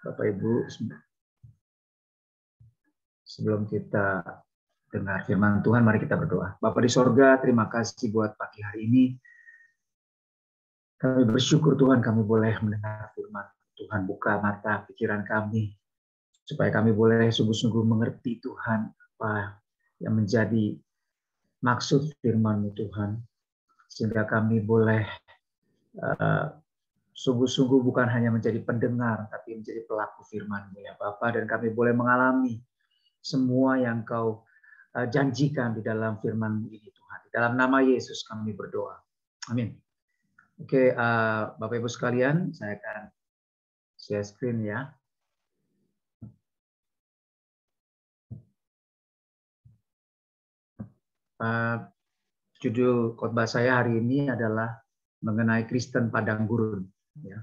Bapak Ibu, sebelum kita dengar firman Tuhan, mari kita berdoa. Bapa di sorga, terima kasih buat pagi hari ini. Kami bersyukur Tuhan kami boleh mendengar firman Tuhan. Buka mata pikiran kami, supaya kami boleh sungguh-sungguh mengerti Tuhan apa yang menjadi maksud firman-Mu Tuhan. Sehingga kami boleh sungguh-sungguh bukan hanya menjadi pendengar, tapi menjadi pelaku firman-Mu ya Bapa. Dan kami boleh mengalami semua yang Kau janjikan di dalam firman-Mu ini Tuhan. Di dalam nama Yesus kami berdoa. Amin. Oke, Bapak Ibu sekalian, saya akan share screen ya. Judul khotbah saya hari ini adalah mengenai Kristen padang gurun. Ya.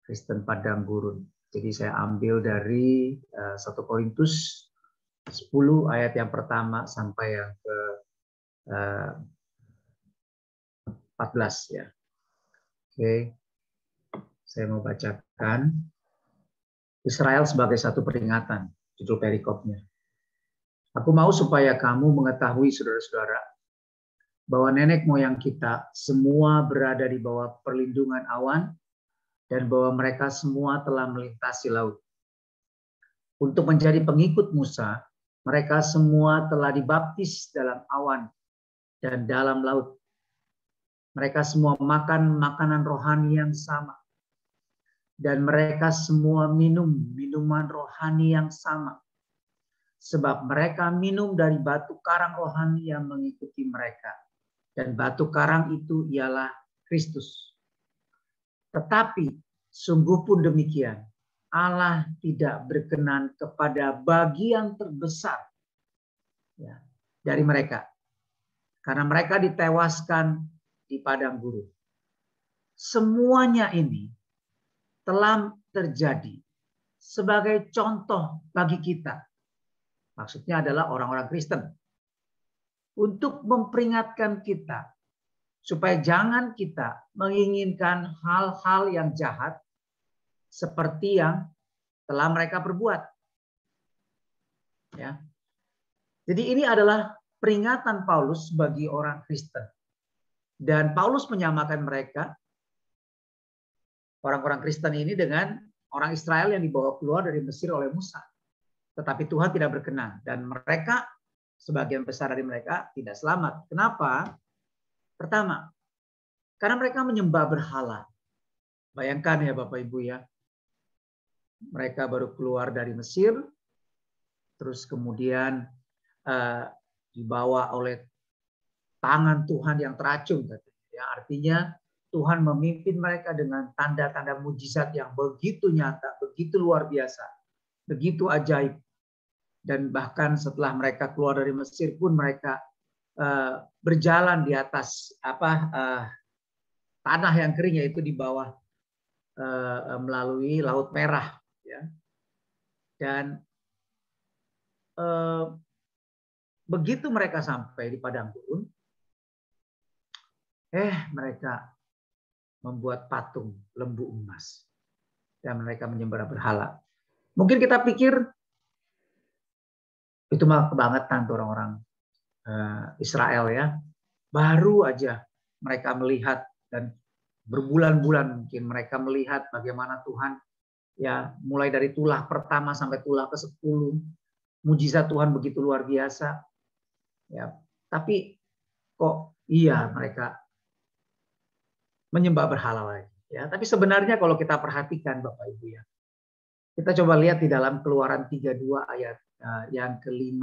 Kristen padang gurun. Jadi saya ambil dari 1 Korintus 10 ayat yang pertama sampai yang ke 14 ya. Oke. Saya mau bacakan Israel sebagai satu peringatan, judul perikopnya. Aku mau supaya kamu mengetahui saudara-saudara bahwa nenek moyang kita semua berada di bawah perlindungan awan dan bahwa mereka semua telah melintasi laut. Untuk menjadi pengikut Musa, mereka semua telah dibaptis dalam awan dan dalam laut. Mereka semua makan makanan rohani yang sama. Dan mereka semua minum minuman rohani yang sama. Sebab mereka minum dari batu karang rohani yang mengikuti mereka. Dan batu karang itu ialah Kristus. Tetapi sungguh pun demikian, Allah tidak berkenan kepada bagian terbesar ya, dari mereka. Karena mereka ditewaskan di padang gurun. Semuanya ini telah terjadi sebagai contoh bagi kita. Maksudnya adalah orang-orang Kristen. Untuk memperingatkan kita supaya jangan kita menginginkan hal-hal yang jahat seperti yang telah mereka perbuat. Ya. Jadi ini adalah peringatan Paulus bagi orang Kristen. Dan Paulus menyamakan mereka, orang-orang Kristen ini, dengan orang Israel yang dibawa keluar dari Mesir oleh Musa. Tetapi Tuhan tidak berkenan. Dan mereka, sebagian besar dari mereka, tidak selamat. Kenapa? Pertama, karena mereka menyembah berhala. Bayangkan ya Bapak Ibu ya. Mereka baru keluar dari Mesir, terus kemudian dibawa oleh tangan Tuhan yang teracung. Ya, artinya Tuhan memimpin mereka dengan tanda-tanda mujizat yang begitu nyata, begitu luar biasa, begitu ajaib. Dan bahkan setelah mereka keluar dari Mesir pun mereka berjalan di atas tanah yang kering, yaitu di bawah melalui Laut Merah. Ya. Dan begitu mereka sampai di padang gurun, mereka membuat patung lembu emas dan mereka menyembah berhala. Mungkin kita pikir itu malah kebangetan tuh orang-orang Israel ya. Baru aja mereka melihat, dan berbulan-bulan mungkin mereka melihat bagaimana Tuhan ya, mulai dari tulah pertama sampai tulah ke-10, mujizat Tuhan begitu luar biasa. Ya, tapi kok iya mereka menyembah berhala lagi. Ya, tapi sebenarnya kalau kita perhatikan Bapak Ibu ya, kita coba lihat di dalam Keluaran 32 ayat yang ke-5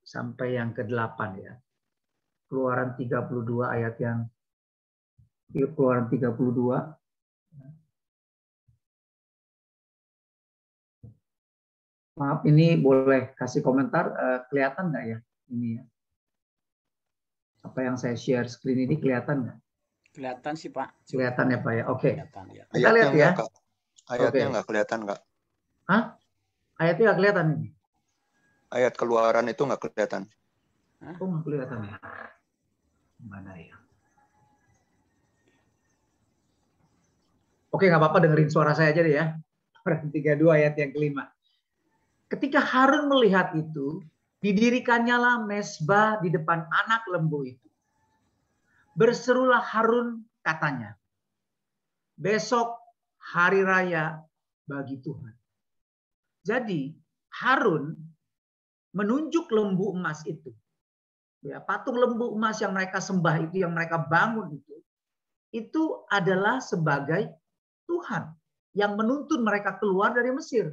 sampai yang ke-8 ya. Keluaran 32 ayat yang Keluaran 32. Maaf, ini boleh kasih komentar, kelihatan nggak ya ini ya? Apa yang saya share screen ini kelihatan nggak? Kelihatan sih Pak. Kelihatan ya Pak ya. Oke. Kelihatan, ya. Kita lihat ya. Ayatnya nggak kelihatan nggak? Hah? Ayatnya nggak kelihatan ini? Ayat Keluaran itu nggak kelihatan. Oh nggak kelihatan ya? Mana ya? Oke, nggak apa-apa, dengerin suara saya aja deh ya. Keluaran 32 ayat yang kelima. Ketika Harun melihat itu, didirikannya lah mezbah di depan anak lembu itu. Berserulah Harun, katanya, besok hari raya bagi Tuhan. Jadi Harun menunjuk lembu emas itu. Ya, patung lembu emas yang mereka sembah itu, yang mereka bangun itu adalah sebagai Tuhan yang menuntun mereka keluar dari Mesir.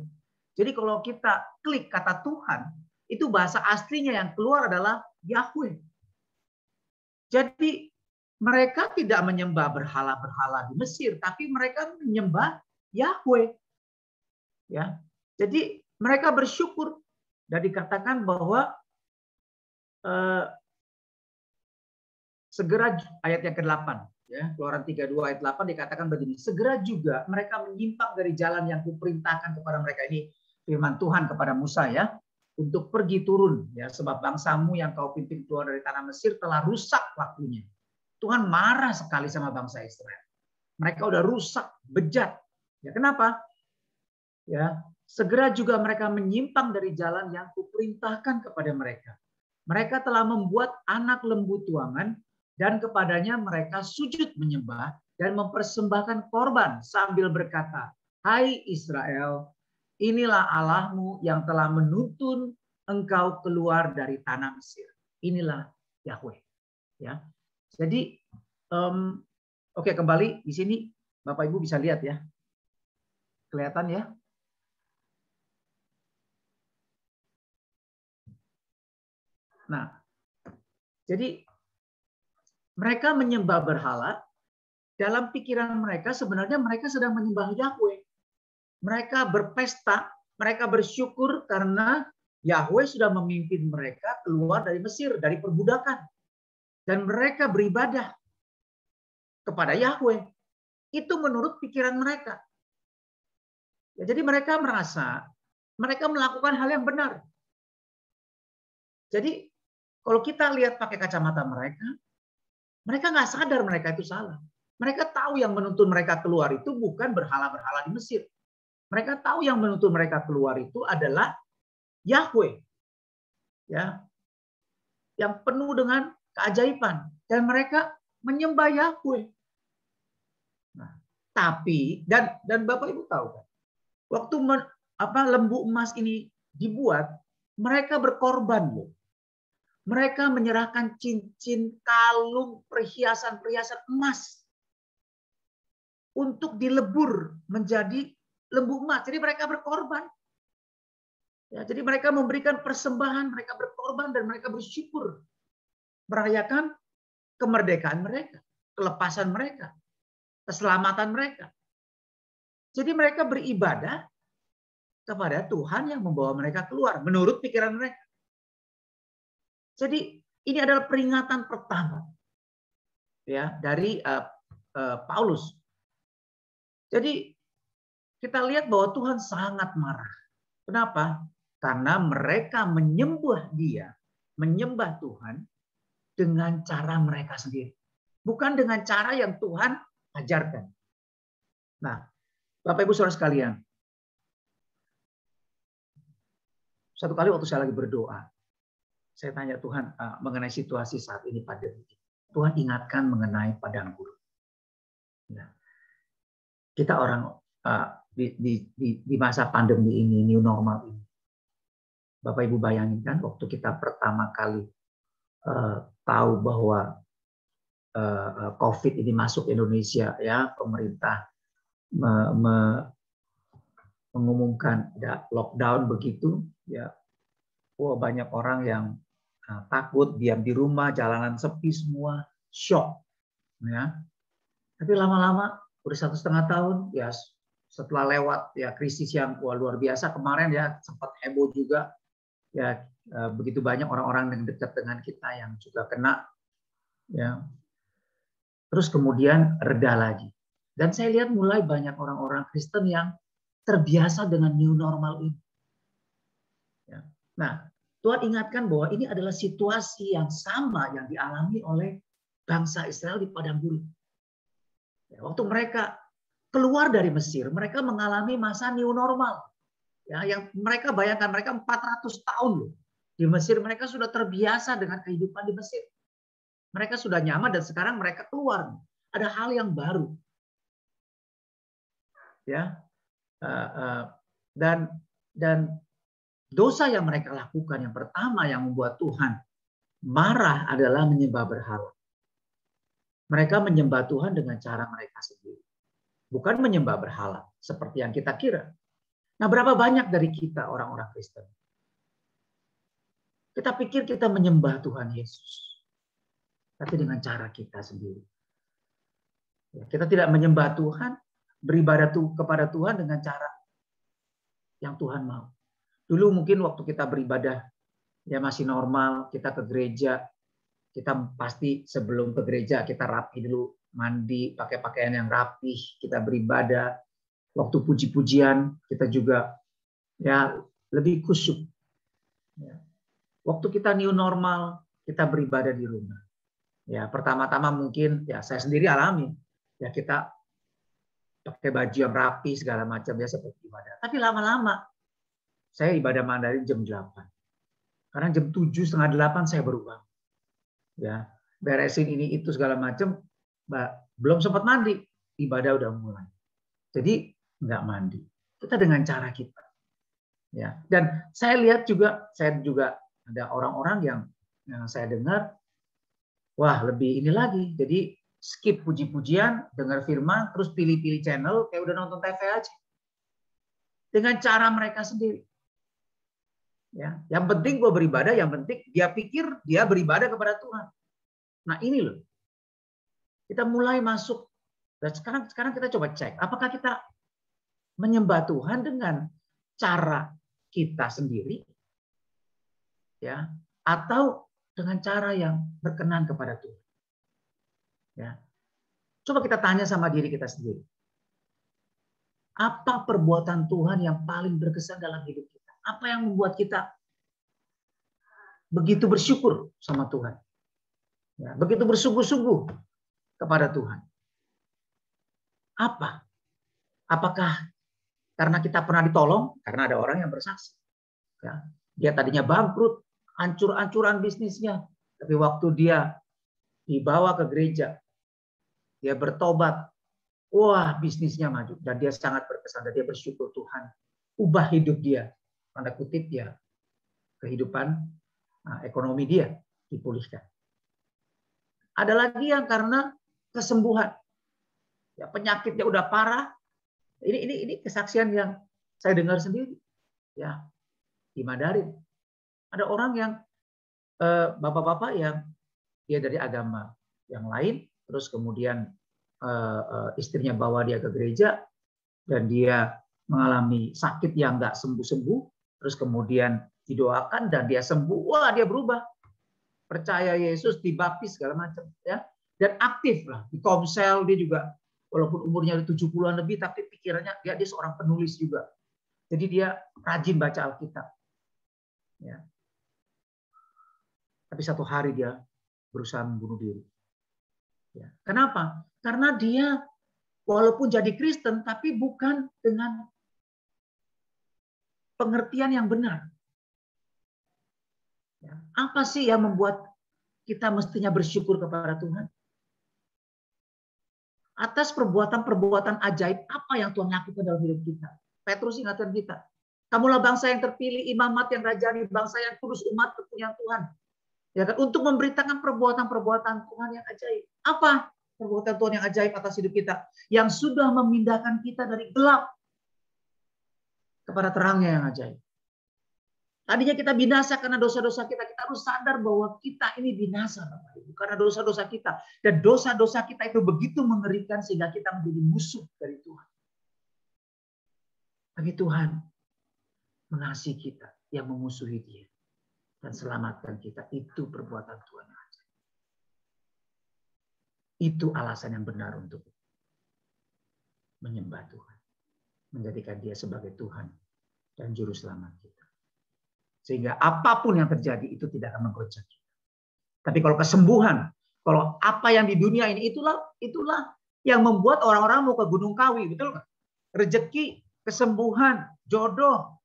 Jadi kalau kita klik kata Tuhan, itu bahasa aslinya yang keluar adalah Yahweh. Jadi mereka tidak menyembah berhala-berhala di Mesir, tapi mereka menyembah Yahweh. Ya, jadi mereka bersyukur dan dikatakan bahwa segera ayat yang ke-8, ya, Keluaran 32 ayat 8 dikatakan begini, segera juga mereka menyimpang dari jalan yang kuperintahkan kepada mereka. Ini firman Tuhan kepada Musa, ya, untuk pergi turun, ya, sebab bangsamu yang kau pimpin keluar dari tanah Mesir telah rusak waktunya. Tuhan marah sekali sama bangsa Israel. Mereka udah rusak, bejat. Ya, kenapa? Ya, segera juga mereka menyimpang dari jalan yang kuperintahkan kepada mereka. Mereka telah membuat anak lembu tuangan dan kepadanya mereka sujud menyembah dan mempersembahkan korban sambil berkata, hai Israel, inilah Allahmu yang telah menuntun engkau keluar dari tanah Mesir. Inilah Yahweh. Ya, jadi oke, kembali di sini Bapak Ibu bisa lihat, ya, kelihatan, ya. Nah, jadi mereka menyembah berhala. Dalam pikiran mereka sebenarnya mereka sedang menyembah Yahweh. Mereka berpesta, mereka bersyukur karena Yahweh sudah memimpin mereka keluar dari Mesir, dari perbudakan. Dan mereka beribadah kepada Yahweh. Itu menurut pikiran mereka. Ya, jadi mereka merasa mereka melakukan hal yang benar. Jadi kalau kita lihat pakai kacamata mereka nggak sadar mereka itu salah. Mereka tahu yang menuntun mereka keluar itu bukan berhala-berhala di Mesir. Mereka tahu yang menuntun mereka keluar itu adalah Yahweh. Ya. Yang penuh dengan keajaiban. Dan mereka menyembah Yahweh. Nah, tapi, dan Bapak Ibu tahu kan, waktu lembu emas ini dibuat, mereka berkorban, loh. Mereka menyerahkan cincin, kalung, perhiasan-perhiasan emas untuk dilebur menjadi lembu emas. Jadi mereka berkorban. Ya, jadi mereka memberikan persembahan, mereka berkorban dan mereka bersyukur merayakan kemerdekaan mereka, kelepasan mereka, keselamatan mereka. Jadi mereka beribadah kepada Tuhan yang membawa mereka keluar menurut pikiran mereka. Jadi ini adalah peringatan pertama, ya, dari Paulus. Jadi kita lihat bahwa Tuhan sangat marah. Kenapa? Karena mereka menyembah Dia, menyembah Tuhan dengan cara mereka sendiri, bukan dengan cara yang Tuhan ajarkan. Nah, Bapak Ibu Saudara sekalian, satu kali waktu saya lagi berdoa, saya tanya Tuhan mengenai situasi saat ini pandemi. Tuhan ingatkan mengenai padang gurun. Nah, kita orang di masa pandemi ini, new normal ini, Bapak Ibu bayangin kan, waktu kita pertama kali tahu bahwa COVID ini masuk Indonesia, ya, pemerintah mengumumkan ada lockdown begitu, ya, banyak orang yang takut, diam di rumah, jalanan sepi semua, shock, ya. Tapi lama-lama udah 1,5 tahun, ya, setelah lewat, ya, krisis yang luar biasa kemarin, ya, sempat heboh juga, ya, begitu banyak orang-orang yang dekat dengan kita yang juga kena, ya. Terus kemudian reda lagi. Dan saya lihat mulai banyak orang-orang Kristen yang terbiasa dengan new normal ini. Ya. Nah, Tuhan ingatkan bahwa ini adalah situasi yang sama yang dialami oleh bangsa Israel di padang gurun. Waktu mereka keluar dari Mesir, mereka mengalami masa new normal. Ya, yang mereka bayangkan, mereka 400 tahun loh. Di Mesir mereka sudah terbiasa dengan kehidupan di Mesir. Mereka sudah nyaman dan sekarang mereka keluar. Ada hal yang baru. Ya. Dan dosa yang mereka lakukan yang pertama yang membuat Tuhan marah adalah menyembah berhala. Mereka menyembah Tuhan dengan cara mereka sendiri. Bukan menyembah berhala seperti yang kita kira. Nah, berapa banyak dari kita orang-orang Kristen? Kita pikir kita menyembah Tuhan Yesus. Tapi dengan cara kita sendiri. Kita tidak menyembah Tuhan, beribadah kepada Tuhan dengan cara yang Tuhan mau. Dulu mungkin waktu kita beribadah, ya masih normal, kita ke gereja, kita pasti sebelum ke gereja kita rapi dulu, mandi, pakai pakaian yang rapih, kita beribadah. Waktu puji-pujian kita juga ya lebih khusyuk. Ya. Waktu kita new normal, kita beribadah di rumah. Ya, pertama-tama mungkin ya saya sendiri alami. Ya kita pakai baju yang rapi segala macam ya seperti ibadah. Tapi lama-lama saya ibadah Mandarin jam 8. Karena jam 7 setengah 8 saya baru bangun. Ya, beresin ini itu segala macam, belum sempat mandi, ibadah udah mulai. Jadi nggak mandi. Kita dengan cara kita. Ya, dan saya lihat juga, ada orang-orang yang saya dengar, wah lebih ini lagi. Jadi skip puji-pujian, dengar firman, terus pilih-pilih channel, kayak udah nonton TV aja. Dengan cara mereka sendiri. Ya, yang penting gue beribadah, yang penting dia pikir dia beribadah kepada Tuhan. Nah ini loh, kita mulai masuk. Dan sekarang kita coba cek, apakah kita menyembah Tuhan dengan cara kita sendiri, ya, atau dengan cara yang berkenan kepada Tuhan. Ya, coba kita tanya sama diri kita sendiri. Apa perbuatan Tuhan yang paling berkesan dalam hidup kita? Apa yang membuat kita begitu bersyukur sama Tuhan? Ya, begitu bersungguh-sungguh kepada Tuhan. Apa? Apakah karena kita pernah ditolong? Karena ada orang yang bersaksi. Ya, dia tadinya bangkrut, hancur-hancuran bisnisnya. Tapi waktu dia dibawa ke gereja, dia bertobat, wah bisnisnya maju. Dan dia sangat berkesan. Dan dia bersyukur Tuhan. Ubah hidup dia. Tanda kutip ya. Kehidupan ekonomi dia dipulihkan. Ada lagi yang karena kesembuhan. Ya, penyakitnya udah parah. Ini kesaksian yang saya dengar sendiri. Ya, di Mandarin. Ada orang yang bapak-bapak yang dia dari agama yang lain, terus kemudian istrinya bawa dia ke gereja dan dia mengalami sakit yang nggak sembuh-sembuh, terus kemudian didoakan dan dia sembuh. Wah, dia berubah. Percaya Yesus, dibaptis segala macam, ya. Dan aktif lah di Komsel. Dia juga walaupun umurnya 70-an lebih, tapi pikirannya dia seorang penulis juga. Jadi dia rajin baca Alkitab. Ya. Tapi satu hari dia berusaha membunuh diri. Ya. Kenapa? Karena dia walaupun jadi Kristen, tapi bukan dengan pengertian yang benar. Ya. Apa sih yang membuat kita mestinya bersyukur kepada Tuhan? Atas perbuatan-perbuatan ajaib apa yang Tuhan lakukan dalam hidup kita. Petrus ingatkan kita. Kamulah bangsa yang terpilih, imamat yang rajani, bangsa yang kudus, umat kepunyaan Tuhan. Ya kan? Untuk memberitakan perbuatan-perbuatan Tuhan yang ajaib. Apa perbuatan Tuhan yang ajaib atas hidup kita? Yang sudah memindahkan kita dari gelap kepada terangnya yang ajaib. Tadinya kita binasa karena dosa-dosa kita. Kita harus sadar bahwa kita ini binasa Bapak Ibu, karena dosa-dosa kita. Dan dosa-dosa kita itu begitu mengerikan sehingga kita menjadi musuh dari Tuhan. Tapi Tuhan mengasihi kita yang memusuhi Dia dan selamatkan kita. Itu perbuatan Tuhan. Itu alasan yang benar untuk menyembah Tuhan. Menjadikan Dia sebagai Tuhan dan Juru Selamat kita. Sehingga apapun yang terjadi itu tidak akan menggoncang kita. Tapi kalau kesembuhan, kalau apa yang di dunia ini itulah yang membuat orang-orang mau ke Gunung Kawi, betul nggak? Rezeki, kesembuhan, jodoh.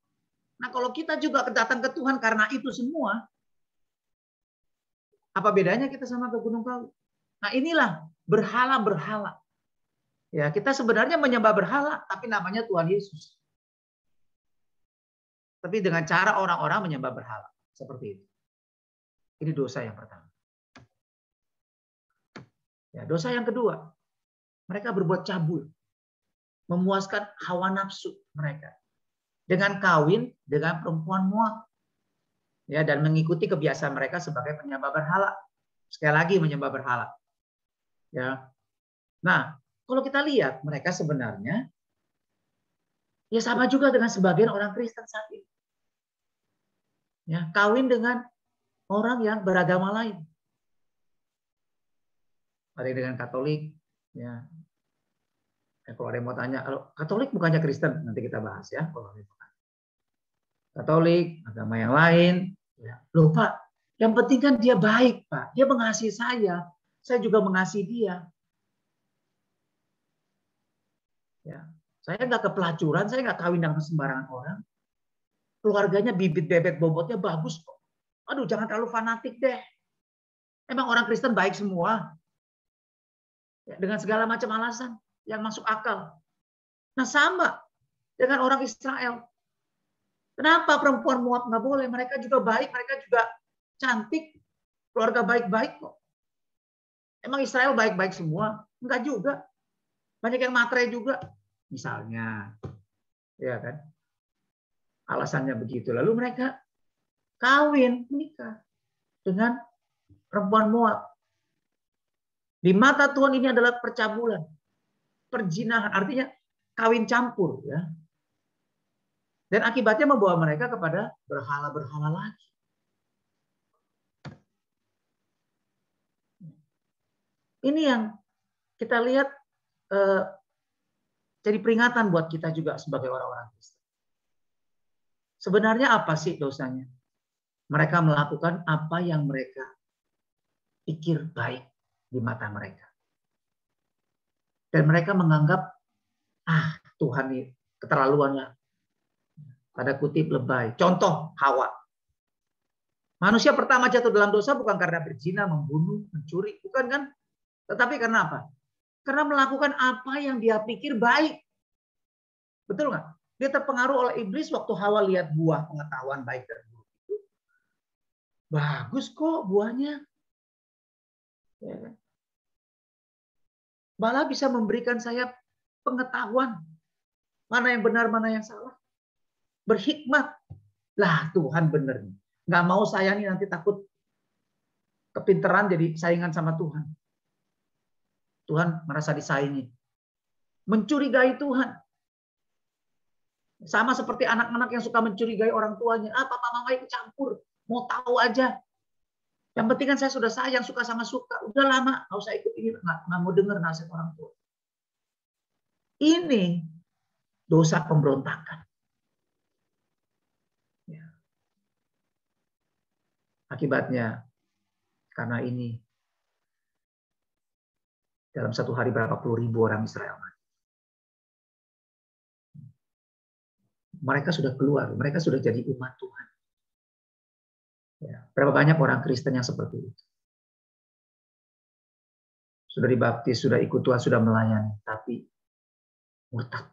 Nah, kalau kita juga datang ke Tuhan karena itu semua, apa bedanya kita sama ke Gunung Kawi? Nah, inilah berhala-berhala. Ya, kita sebenarnya menyembah berhala, tapi namanya Tuhan Yesus. Tapi dengan cara orang-orang menyembah berhala. Seperti itu. Ini dosa yang pertama. Ya, dosa yang kedua, mereka berbuat cabul. Memuaskan hawa nafsu mereka. Dengan kawin dengan perempuan Moab. Ya, dan mengikuti kebiasaan mereka sebagai penyembah berhala. Sekali lagi menyembah berhala. Ya. Nah, kalau kita lihat mereka sebenarnya ya sama juga dengan sebagian orang Kristen saat ini. Ya, kawin dengan orang yang beragama lain. Ada yang dengan Katolik, ya. Kalau ada yang mau tanya, Katolik bukannya Kristen, nanti kita bahas ya. Katolik, agama yang lain, ya. Loh Pak, yang penting kan dia baik Pak, dia mengasihi saya juga mengasihi dia. Ya, saya nggak kepelacuran, saya nggak kawin dengan sembarangan orang. Keluarganya bibit bebek bobotnya bagus kok. Aduh, jangan terlalu fanatik deh. Emang orang Kristen baik semua, ya, dengan segala macam alasan yang masuk akal. Nah, sama dengan orang Israel. Kenapa perempuan Moab nggak boleh? Mereka juga baik, mereka juga cantik, keluarga baik-baik kok. Emang Israel baik-baik semua? Enggak juga. Banyak yang matre juga. Misalnya, ya kan? Alasannya begitu. Lalu mereka kawin, menikah dengan perempuan Moab. Di mata Tuhan ini adalah percabulan, perzinahan, artinya kawin campur, ya. Dan akibatnya membawa mereka kepada berhala-berhala lagi. Ini yang kita lihat jadi peringatan buat kita juga sebagai orang-orang Kristen. Sebenarnya apa sih dosanya? Mereka melakukan apa yang mereka pikir baik di mata mereka. Dan mereka menganggap, Tuhan ini keterlaluan lah. Tanda kutip lebay. Contoh Hawa. Manusia pertama jatuh dalam dosa bukan karena berzina, membunuh, mencuri. Bukan kan? Tetapi karena apa? Karena melakukan apa yang dia pikir baik. Betul nggak? Dia terpengaruh oleh iblis waktu Hawa lihat buah pengetahuan baik dan buruk itu. Bagus kok buahnya. Ya kan? Malah bisa memberikan saya pengetahuan. Mana yang benar, mana yang salah. Berhikmat. Lah Tuhan benar. Nggak mau saya nih nanti takut kepinteran jadi saingan sama Tuhan. Tuhan merasa disaingi. Mencurigai Tuhan. Sama seperti anak-anak yang suka mencurigai orang tuanya. Papa mama ikut campur. Mau tahu aja. Yang penting kan saya sudah sayang, suka sama suka. Udah lama, nggak usah ikut ini. Nggak mau dengar nasihat orang tua. Ini dosa pemberontakan. Ya. Akibatnya, karena ini, dalam satu hari berapa puluh ribu orang Israel mati. Mereka sudah keluar, mereka sudah jadi umat Tuhan. Ya. Berapa banyak orang Kristen yang seperti itu? Sudah dibaptis, sudah ikut Tuhan, sudah melayani, tapi murtad.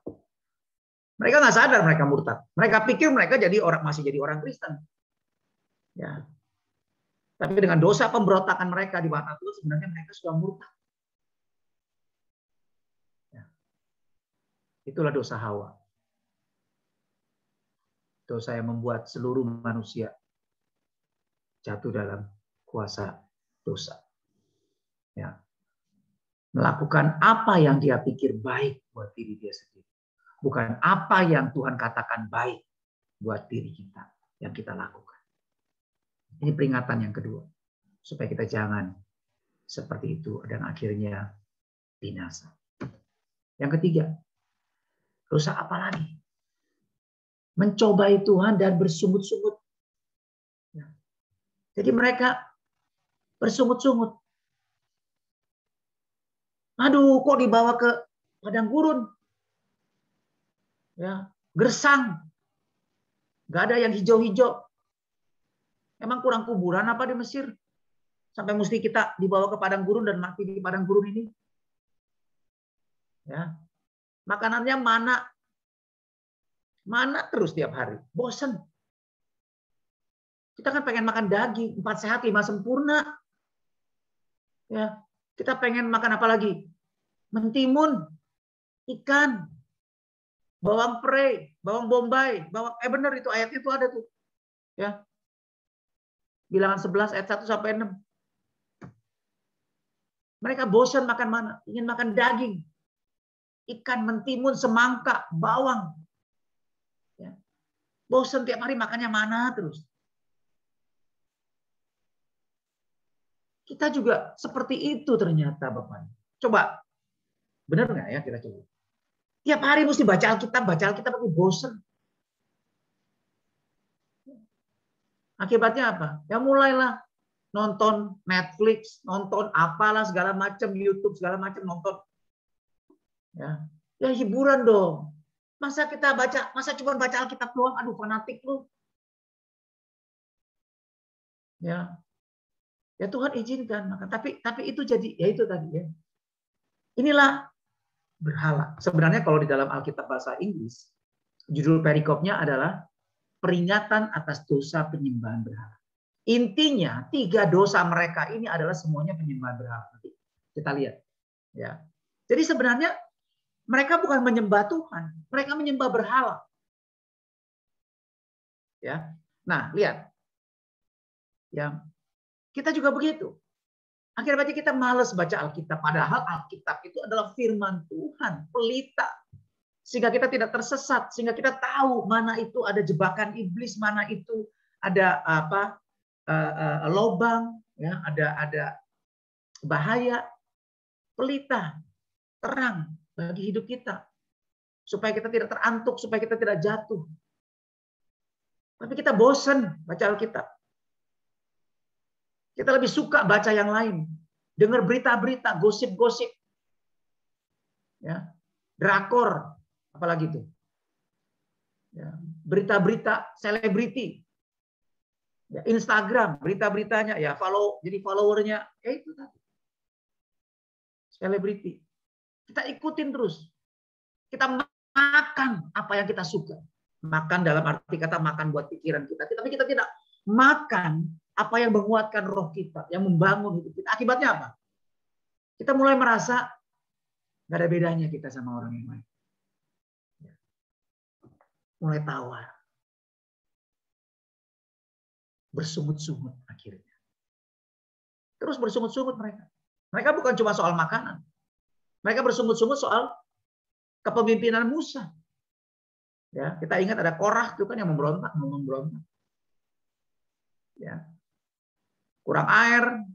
Mereka nggak sadar mereka murtad. Mereka pikir mereka masih jadi orang Kristen. Ya. Tapi dengan dosa pemberontakan mereka di mata Tuhan, sebenarnya mereka sudah murtad. Ya. Itulah dosa Hawa. Dosa yang membuat seluruh manusia jatuh dalam kuasa dosa. Ya. Melakukan apa yang dia pikir baik buat diri dia sendiri. Bukan apa yang Tuhan katakan baik buat diri kita yang kita lakukan. Ini peringatan yang kedua. Supaya kita jangan seperti itu dan akhirnya binasa. Yang ketiga, dosa apa lagi? Mencobai Tuhan dan bersungut-sungut. Jadi mereka bersungut-sungut. Aduh, kok dibawa ke padang gurun? Ya, gersang. Nggak ada yang hijau-hijau. Emang kurang kuburan apa di Mesir? Sampai mesti kita dibawa ke padang gurun dan mati di padang gurun ini. Ya, makanannya mana terus tiap hari. Bosen. Kita kan pengen makan daging, 4 sehat 5 sempurna. Ya, kita pengen makan apa lagi? Mentimun, ikan, bawang prei, bawang bombay, benar itu ayatnya itu ada tuh. Ya. Bilangan 11 ayat 1 sampai 6. Mereka bosan makan mana? Ingin makan daging. Ikan, mentimun, semangka, bawang. Ya. Bosan tiap hari makannya mana terus. Kita juga seperti itu ternyata Bapak. Coba, benar nggak ya kita coba? Tiap hari mesti baca Alkitab tapi bosan. Akibatnya apa? Ya mulailah nonton Netflix, nonton apalah segala macam, YouTube segala macam nonton. Ya hiburan dong. Masa cuma baca Alkitab doang? Aduh fanatik lu. Ya. Ya Tuhan izinkan maka tapi itu jadi ya itu tadi ya. Inilah berhala. Sebenarnya kalau di dalam Alkitab bahasa Inggris judul perikopnya adalah peringatan atas dosa penyembahan berhala. Intinya 3 dosa mereka ini adalah semuanya penyembahan berhala. Nanti kita lihat ya. Jadi sebenarnya mereka bukan menyembah Tuhan, mereka menyembah berhala. Ya. Nah, lihat. Ya. Kita juga begitu. Akhirnya kita malas baca Alkitab. Padahal Alkitab itu adalah firman Tuhan, pelita. Sehingga kita tidak tersesat, sehingga kita tahu mana itu ada jebakan iblis, mana itu ada lobang, ya, ada bahaya. Pelita, terang bagi hidup kita. Supaya kita tidak terantuk, supaya kita tidak jatuh. Tapi kita bosan baca Alkitab. Kita lebih suka baca yang lain. Dengar berita-berita, gosip-gosip. Ya. Drakor, apalagi itu. Ya. Berita-berita selebriti. Ya. Instagram, berita-beritanya. Ya, jadi followernya. Ya itu tadi. Selebriti. Kita ikutin terus. Kita makan apa yang kita suka. Makan dalam arti kata makan buat pikiran kita. Tapi kita tidak makan apa yang menguatkan roh kita, yang membangun hidup kita. Akibatnya apa? Kita mulai merasa nggak ada bedanya kita sama orang yang lain. Mulai tawar. Bersungut-sungut akhirnya. Terus bersungut-sungut mereka. Mereka bukan cuma soal makanan. Mereka bersungut-sungut soal kepemimpinan Musa. Ya, kita ingat ada Korah itu kan yang memberontak. Ya. Kurang air,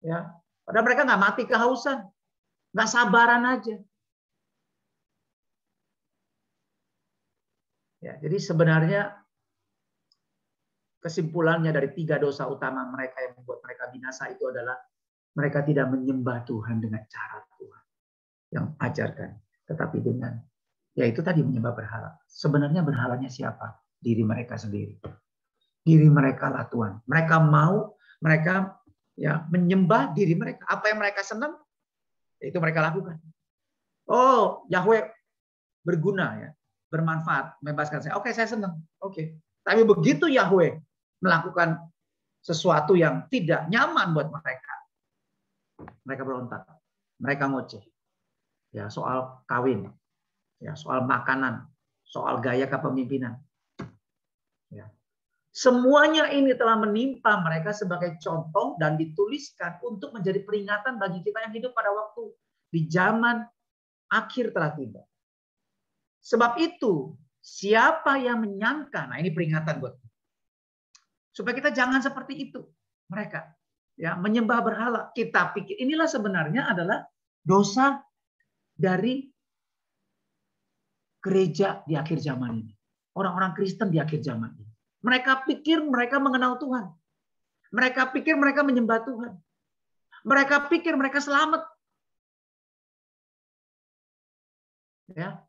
ya. Padahal mereka nggak mati kehausan, nggak sabaran aja. Ya, jadi sebenarnya kesimpulannya dari 3 dosa utama mereka yang membuat mereka binasa itu adalah mereka tidak menyembah Tuhan dengan cara Tuhan yang ajarkan, tetapi dengan yaitu tadi menyembah berhala. Sebenarnya berhalanya siapa? Diri mereka sendiri. Diri mereka lah Tuhan. Mereka ya menyembah diri mereka. Apa yang mereka senang, itu mereka lakukan. Oh, Yahweh berguna ya, bermanfaat, membebaskan saya. Oke, saya senang. Oke. Tapi begitu Yahweh melakukan sesuatu yang tidak nyaman buat mereka, mereka berontak, mereka ngoceh. Ya, soal kawin, ya, soal makanan, soal gaya kepemimpinan. Ya. Semuanya ini telah menimpa mereka sebagai contoh dan dituliskan untuk menjadi peringatan bagi kita yang hidup pada waktu di zaman akhir telah tiba. Sebab itu, siapa yang menyangka, nah ini peringatan buat kita. Supaya kita jangan seperti itu. Mereka ya menyembah berhala. Kita pikir inilah sebenarnya adalah dosa dari gereja di akhir zaman ini. Orang-orang Kristen di akhir zaman ini. Mereka pikir mereka mengenal Tuhan. Mereka pikir mereka menyembah Tuhan. Mereka pikir mereka selamat. Ya.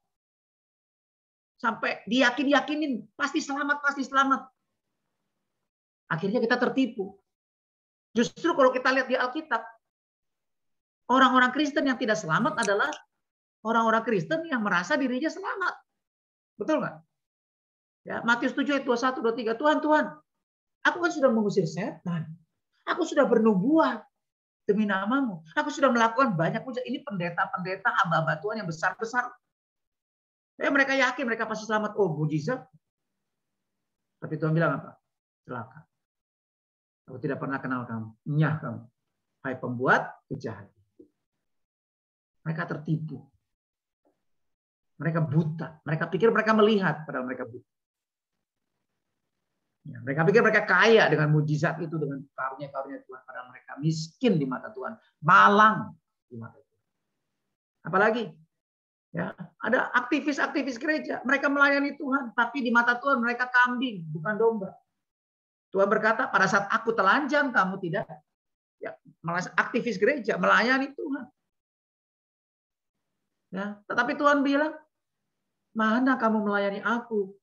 Sampai diyakinin pasti selamat, pasti selamat. Akhirnya kita tertipu. Justru kalau kita lihat di Alkitab, orang-orang Kristen yang tidak selamat adalah orang-orang Kristen yang merasa dirinya selamat. Betul nggak? Ya, Matius 7 ayat 21, 23. Tuhan, aku kan sudah mengusir setan. Aku sudah bernubuat demi namamu. Aku sudah melakukan banyak mujizat. Ini pendeta-pendeta hamba-hamba Tuhan yang besar-besar. Mereka yakin mereka pasti selamat. Oh, mujizat. Tapi Tuhan bilang apa? Celaka. Aku tidak pernah kenal kamu. Nyah kamu. Hai pembuat kejahatan. Mereka tertipu. Mereka buta. Mereka pikir mereka melihat, padahal mereka buta. Ya, mereka pikir mereka kaya dengan mujizat itu, dengan karunia-karunia Tuhan. Padahal mereka miskin di mata Tuhan. Malang di mata Tuhan. Apalagi, ya, ada aktivis-aktivis gereja. Mereka melayani Tuhan, tapi di mata Tuhan mereka kambing, bukan domba. Tuhan berkata, pada saat aku telanjang, kamu tidak. Ya, aktivis gereja melayani Tuhan. Ya, tetapi Tuhan bilang, mana kamu melayani aku?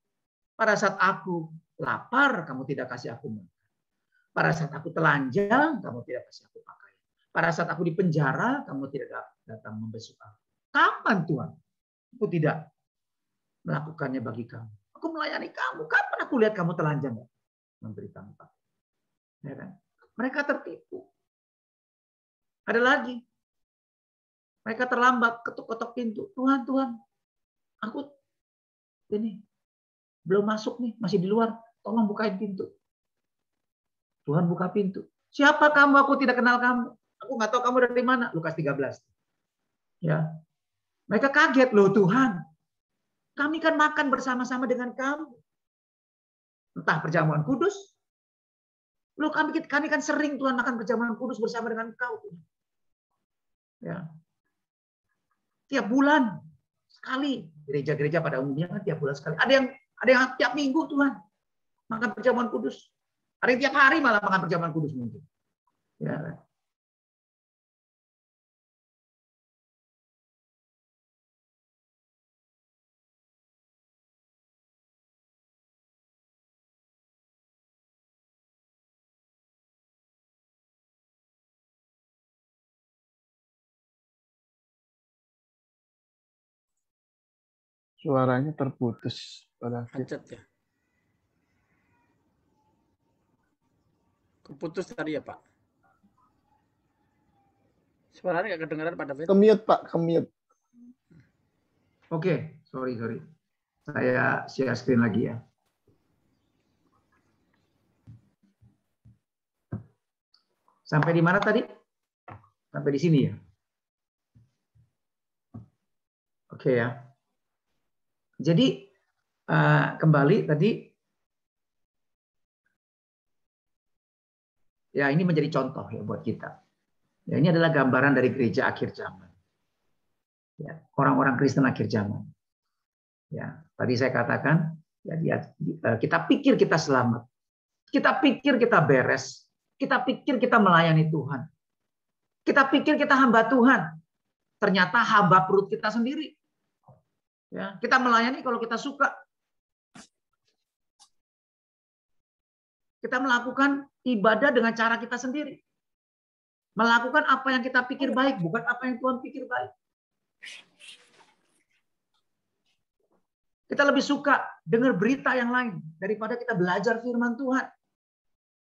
Pada saat aku lapar, kamu tidak kasih aku makan. Pada saat aku telanjang, kamu tidak kasih aku pakaian. Pada saat aku di penjara, kamu tidak datang membesuk aku. Kapan Tuhan? Aku tidak melakukannya bagi kamu. Aku melayani kamu. Kapan aku lihat kamu telanjang? Memberi kamu pakaian. Ya kan? Mereka tertipu. Ada lagi. Mereka terlambat, ketuk-ketuk pintu. Tuhan, aku ini belum masuk nih, masih di luar. Tolong bukain pintu. Tuhan buka pintu. Siapa kamu? Aku tidak kenal kamu. Aku nggak tahu kamu dari mana. Lukas 13. Ya. Mereka kaget, loh Tuhan. Kami kan makan bersama-sama dengan kamu. Entah perjamuan kudus. Loh kami kan sering Tuhan makan perjamuan kudus bersama dengan Engkau. Ya. Tiap bulan sekali. Gereja-gereja pada umumnya kan tiap bulan sekali. Ada yang tiap minggu Tuhan makan perjamuan kudus. Ada yang tiap hari malah makan perjamuan kudus mungkin. Ya. Suaranya terputus. Macet ya. Keputus tadi ya Pak. Suaranya nggak kedengaran Pak David. Kemute Pak, kemute. Oke, sorry. Saya share screen lagi ya. Sampai di mana tadi? Sampai di sini ya. Oke ya. Jadi kembali tadi, ya ini menjadi contoh ya buat kita. Ya, ini adalah gambaran dari gereja akhir zaman. Ya, orang-orang Kristen akhir zaman. Ya, tadi saya katakan, ya, kita pikir kita selamat, kita pikir kita beres, kita pikir kita melayani Tuhan, kita pikir kita hamba Tuhan. Ternyata hamba perut kita sendiri. Ya, kita melayani kalau kita suka. Kita melakukan ibadah dengan cara kita sendiri. Melakukan apa yang kita pikir baik, bukan apa yang Tuhan pikir baik. Kita lebih suka dengar berita yang lain daripada kita belajar firman Tuhan.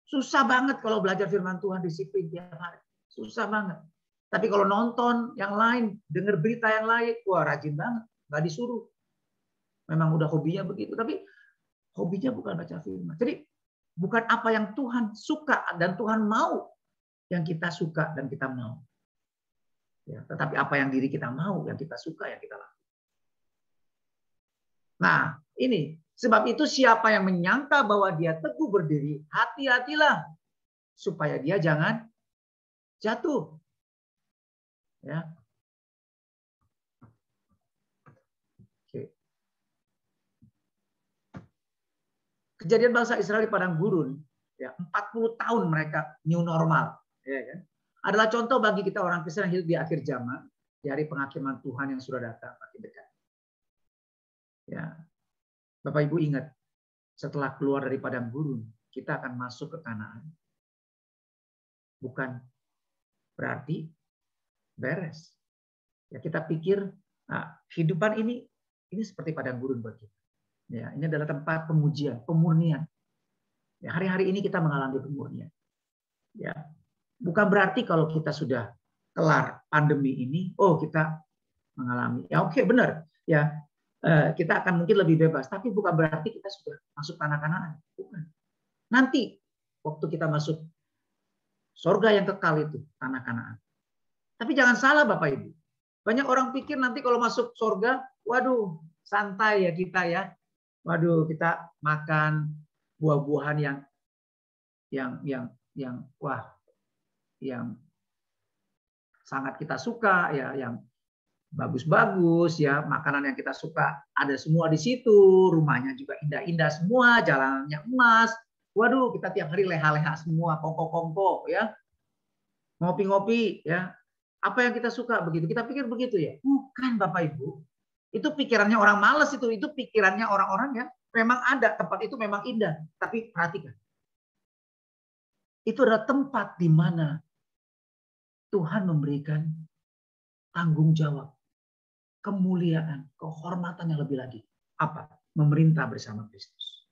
Susah banget kalau belajar firman Tuhan disiplin tiap hari. Susah banget. Tapi kalau nonton yang lain, dengar berita yang lain, wah rajin banget. Nggak disuruh. Memang udah hobinya begitu. Tapi hobinya bukan baca firman. Jadi bukan apa yang Tuhan suka dan Tuhan mau yang kita suka dan kita mau. Ya, tetapi apa yang diri kita mau, yang kita suka, yang kita lakukan. Nah, ini sebab itu siapa yang menyangka bahwa dia teguh berdiri, hati-hatilah supaya dia jangan jatuh. Ya. Oke. Kejadian bangsa Israel di padang gurun, ya 40 tahun mereka new normal, ya kan? Adalah contoh bagi kita orang Kristen yang hidup di akhir zaman, di hari penghakiman Tuhan yang sudah datang makin dekat. Ya, Bapak Ibu ingat, setelah keluar dari padang gurun, kita akan masuk ke Kanaan. Bukan berarti beres. Ya, kita pikir kehidupan ini seperti padang gurun buat kita. Ya, ini adalah tempat pengujian, pemurnian. Ya, hari-hari ini kita mengalami pemurnian. Ya, bukan berarti kalau kita sudah kelar pandemi ini, kita mengalami. Ya, oke, benar. Ya, kita akan mungkin lebih bebas, tapi bukan berarti kita sudah masuk tanah Kanaan. Bukan. Nanti waktu kita masuk surga yang kekal itu, tanah Kanaan. Tapi jangan salah Bapak Ibu. Banyak orang pikir nanti kalau masuk surga, waduh, santai ya kita ya. Waduh, kita makan buah-buahan yang sangat kita suka ya, yang bagus-bagus ya, makanan yang kita suka ada semua di situ, rumahnya juga indah-indah semua, jalanannya emas. Waduh, kita tiap hari leha-leha semua, kongko-kongko ya. Ngopi-ngopi ya. Apa yang kita suka begitu. Kita pikir begitu ya. Bukan Bapak Ibu. Itu pikirannya orang malas itu pikirannya orang-orang yang memang ada, tempat itu memang indah, tapi perhatikan. Itu adalah tempat di mana Tuhan memberikan tanggung jawab, kemuliaan, kehormatan yang lebih lagi. Apa? Memerintah bersama Kristus.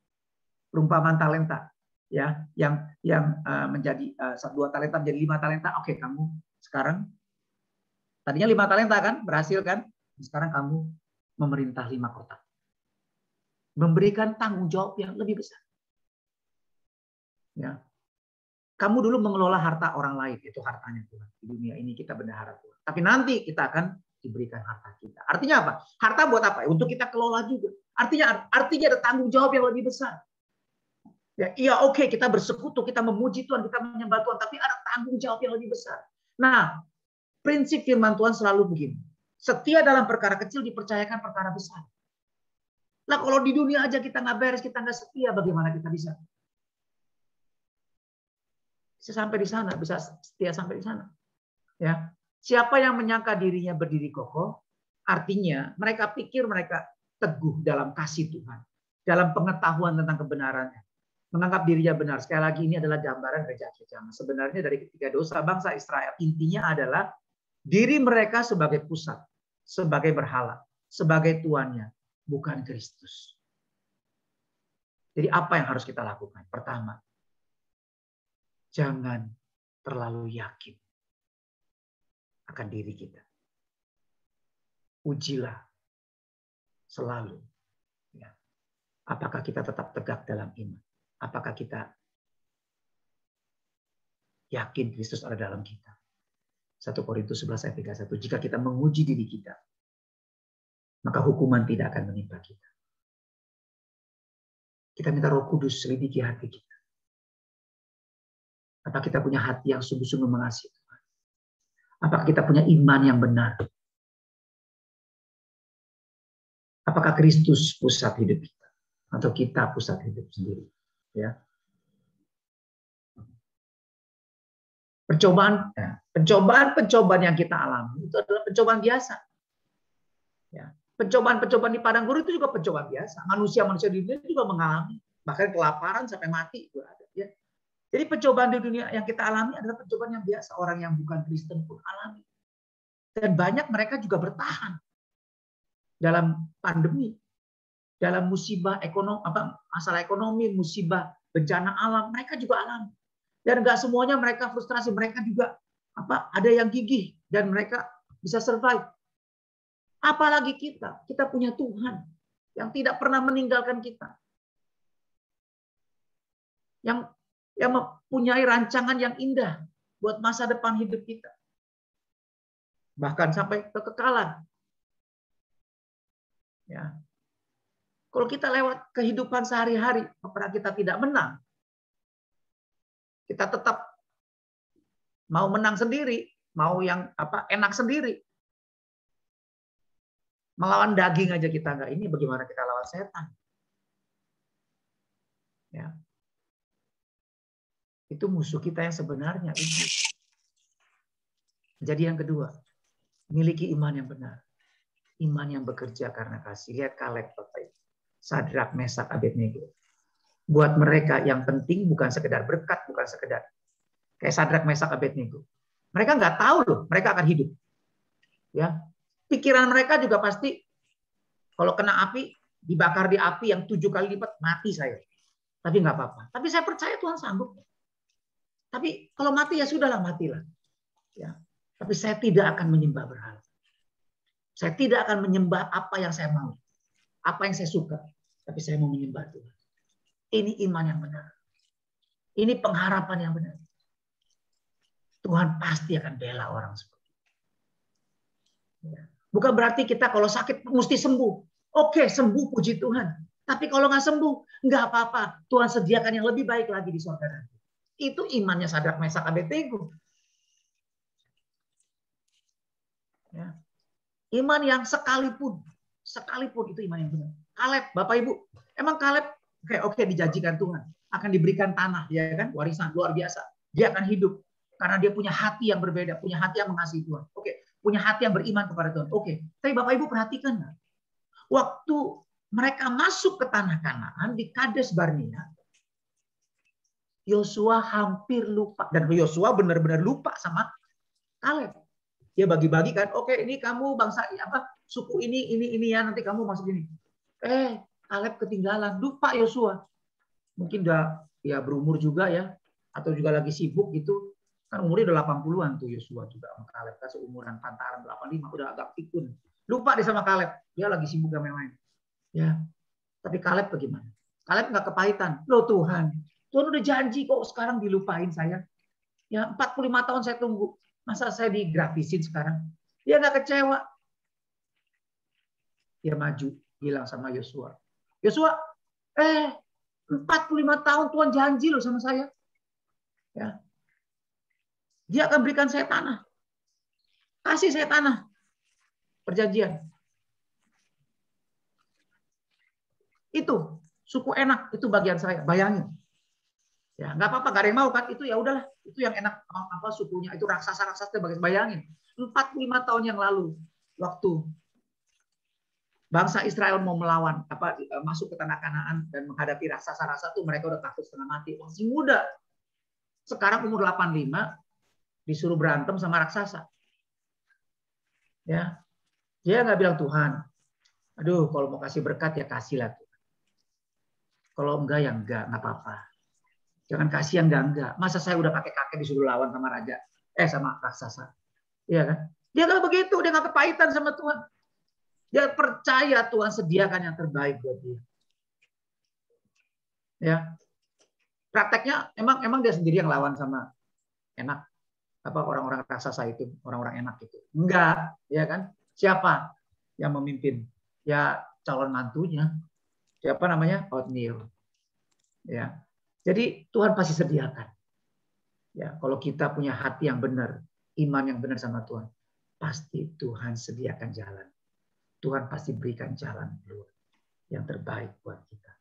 Perumpamaan talenta, ya, yang menjadi 2 talenta menjadi 5 talenta. Oke, kamu sekarang tadinya 5 talenta kan, berhasil kan? Sekarang kamu memerintah 5 kota. Memberikan tanggung jawab yang lebih besar. Ya. Kamu dulu mengelola harta orang lain, itu hartanya Tuhan. Di dunia ini kita bendahara Tuhan. Tapi nanti kita akan diberikan harta kita. Artinya apa? Harta buat apa? Untuk kita kelola juga. Artinya ada tanggung jawab yang lebih besar. Ya, iya oke, kita bersekutu, kita memuji Tuhan, kita menyembah Tuhan, tapi ada tanggung jawab yang lebih besar. Nah, prinsip firman Tuhan selalu begini. Setia dalam perkara kecil dipercayakan perkara besar. Nah, kalau di dunia aja kita nggak beres, kita nggak setia, bagaimana kita bisa sampai di sana, bisa setia sampai di sana? Ya, siapa yang menyangka dirinya berdiri kokoh, artinya mereka pikir mereka teguh dalam kasih Tuhan, dalam pengetahuan tentang kebenarannya, menganggap dirinya benar. Sekali lagi ini adalah gambaran gereja kejam. Sebenarnya dari ketiga dosa bangsa Israel, intinya adalah diri mereka sebagai pusat, sebagai berhala, sebagai tuannya, bukan Kristus. Jadi apa yang harus kita lakukan? Pertama, jangan terlalu yakin akan diri kita. Ujilah selalu. Ya. Apakah kita tetap tegak dalam iman? Apakah kita yakin Kristus ada dalam kita? 1 Korintus 11 ayat 31. Jika kita menguji diri kita, maka hukuman tidak akan menimpa kita. Kita minta Roh Kudus selidiki hati kita. Apakah kita punya hati yang sungguh-sungguh mengasihi Tuhan? Apakah kita punya iman yang benar? Apakah Kristus pusat hidup kita? Atau kita pusat hidup sendiri? Ya. Pencobaan yang kita alami itu adalah pencobaan biasa. Ya. Pencobaan di padang gurun itu juga pencobaan biasa. Manusia-manusia di dunia juga mengalami. Bahkan kelaparan sampai mati juga ada. Ya. Jadi pencobaan di dunia yang kita alami adalah pencobaan yang biasa. Orang yang bukan Kristen pun alami. Dan banyak mereka juga bertahan dalam pandemi, dalam musibah ekonomi, masalah ekonomi, musibah bencana alam, mereka juga alami. Dan nggak semuanya mereka frustrasi, mereka juga ada yang gigih dan mereka bisa survive. Apalagi kita punya Tuhan yang tidak pernah meninggalkan kita, yang mempunyai rancangan yang indah buat masa depan hidup kita, bahkan sampai kekekalan. Ya. Kalau kita lewat kehidupan sehari-hari, apakah kita tidak menang? Kita tetap mau menang sendiri, mau yang enak sendiri. Melawan daging aja kita enggak, ini bagaimana kita lawan setan? Ya. Itu musuh kita yang sebenarnya. Jadi yang kedua, miliki iman yang benar. Iman yang bekerja karena kasih. Lihat Kaleb, Bapak Ibu. Sadrak, Mesak, Abednego. Buat mereka yang penting bukan sekedar berkat, bukan sekedar kayak Sadrak, Mesak, Abednego. Mereka nggak tahu loh, mereka akan hidup. Ya, pikiran mereka juga pasti kalau kena api, dibakar di api yang 7 kali lipat, mati saya. Tapi nggak apa-apa. Tapi saya percaya Tuhan sanggup. Tapi kalau mati ya sudahlah, matilah. Ya. Tapi saya tidak akan menyembah berhala. Saya tidak akan menyembah apa yang saya mau, apa yang saya suka. Tapi saya mau menyembah Tuhan. Ini iman yang benar. Ini pengharapan yang benar. Tuhan pasti akan bela orang seperti itu. Bukan berarti kita kalau sakit mesti sembuh. Oke, sembuh, puji Tuhan. Tapi kalau nggak sembuh, nggak apa-apa. Tuhan sediakan yang lebih baik lagi di surga nanti. Itu imannya Sadrak, Mesak, Abednego. Ya. Iman yang sekalipun itu iman yang benar. Kaleb, Bapak Ibu, emang Kaleb oke dijanjikan Tuhan akan diberikan tanah, ya kan, warisan luar biasa. Dia akan hidup karena dia punya hati yang berbeda, punya hati yang mengasihi Tuhan. Oke, punya hati yang beriman kepada Tuhan. Oke, tapi Bapak Ibu perhatikan nggak? Waktu mereka masuk ke tanah Kanaan di Kades Barnea, Yosua hampir lupa, dan Yosua benar-benar lupa sama Kaleb. Dia bagi-bagi kan, oke ini kamu bangsa apa, suku ini ya, nanti kamu masuk ini. Kaleb ketinggalan, lupa Yosua. Mungkin udah ya berumur juga ya, atau juga lagi sibuk gitu. Kan umurnya udah 80-an tuh Yosua juga sama Kaleb, kan seumuran pantaran 85, udah agak pikun. Lupa dia sama Kaleb, dia lagi sibuk sama yang lain. Ya, tapi Kaleb bagaimana? Kaleb nggak kepahitan. Loh Tuhan udah janji kok sekarang dilupain saya. Ya 45 tahun saya tunggu. Masa saya digratisin sekarang? Dia nggak kecewa. Dia maju, bilang sama Yosua. Yosua, 45 tahun Tuhan janji loh sama saya. Ya. Dia akan berikan saya tanah. Kasih saya tanah. Perjanjian. Itu suku enak, itu bagian saya. Bayangin. Ya, nggak apa-apa, nggak ada yang mau kan? Itu ya udahlah, itu yang enak apa sukunya itu raksasa bayangin. 45 tahun yang lalu waktu bangsa Israel mau melawan masuk ke tanah Kanaan dan menghadapi raksasa-raksasa itu mereka udah takut setengah mati, masih muda. Sekarang umur 85 disuruh berantem sama raksasa. Ya. Dia nggak bilang Tuhan, aduh kalau mau kasih berkat ya kasihlah Tuhan. Kalau enggak ya enggak apa-apa. Jangan kasih yang enggak. Masa saya udah pakai kakek disuruh lawan sama raja, sama raksasa. Iya kan? Dia nggak begitu, dia nggak kepahitan sama Tuhan. Dia percaya Tuhan sediakan yang terbaik buat dia. Ya. Prakteknya emang dia sendiri yang lawan sama enak orang-orang raksasa itu, orang-orang enak itu. Enggak, ya kan? Siapa yang memimpin? Ya calon mantunya. Siapa namanya? Otniel. Ya. Jadi Tuhan pasti sediakan. Ya, kalau kita punya hati yang benar, iman yang benar sama Tuhan, pasti Tuhan sediakan jalan. Tuhan pasti berikan jalan keluar yang terbaik buat kita.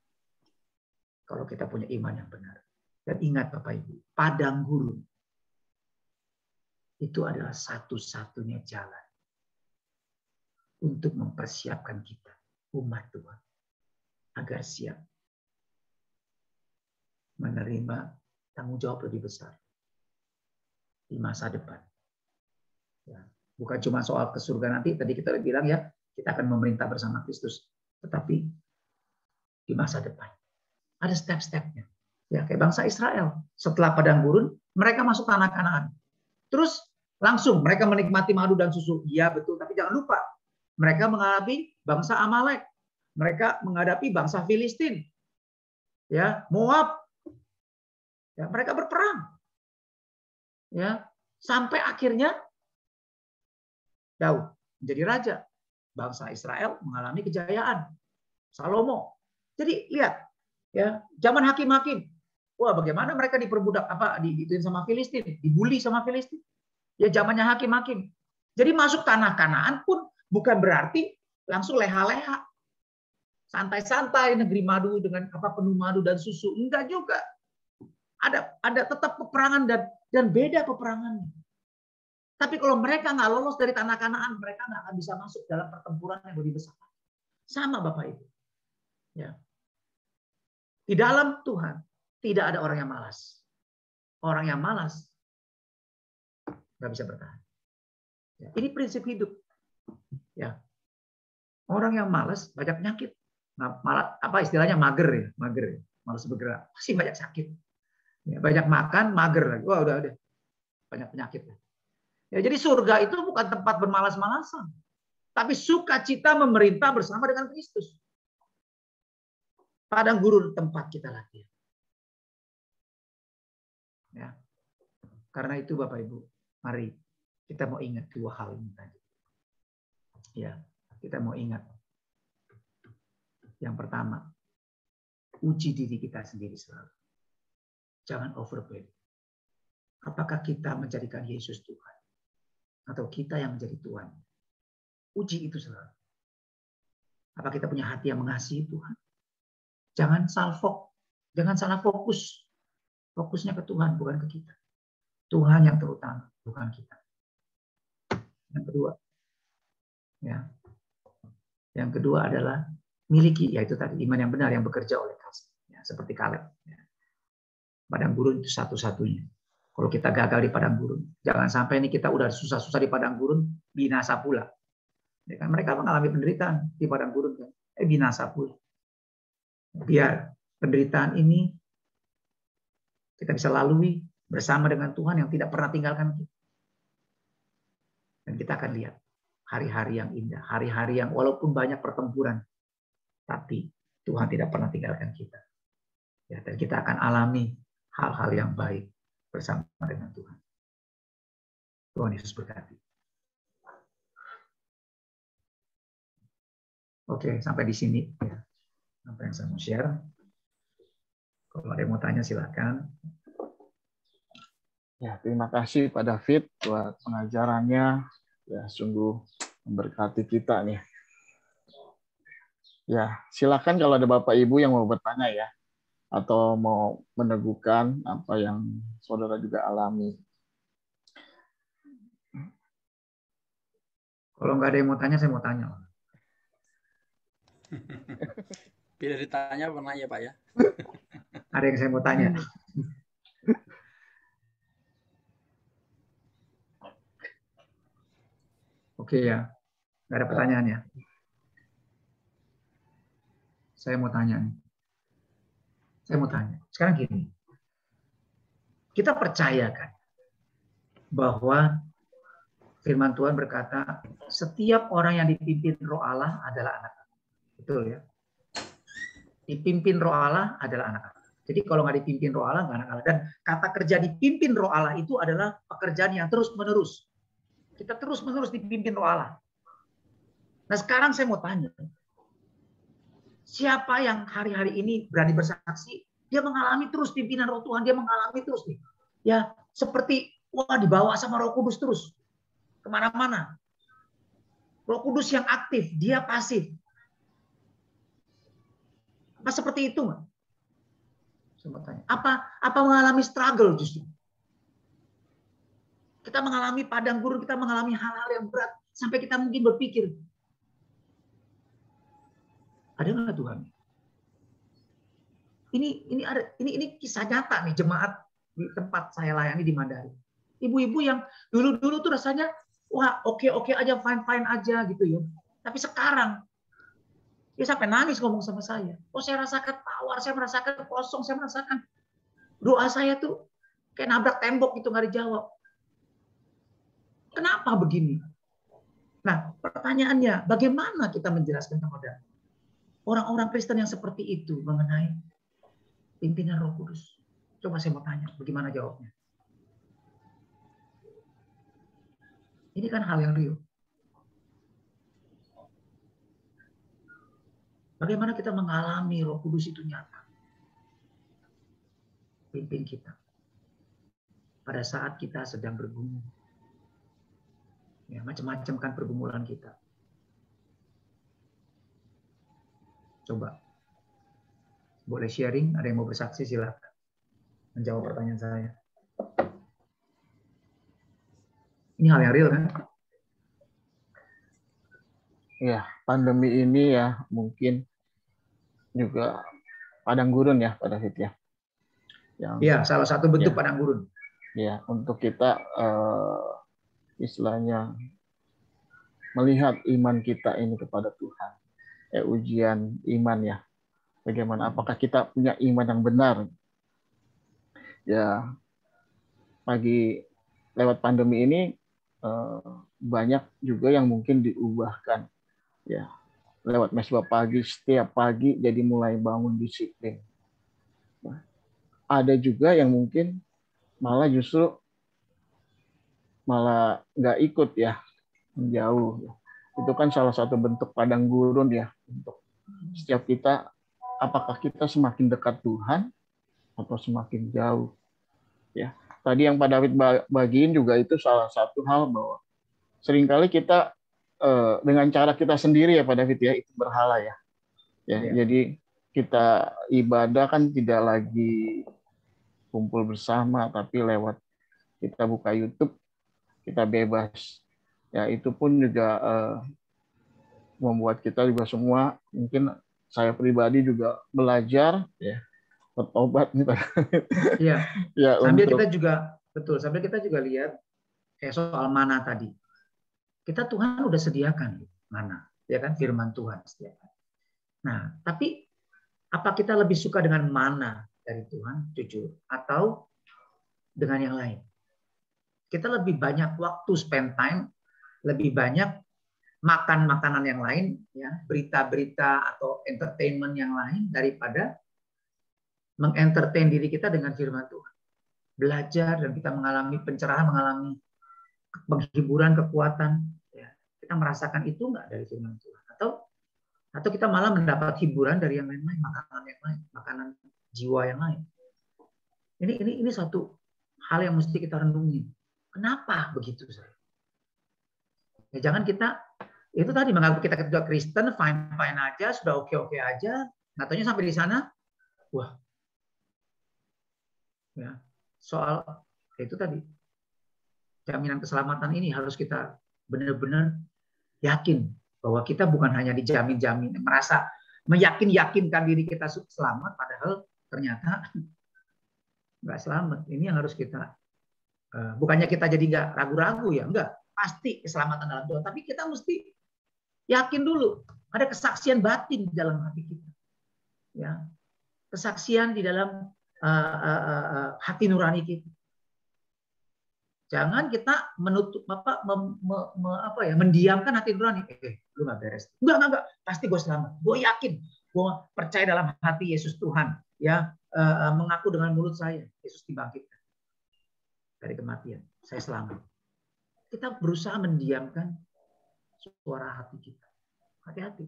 Kalau kita punya iman yang benar. Dan ingat Bapak Ibu, padang gurun itu adalah satu-satunya jalan untuk mempersiapkan kita, umat Tuhan, agar siap menerima tanggung jawab lebih besar di masa depan. Ya, bukan cuma soal ke surga nanti, tadi kita udah bilang ya, kita akan memerintah bersama Kristus, tetapi di masa depan. Ada step-stepnya. Ya, kayak bangsa Israel. Setelah padang gurun, mereka masuk tanah Kanaan. Terus langsung mereka menikmati madu dan susu. Iya betul, tapi jangan lupa. Mereka menghadapi bangsa Amalek. Mereka menghadapi bangsa Filistin. Ya, Moab. Ya, mereka berperang. Ya, sampai akhirnya Daud menjadi raja. Bangsa Israel mengalami kejayaan. Salomo. Jadi lihat, ya, zaman hakim-hakim. Wah, bagaimana mereka diperbudak diituin sama Filistin, dibully sama Filistin. Ya zamannya hakim-hakim. Jadi masuk tanah Kanaan pun bukan berarti langsung leha-leha. Santai-santai negeri madu dengan penuh madu dan susu. Enggak juga. Ada tetap peperangan dan beda peperangannya. Tapi kalau mereka nggak lolos dari tanah Kanaan, mereka nggak akan bisa masuk dalam pertempuran yang lebih besar. Sama Bapak Ibu. Ya. Di dalam Tuhan tidak ada orang yang malas. Orang yang malas nggak bisa bertahan. Ya. Ini prinsip hidup. Ya. Orang yang malas banyak penyakit. Nah, malah apa istilahnya mager ya, malas bergerak, pasti banyak sakit. Ya, banyak makan, mager lagi. Wah udah banyak penyakit. Ya, jadi surga itu bukan tempat bermalas-malasan, tapi sukacita memerintah bersama dengan Kristus. Padang gurun tempat kita latihan. Ya. Karena itu Bapak Ibu, mari kita mau ingat dua hal ini tadi. Ya, kita mau ingat. Yang pertama, uji diri kita sendiri selalu. Jangan overvalue. Apakah kita menjadikan Yesus Tuhan? Atau kita yang menjadi Tuhan? Uji itu selalu. Apa kita punya hati yang mengasihi Tuhan? Jangan salah fokus. Fokusnya ke Tuhan, bukan ke kita. Tuhan yang terutama, bukan kita. Yang kedua, ya. Yang kedua adalah miliki, yaitu tadi iman yang benar yang bekerja oleh kasih, ya, seperti Kaleb. Ya. Padang gurun itu satu-satunya. Kalau kita gagal di padang gurun, jangan sampai ini kita udah susah-susah di padang gurun, binasa pula. Ya kan? Mereka mengalami penderitaan di padang gurun, kan? Binasa pula. Biar penderitaan ini kita bisa lalui bersama dengan Tuhan yang tidak pernah tinggalkan kita. Dan kita akan lihat hari-hari yang indah, hari-hari yang walaupun banyak pertempuran, tapi Tuhan tidak pernah tinggalkan kita. Ya, dan kita akan alami hal-hal yang baik bersama dengan Tuhan. Tuhan Yesus berkati. Oke, sampai di sini. Ya. Apa yang saya mau share. Kalau ada yang mau tanya silakan. Ya, terima kasih Pak David buat pengajarannya. Ya, sungguh memberkati kita nih. Ya, silakan kalau ada Bapak Ibu yang mau bertanya ya, atau mau meneguhkan apa yang saudara juga alami. Kalau nggak ada yang mau tanya, saya mau tanya. Bila ditanya apa nanya Pak ya? Ada yang saya mau tanya. Oke ya, nggak ada pertanyaan ya. Saya mau tanya nih. Saya mau tanya. Sekarang gini, kita percaya kan bahwa firman Tuhan berkata setiap orang yang dipimpin Roh Allah adalah anak-anak. Betul ya? Dipimpin Roh Allah adalah anak-anak. Jadi kalau nggak dipimpin Roh Allah, nggak anak-anak. Dan kata kerja dipimpin Roh Allah itu adalah pekerjaan yang terus-menerus. Kita terus-menerus dipimpin Roh Allah. Nah sekarang saya mau tanya, siapa yang hari-hari ini berani bersaksi, dia mengalami terus pimpinan Roh Tuhan, dia mengalami terus nih. Ya seperti wah dibawa sama Roh Kudus terus kemana-mana. Roh Kudus yang aktif, dia pasif. Apa seperti itu, Mbak? Saya mau tanya. Apa mengalami struggle justru? Kita mengalami padang gurun, kita mengalami hal-hal yang berat sampai kita mungkin berpikir, ada nggak Tuhan? Ini kisah nyata nih jemaat di tempat saya layani di Mandari. Ibu-ibu yang dulu tuh rasanya wah oke aja, fine aja gitu ya. Tapi sekarang dia sampai nangis ngomong sama saya. Oh saya rasakan tawar, saya merasakan kosong, saya merasakan doa saya tuh kayak nabrak tembok gitu nggak dijawab. Kenapa begini? Nah pertanyaannya, bagaimana kita menjelaskan kepada orang-orang Kristen yang seperti itu mengenai pimpinan Roh Kudus? Coba saya mau tanya, bagaimana jawabnya? Ini kan hal yang real. Bagaimana kita mengalami Roh Kudus itu nyata? Pimpin kita. Pada saat kita sedang bergumul. Ya, macam-macam kan pergumulan kita. Coba. Boleh sharing? Ada yang mau bersaksi? Silakan menjawab pertanyaan saya. Ini hal yang real kan? Ya, pandemi ini ya mungkin juga padang gurun ya pada David ya. Iya, salah satu bentuk ya, padang gurun. Ya, untuk kita istilahnya melihat iman kita ini kepada Tuhan. Ujian iman ya. Bagaimana? Apakah kita punya iman yang benar? Ya, lewat pandemi ini banyak juga yang mungkin diubahkan ya. Lewat mesbah pagi, setiap pagi jadi mulai bangun disiplin. Nah, ada juga yang mungkin malah justru malah nggak ikut ya, menjauh. Itu kan salah satu bentuk padang gurun ya untuk setiap kita. Apakah kita semakin dekat Tuhan atau semakin jauh? Ya, tadi yang Pak David bagiin juga itu salah satu hal bahwa seringkali kita dengan cara kita sendiri ya Pak David ya, itu berhala ya. Jadi kita ibadah kan tidak lagi kumpul bersama, tapi lewat kita buka YouTube, kita bebas. Ya, itu pun juga membuat kita juga semua, mungkin saya pribadi juga belajar ya, bertobat nih Pak. Iya. Ya, sambil kita juga lihat soal mana tadi. Kita Tuhan udah sediakan mana, ya kan, firman Tuhan sediakan. Nah, tapi apa kita lebih suka dengan mana dari Tuhan, jujur, atau dengan yang lain? Kita lebih banyak waktu spend time, lebih banyak makan makanan yang lain, ya, berita-berita atau entertainment yang lain daripada mengentertain diri kita dengan firman Tuhan. Belajar dan kita mengalami pencerahan, mengalami penghiburan, kekuatan. Ya. Kita merasakan itu nggak dari firman Tuhan? Atau kita malah mendapat hiburan dari yang lain-lain, makanan yang lain, makanan jiwa yang lain. Ini satu hal yang mesti kita renungi. Kenapa begitu, saya? Ya, jangan kita itu tadi mengaku kita juga Kristen, fine aja, sudah oke aja, katanya sampai di sana, wah, ya, soal itu tadi jaminan keselamatan ini harus kita benar-benar yakin bahwa kita bukan hanya dijamin-jamin, merasa meyakinkan diri kita selamat, padahal ternyata nggak selamat. Ini yang harus kita, bukannya kita jadi nggak ragu-ragu ya, enggak, pasti keselamatan dalam Tuhan, tapi kita mesti yakin dulu, ada kesaksian batin di dalam hati kita, ya, kesaksian di dalam hati nurani kita. Jangan kita menutup mendiamkan hati nurani. Lu nggak beres. Enggak, pasti gue selamat. Gue yakin, gue percaya dalam hati Yesus Tuhan, ya, mengaku dengan mulut saya Yesus dibangkitkan dari kematian, saya selamat. Kita berusaha mendiamkan suara hati kita. Hati-hati.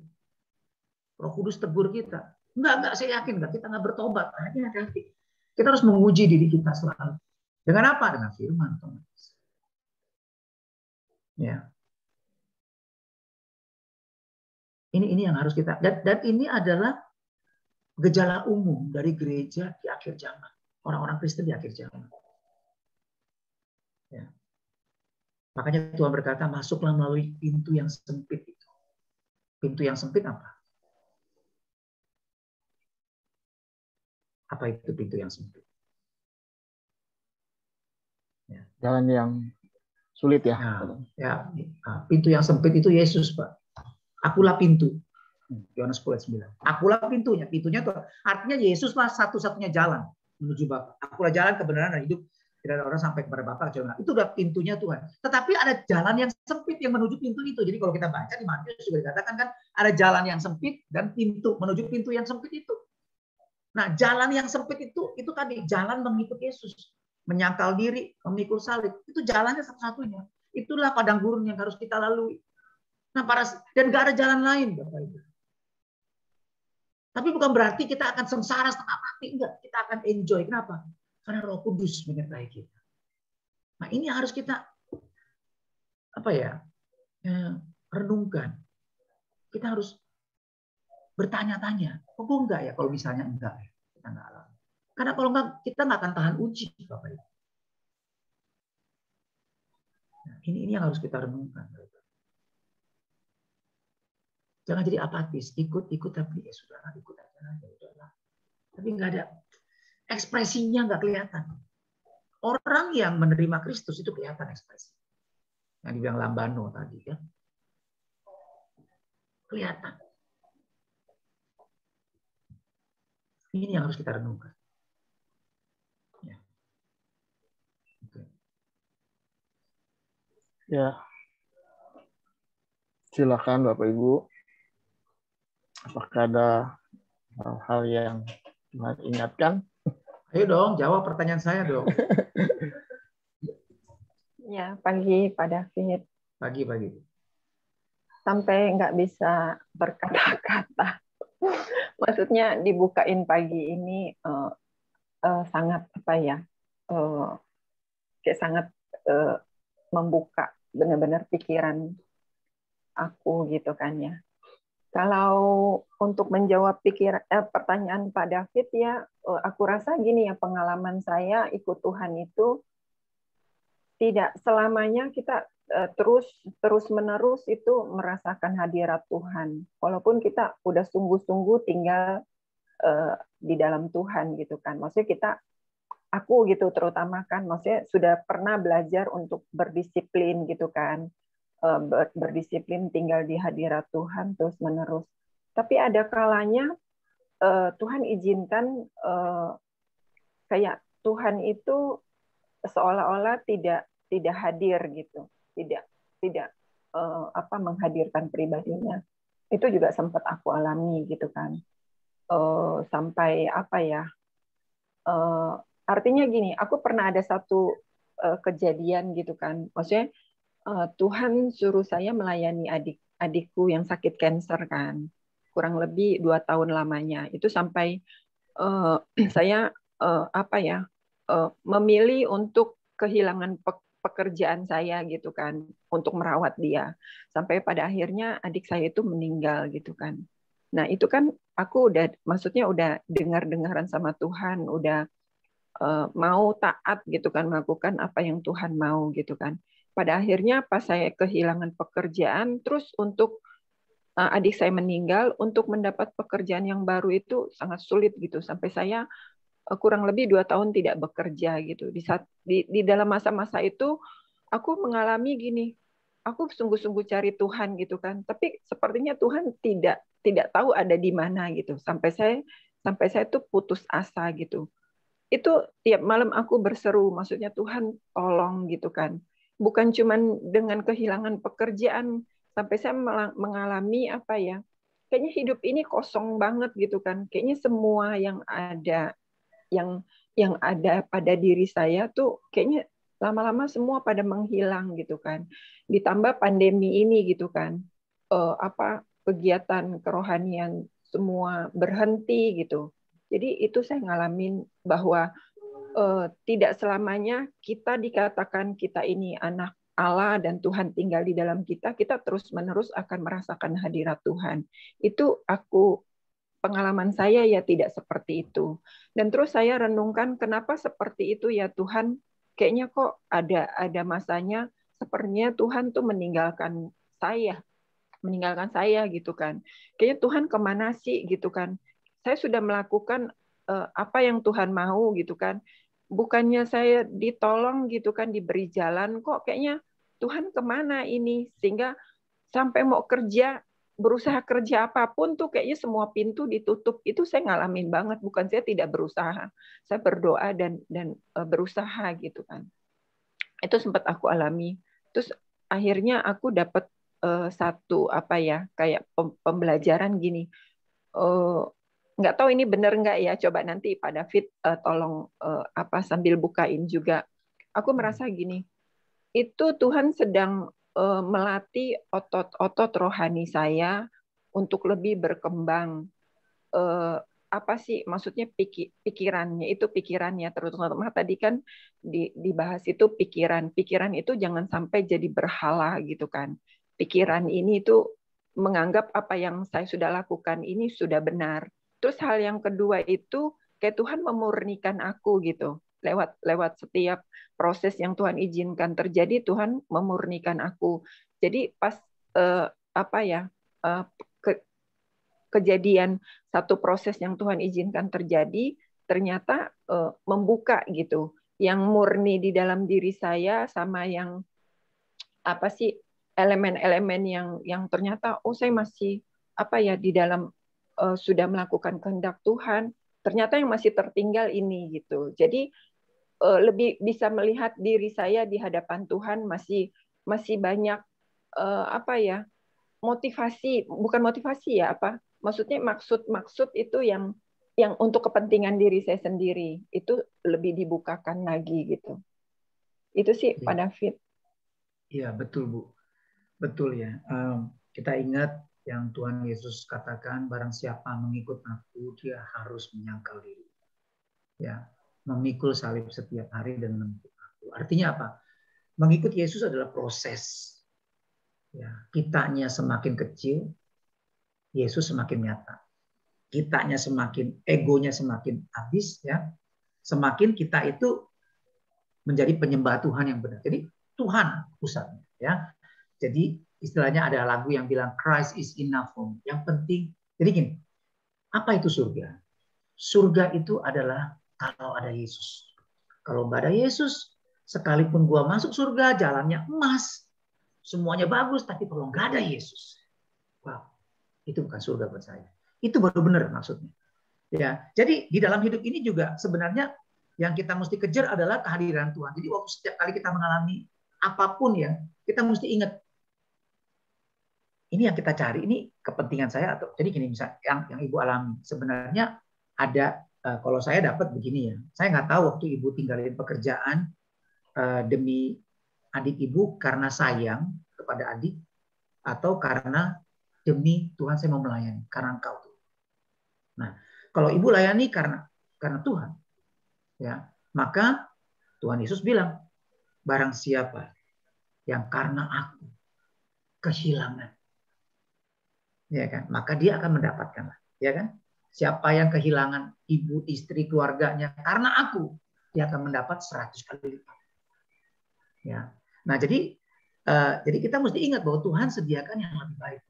Roh Kudus tegur kita. Enggak, saya yakin enggak, kita enggak bertobat. Hati-hati. Kita harus menguji diri kita selalu. Dengan apa? Dengan firman Tuhan. Ya. Ini yang harus kita, dan ini adalah gejala umum dari gereja di akhir zaman. Orang-orang Kristen di akhir zaman. Ya. Makanya Tuhan berkata, masuklah melalui pintu yang sempit itu. Pintu yang sempit apa? Apa itu pintu yang sempit? Ya. Jalan yang sulit ya. Pintu yang sempit itu Yesus, Pak. Akulah pintu. Yohanes 10:9. Akulah pintunya. Pintunya itu artinya Yesuslah satu-satunya jalan menuju Bapa. Akulah jalan, kebenaran, dan hidup. Tidak ada orang sampai kepada Bapa kecuali Aku. Itu udah pintunya Tuhan. Tetapi ada jalan yang sempit yang menuju pintu itu. Jadi kalau kita baca di Matius juga dikatakan kan ada jalan yang sempit dan pintu menuju pintu yang sempit itu. Nah, jalan yang sempit itu tadi jalan mengikut Yesus, menyangkal diri, memikul salib. Itu jalannya satu-satunya. Itulah padang gurun yang harus kita lalui. Nah, dan gak ada jalan lain, Bapak Ibu. Tapi bukan berarti kita akan sengsara setengah mati, enggak. Kita akan enjoy. Kenapa? Karena Roh Kudus menyertai kita. Nah, ini harus kita renungkan. Kita harus bertanya-tanya, kok enggak ya kalau misalnya enggak ya? Kita enggak alami. Karena kalau enggak, kita enggak akan tahan uji, Bapak Ibu. Ini yang harus kita renungkan. Jangan jadi apatis, ikut tapi ya sudah, ikut aja ya udahlah. Tapi nggak ada ekspresinya, nggak kelihatan. Orang yang menerima Kristus itu kelihatan ekspresi. Yang dibilang Lambano tadi kan, kelihatan. Ini yang harus kita renungkan. Ya. Okay. Ya, silakan Bapak Ibu. Apakah ada hal-hal yang Tuhan ingatkan? Ayo dong, jawab pertanyaan saya dong. Ya, pagi Pak David. Pagi. Sampai nggak bisa berkata-kata. Maksudnya dibukain pagi ini sangat apa ya? Kayak sangat membuka benar-benar pikiran aku gitu kan ya. Kalau untuk menjawab pertanyaan Pak David ya, aku rasa gini ya, pengalaman saya ikut Tuhan itu tidak selamanya kita terus menerus itu merasakan hadirat Tuhan. Walaupun kita udah sungguh-sungguh tinggal di dalam Tuhan gitu kan. Maksudnya aku gitu terutama kan, maksudnya sudah pernah belajar untuk berdisiplin gitu kan. Berdisiplin tinggal di hadirat Tuhan terus menerus. Tapi ada kalanya Tuhan izinkan kayak Tuhan itu seolah-olah tidak hadir gitu, tidak menghadirkan pribadinya. Itu juga sempat aku alami gitu kan. Sampai apa ya? Artinya gini, aku pernah ada satu kejadian gitu kan. Maksudnya Tuhan suruh saya melayani adikku yang sakit kanker kan, kurang lebih 2 tahun lamanya. Itu sampai saya memilih untuk kehilangan pekerjaan saya gitu kan, untuk merawat dia. Sampai pada akhirnya adik saya itu meninggal gitu kan. Nah itu kan aku maksudnya udah dengar-dengaran sama Tuhan, udah mau taat gitu kan, melakukan apa yang Tuhan mau gitu kan. Pada akhirnya pas saya kehilangan pekerjaan, terus untuk adik saya meninggal, untuk mendapat pekerjaan yang baru itu sangat sulit gitu. Sampai saya kurang lebih 2 tahun tidak bekerja gitu. Di dalam masa-masa itu aku mengalami gini, aku sungguh-sungguh cari Tuhan gitu kan. Tapi sepertinya Tuhan tidak tahu ada di mana gitu. Sampai saya tuh putus asa gitu. Itu tiap malam aku berseru, maksudnya Tuhan tolong gitu kan. Bukan cuman dengan kehilangan pekerjaan, sampai saya mengalami apa ya, kayaknya hidup ini kosong banget gitu kan. Kayaknya semua yang ada pada diri saya tuh kayaknya lama-lama semua pada menghilang gitu kan. Ditambah pandemi ini gitu kan. Kegiatan kerohanian semua berhenti gitu. Jadi itu saya ngalamin bahwa tidak selamanya kita dikatakan kita ini anak Allah dan Tuhan tinggal di dalam kita terus-menerus akan merasakan hadirat Tuhan. Itu pengalaman saya ya tidak seperti itu. Dan terus saya renungkan kenapa seperti itu ya Tuhan, kayaknya kok ada masanya sepertinya Tuhan tuh meninggalkan saya gitu kan. Kayaknya Tuhan kemana sih gitu kan. Saya sudah melakukan apa yang Tuhan mau gitu kan. Bukannya saya ditolong gitu kan, diberi jalan, kok kayaknya Tuhan kemana ini, sehingga sampai mau berusaha kerja apapun tuh kayaknya semua pintu ditutup. Itu saya ngalamin banget, bukan saya tidak berusaha, saya berdoa dan berusaha gitu kan. Itu sempat aku alami. Terus akhirnya aku dapat satu kayak pembelajaran gini. Nggak tahu ini benar nggak ya, coba nanti Pak David tolong sambil bukain juga. Aku merasa gini, itu Tuhan sedang melatih otot rohani saya untuk lebih berkembang. Apa sih maksudnya pikirannya terutama tadi kan dibahas itu pikiran itu jangan sampai jadi berhala gitu kan. Pikiran ini itu menganggap apa yang saya sudah lakukan ini sudah benar. Terus hal yang kedua itu kayak Tuhan memurnikan aku gitu. lewat setiap proses yang Tuhan izinkan terjadi, Tuhan memurnikan aku. Jadi pas kejadian satu proses yang Tuhan izinkan terjadi, ternyata membuka gitu, yang murni di dalam diri saya sama yang elemen-elemen yang ternyata saya masih di dalam sudah melakukan kehendak Tuhan, ternyata yang masih tertinggal ini gitu. Jadi lebih bisa melihat diri saya di hadapan Tuhan masih banyak motivasi, bukan motivasi ya, maksudnya maksud itu yang untuk kepentingan diri saya sendiri itu lebih dibukakan lagi gitu. Itu sih Pak David. Iya, betul Bu. Betul ya. Kita ingat yang Tuhan Yesus katakan, barang siapa mengikut aku, dia harus menyangkal diri. Ya, memikul salib setiap hari dan mengikut aku. Artinya apa? Mengikut Yesus adalah proses. Ya, kitanya semakin kecil, Yesus semakin nyata. Kitanya semakin, egonya semakin habis, ya, semakin kita itu menjadi penyembah Tuhan yang benar. Jadi Tuhan pusatnya, ya. Jadi istilahnya ada lagu yang bilang Christ is enough for me. Yang penting, jadi gini, apa itu surga? Surga itu adalah kalau ada Yesus. Kalau nggak ada Yesus, sekalipun gua masuk surga, jalannya emas, semuanya bagus, tapi kalau nggak ada Yesus, wow, itu bukan surga buat saya. Itu baru benar maksudnya. Ya, jadi di dalam hidup ini juga sebenarnya yang kita mesti kejar adalah kehadiran Tuhan. Jadi waktu setiap kali kita mengalami apapun ya, kita mesti ingat ini yang kita cari, ini kepentingan saya atau jadi gini misalnya yang Ibu alami sebenarnya ada kalau saya dapat begini ya, saya nggak tahu waktu Ibu tinggalin pekerjaan demi adik Ibu karena sayang kepada adik atau karena demi Tuhan saya mau melayani karena Engkau tuh. Nah, kalau Ibu layani karena Tuhan, ya maka Tuhan Yesus bilang barang siapa yang karena aku kehilangan, ya kan, maka dia akan mendapatkan, ya kan. Siapa yang kehilangan ibu, istri, keluarganya karena aku, dia akan mendapat 100 kali lipat. Ya, nah jadi kita mesti ingat bahwa Tuhan sediakan yang lebih baik.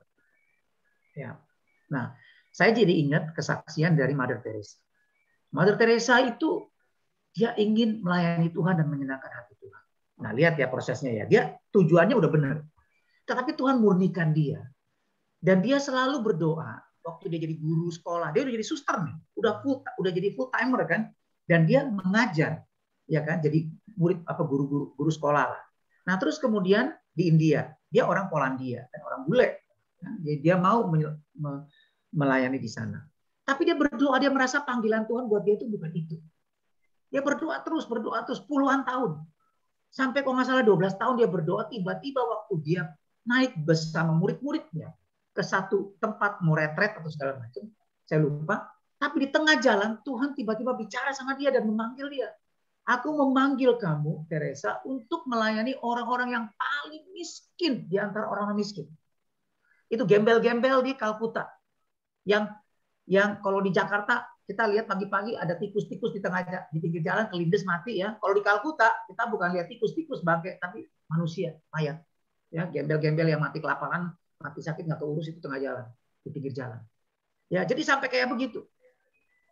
Ya, nah saya jadi ingat kesaksian dari Mother Teresa. Mother Teresa itu dia ingin melayani Tuhan dan menyenangkan hati Tuhan. Nah lihat ya prosesnya ya, dia tujuannya udah benar, tetapi Tuhan murnikan dia. Dan dia selalu berdoa waktu dia jadi guru sekolah. Dia udah jadi suster nih, udah jadi full timer kan. Dan dia mengajar, ya kan, jadi murid guru sekolah lah. Nah terus kemudian di India, dia orang Polandia dan orang bule. Dia mau melayani di sana. Tapi dia berdoa, dia merasa panggilan Tuhan buat dia itu bukan itu. Dia berdoa terus puluhan tahun. Sampai kalau nggak salah 12 tahun dia berdoa, tiba-tiba waktu dia naik bersama murid-muridnya ke satu tempat mau retret atau segala macam, saya lupa. Tapi di tengah jalan Tuhan tiba-tiba bicara sama dia dan memanggil dia. Aku memanggil kamu, Teresa, untuk melayani orang-orang yang paling miskin di antara orang-orang miskin. Itu gembel-gembel di Kalkuta. Yang kalau di Jakarta kita lihat pagi-pagi ada tikus-tikus di pinggir jalan kelindes mati ya. Kalau di Kalkuta kita bukan lihat tikus-tikus bangke, tapi manusia mayat. Ya, gembel-gembel yang mati kelaparan, mati sakit nggak keurus itu tengah jalan, di pinggir jalan. Ya, jadi sampai kayak begitu.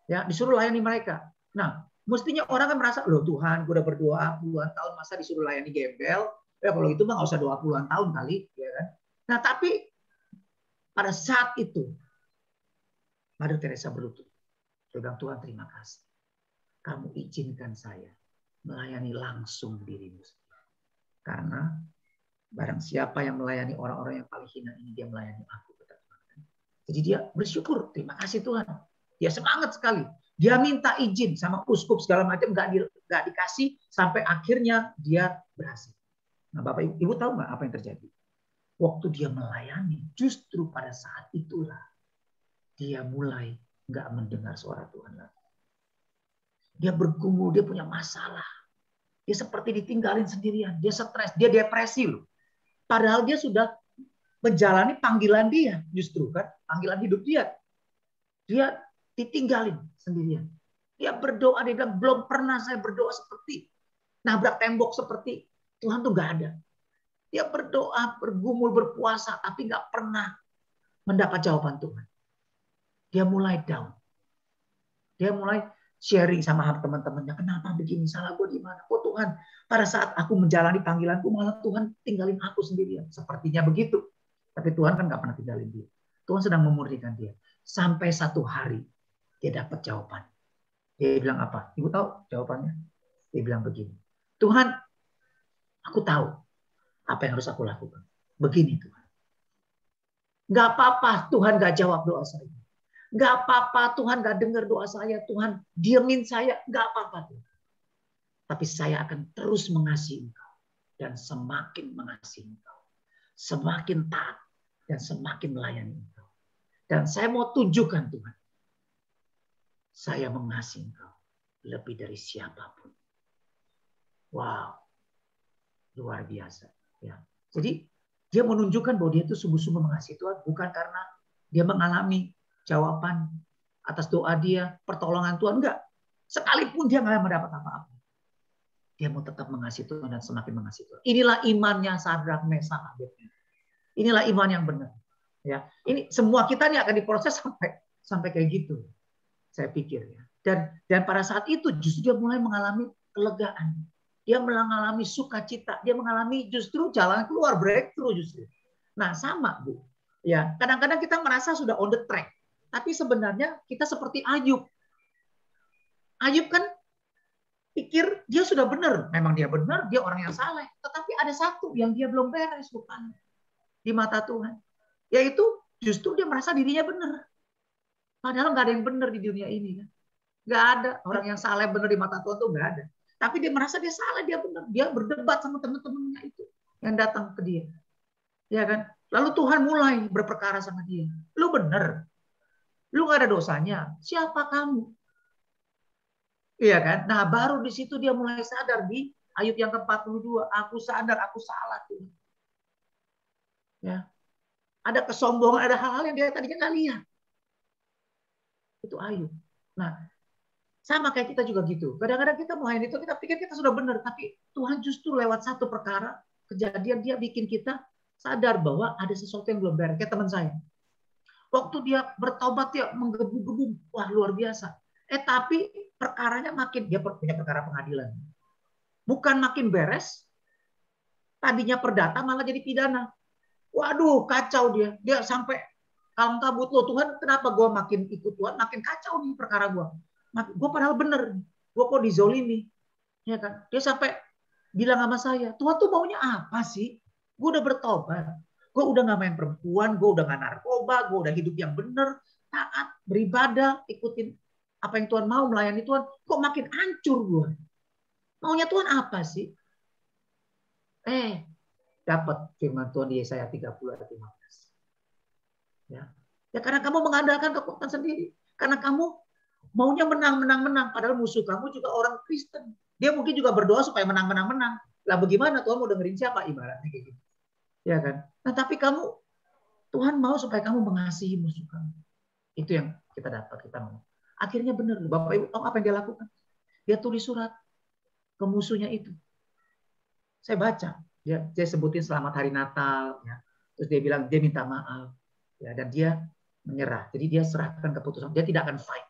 Ya, disuruh layani mereka. Nah, mestinya orang kan merasa, loh Tuhan, gue udah berdoa puluhan tahun masa disuruh layani gembel? Ya kalau itu mah nggak usah doa puluhan tahun kali, ya kan? Nah, tapi pada saat itu Mother Teresa berlutut. Dia bilang, Tuhan terima kasih. Kamu izinkan saya melayani langsung dirimu. Karena barang siapa yang melayani orang-orang yang paling hina ini, dia melayani aku. Jadi dia bersyukur, terima kasih Tuhan. Dia semangat sekali. Dia minta izin sama uskup segala macam, nggak dikasih, sampai akhirnya dia berhasil. Nah Bapak Ibu tahu nggak apa yang terjadi? Waktu dia melayani, justru pada saat itulah dia mulai nggak mendengar suara Tuhan lagi. Dia bergumul, dia punya masalah. Dia seperti ditinggalin sendirian. Dia stres, dia depresi loh. Padahal dia sudah menjalani panggilan dia, justru kan panggilan hidup dia. Dia ditinggalin sendirian. Dia berdoa, dia bilang, belum pernah saya berdoa seperti nabrak tembok seperti Tuhan tuh nggak ada. Dia berdoa, bergumul, berpuasa, tapi nggak pernah mendapat jawaban Tuhan. Dia mulai down. Dia mulai sharing sama teman-temannya. Kenapa begini? Salah gue di mana? Oh Tuhan, pada saat aku menjalani panggilanku, malah Tuhan tinggalin aku sendirian. Sepertinya begitu. Tapi Tuhan kan nggak pernah tinggalin dia. Tuhan sedang memurnikan dia. Sampai satu hari, dia dapat jawaban. Dia bilang apa? Ibu tahu jawabannya? Dia bilang begini. Tuhan, aku tahu apa yang harus aku lakukan. Begini Tuhan. Nggak apa-apa Tuhan nggak jawab doa saya. Nggak apa-apa Tuhan nggak dengar doa saya. Tuhan diemin saya. Nggak apa-apa Tuhan. Tapi saya akan terus mengasihi Engkau. Dan semakin mengasihi Engkau. Semakin taat. Dan semakin melayani Engkau. Dan saya mau tunjukkan Tuhan. Saya mengasihi Engkau. Lebih dari siapapun. Wow. Luar biasa. Ya. Jadi dia menunjukkan bahwa dia itu sungguh-sungguh mengasihi Tuhan. Bukan karena dia mengalami jawaban atas doa dia, pertolongan Tuhan. Enggak. Sekalipun dia nggak mendapat apa-apa. Dia mau tetap mengasihi Tuhan dan semakin mengasihi Tuhan. Inilah imannya Sadrak, Mesak, Abednego. Inilah iman yang benar. Ya, ini semua kita ini akan diproses sampai kayak gitu. Saya pikir ya. Dan pada saat itu justru dia mulai mengalami kelegaan. Dia mengalami sukacita. Dia mengalami justru jalan keluar, breakthrough justru. Nah, sama Bu. Ya, kadang-kadang kita merasa sudah on the track. Tapi sebenarnya kita seperti Ayub. Ayub kan pikir dia sudah benar. Memang dia benar, dia orang yang saleh. Tetapi ada satu yang dia belum beres bukan di mata Tuhan. Yaitu justru dia merasa dirinya benar. Padahal nggak ada yang benar di dunia ini. Kan? Nggak ada. Orang yang saleh benar di mata Tuhan tuh nggak ada. Tapi dia merasa dia salah, dia benar. Dia berdebat sama teman-temannya itu yang datang ke dia. Ya kan? Lalu Tuhan mulai berperkara sama dia. Lu benar. Lu nggak ada dosanya. Siapa kamu? Iya kan? Nah, baru di situ dia mulai sadar di Ayub yang ke-42. Aku sadar, aku salah Tuhan. Ya. Ada kesombongan, ada hal-hal yang dia tadinya nggak lihat. Itu Ayub. Nah, sama kayak kita juga gitu. Kadang-kadang kita mulai itu, kita pikir kita sudah benar. Tapi Tuhan justru lewat satu perkara, kejadian dia bikin kita sadar bahwa ada sesuatu yang belum beres. Kayak teman saya. Waktu dia bertobat, dia menggebu-gebu. Wah, luar biasa. Tapi perkaranya makin, dia punya perkara pengadilan. Bukan makin beres, tadinya perdata malah jadi pidana. Waduh, kacau dia. Dia sampai kalang kabut, loh Tuhan, kenapa gue makin ikut Tuhan, makin kacau nih perkara gue. Gue padahal bener, gue kok dizolimi. Ya kan? Dia sampai bilang sama saya, Tuhan tuh maunya apa sih? Gue udah bertobat. Gue udah gak main perempuan, gue udah gak narkoba, gue udah hidup yang bener, taat, beribadah, ikutin apa yang Tuhan mau, melayani Tuhan. Kok makin hancur gue? Maunya Tuhan apa sih? Dapat firman Tuhan di Yesaya 30 ayat 15. Ya karena kamu mengandalkan kekuatan sendiri. Karena kamu maunya menang. Padahal musuh kamu juga orang Kristen. Dia mungkin juga berdoa supaya menang. Lah bagaimana Tuhan mau dengerin siapa ibaratnya kayak gitu. Ya kan? Nah tapi Tuhan mau supaya kamu mengasihi musuh kamu. Itu yang kita dapat, kita mau. Akhirnya benar. Bapak Ibu tahu apa yang dia lakukan? Dia tulis surat ke musuhnya itu. Saya baca. Dia sebutin selamat hari Natal. Ya. Terus dia bilang dia minta maaf. Ya, dan dia menyerah. Jadi dia serahkan keputusan. Dia tidak akan fight.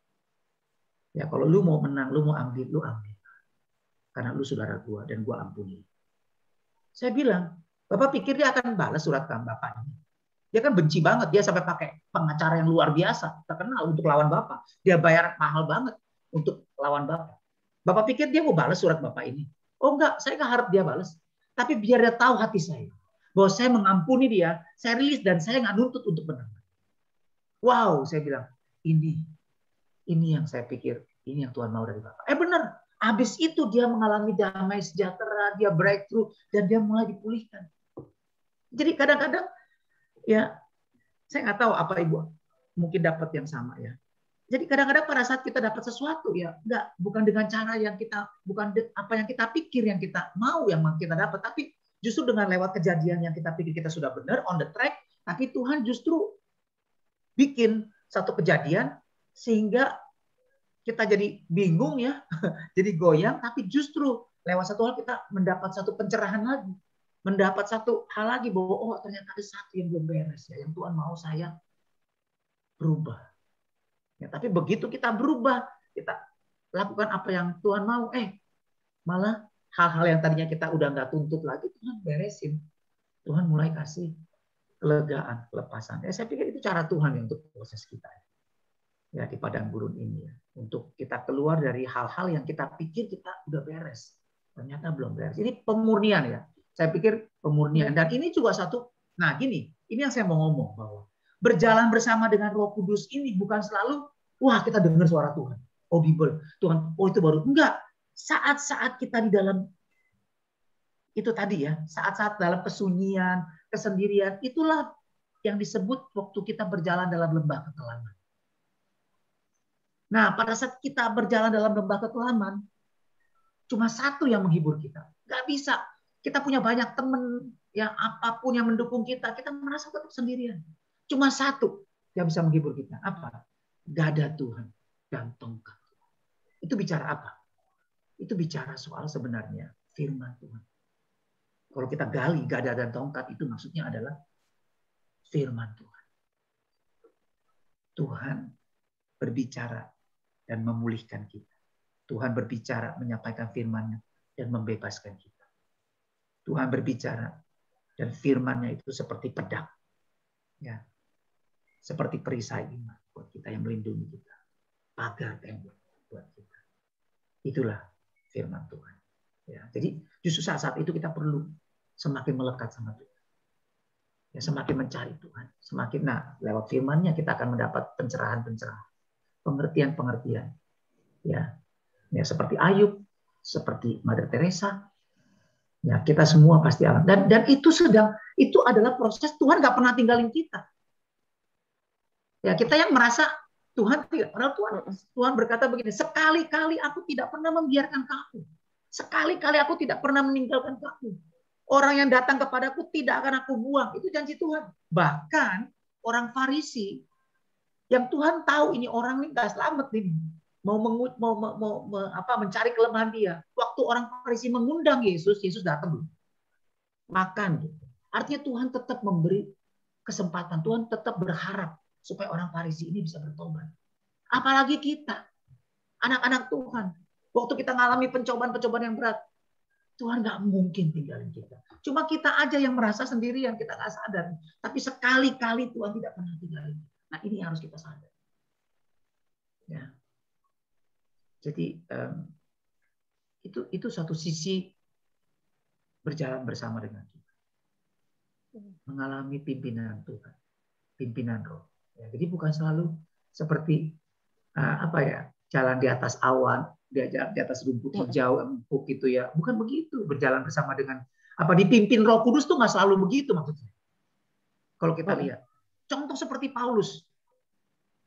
Ya, kalau lu mau menang, lu mau ambil, lu ambil. Karena lu saudara gua dan gua ampuni. Saya bilang, Bapak pikir dia akan balas surat Bapak ini? Dia kan benci banget. Dia sampai pakai pengacara yang luar biasa. Terkenal untuk lawan Bapak. Dia bayar mahal banget untuk lawan Bapak. Bapak pikir dia mau balas surat Bapak ini? Oh enggak, saya nggak harap dia balas. Tapi biar dia tahu hati saya. Bahwa saya mengampuni dia, saya rilis dan saya nggak nuntut untuk menang. Wow, saya bilang, ini yang saya pikir, ini yang Tuhan mau dari Bapak. Benar, habis itu dia mengalami damai sejahtera, dia breakthrough, dan dia mulai dipulihkan. Jadi kadang-kadang, ya saya nggak tahu apa Ibu mungkin dapat yang sama ya. Jadi kadang-kadang pada saat kita dapat sesuatu ya, bukan dengan cara yang kita, bukan apa yang kita pikir yang kita mau yang kita dapat, tapi justru dengan lewat kejadian yang kita pikir kita sudah benar on the track, tapi Tuhan justru bikin satu kejadian sehingga kita jadi bingung ya, jadi goyang, tapi justru lewat satu hal kita mendapat satu pencerahan lagi, mendapat satu hal lagi bahwa oh ternyata ada satu yang belum beres ya, yang Tuhan mau saya berubah. Ya, tapi begitu kita berubah, kita lakukan apa yang Tuhan mau, malah hal-hal yang tadinya kita udah nggak tuntut lagi, Tuhan beresin, Tuhan mulai kasih kelegaan, kelepasan. Ya, saya pikir itu cara Tuhan ya untuk proses kita ya di padang gurun ini ya, untuk kita keluar dari hal-hal yang kita pikir kita udah beres, ternyata belum beres. Ini pemurnian ya, saya pikir pemurnian. Dan ini juga satu, nah gini, ini yang saya mau ngomong bahwa berjalan bersama dengan Roh Kudus ini bukan selalu wah kita dengar suara Tuhan, audible, Tuhan, oh itu baru, enggak. Saat-saat kita di dalam itu tadi ya, saat-saat dalam kesunyian, kesendirian, itulah yang disebut waktu kita berjalan dalam lembah kekelaman. Nah, pada saat kita berjalan dalam lembah kekelaman, cuma satu yang menghibur kita. Nggak bisa. Kita punya banyak teman, yang apapun yang mendukung kita, kita merasa tetap sendirian. Cuma satu yang bisa menghibur kita. Apa? Gada Tuhan dan tongkat. Itu bicara apa? Itu bicara soal sebenarnya firman Tuhan. Kalau kita gali gada dan tongkat, itu maksudnya adalah firman Tuhan. Tuhan berbicara dan memulihkan kita. Tuhan berbicara, menyampaikan firman-Nya dan membebaskan kita. Tuhan berbicara dan firman-Nya itu seperti pedang. Ya. Seperti perisai iman buat kita yang melindungi kita. Pagar tembok buat kita. Itulah firman Tuhan. Ya. Jadi justru saat-saat itu kita perlu semakin melekat sama Tuhan. Ya, semakin mencari Tuhan. Semakin lewat firman-Nya kita akan mendapat pencerahan-pencerahan. Pengertian-pengertian. Ya, seperti Ayub, seperti Mother Teresa. Ya, kita semua pasti alami. Dan itu adalah proses. Tuhan nggak pernah tinggalin kita. Ya, kita yang merasa Tuhan tidak. Padahal Tuhan berkata begini, sekali-kali aku tidak pernah membiarkan kamu. Sekali-kali aku tidak pernah meninggalkan kamu. Orang yang datang kepadaku tidak akan aku buang. Itu janji Tuhan. Bahkan orang Farisi yang Tuhan tahu ini orang ini nggak selamat ini, mau mencari kelemahan dia. Waktu orang Farisi mengundang Yesus datang makan. Artinya Tuhan tetap memberi kesempatan. Tuhan tetap berharap supaya orang Farisi ini bisa bertobat. Apalagi kita, anak-anak Tuhan. Waktu kita mengalami pencobaan-pencobaan yang berat, Tuhan nggak mungkin tinggalin kita. Cuma kita aja yang merasa sendirian, kita nggak sadar. Tapi sekali-kali Tuhan tidak pernah tinggalin. Nah, ini harus kita sadar. Ya. Jadi itu satu sisi berjalan bersama dengan Tuhan, mengalami pimpinan Tuhan, pimpinan Roh. Ya, jadi bukan selalu seperti jalan di atas awan, di atas rumput hijau, empuk gitu ya. Bukan begitu. Berjalan bersama dengan dipimpin Roh Kudus tuh nggak selalu begitu maksudnya. Kalau kita lihat, contoh seperti Paulus.